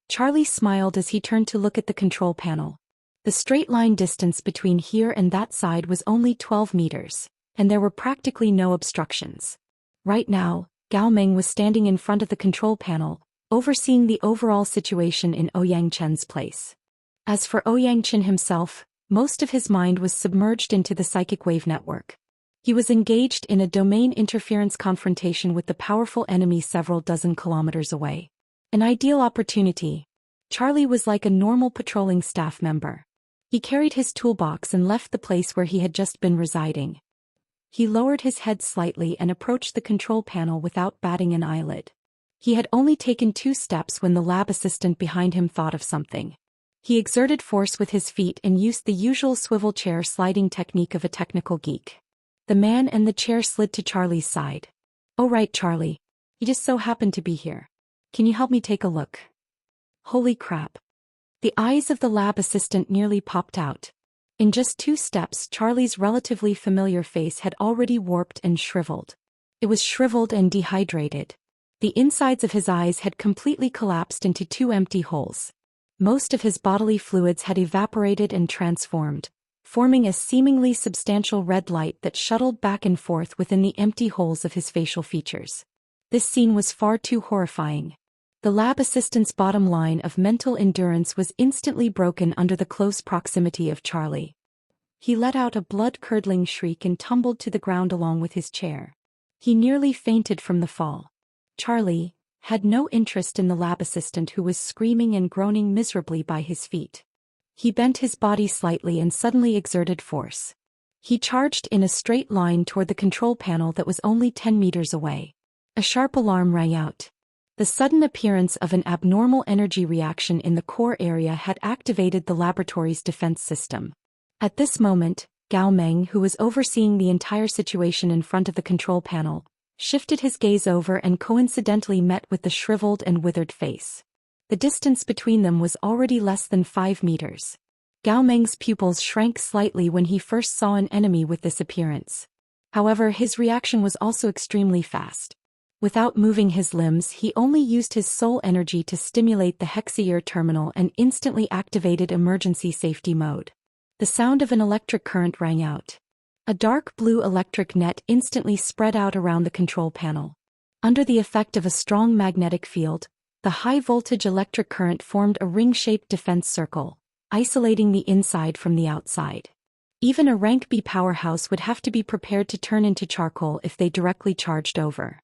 Charlie smiled as he turned to look at the control panel. The straight line distance between here and that side was only 12 meters, and there were practically no obstructions. Right now, Gao Meng was standing in front of the control panel, overseeing the overall situation in Ouyang Chen's place. As for Ouyang Chen himself, most of his mind was submerged into the psychic wave network. He was engaged in a domain interference confrontation with the powerful enemy several dozen kilometers away. An ideal opportunity. Charlie was like a normal patrolling staff member. He carried his toolbox and left the place where he had just been residing. He lowered his head slightly and approached the control panel without batting an eyelid. He had only taken 2 steps when the lab assistant behind him thought of something. He exerted force with his feet and used the usual swivel chair sliding technique of a technical geek. The man and the chair slid to Charlie's side. "Oh right, Charlie. You just so happen to be here. Can you help me take a look?" Holy crap. The eyes of the lab assistant nearly popped out. In just 2 steps, Charlie's relatively familiar face had already warped and shriveled. It was shriveled and dehydrated. The insides of his eyes had completely collapsed into 2 empty holes. Most of his bodily fluids had evaporated and transformed, forming a seemingly substantial red light that shuttled back and forth within the empty holes of his facial features. This scene was far too horrifying. The lab assistant's bottom line of mental endurance was instantly broken under the close proximity of Charlie. He let out a blood-curdling shriek and tumbled to the ground along with his chair. He nearly fainted from the fall. Charlie had no interest in the lab assistant who was screaming and groaning miserably by his feet. He bent his body slightly and suddenly exerted force. He charged in a straight line toward the control panel that was only 10 meters away. A sharp alarm rang out. The sudden appearance of an abnormal energy reaction in the core area had activated the laboratory's defense system. At this moment, Gao Meng, who was overseeing the entire situation in front of the control panel, shifted his gaze over and coincidentally met with the shriveled and withered face. The distance between them was already less than 5 meters. Gao Meng's pupils shrank slightly when he first saw an enemy with this appearance. However, his reaction was also extremely fast. Without moving his limbs, he only used his soul energy to stimulate the Hexier terminal and instantly activated emergency safety mode. The sound of an electric current rang out. A dark blue electric net instantly spread out around the control panel. Under the effect of a strong magnetic field, the high-voltage electric current formed a ring-shaped defense circle, isolating the inside from the outside. Even a rank B powerhouse would have to be prepared to turn into charcoal if they directly charged over.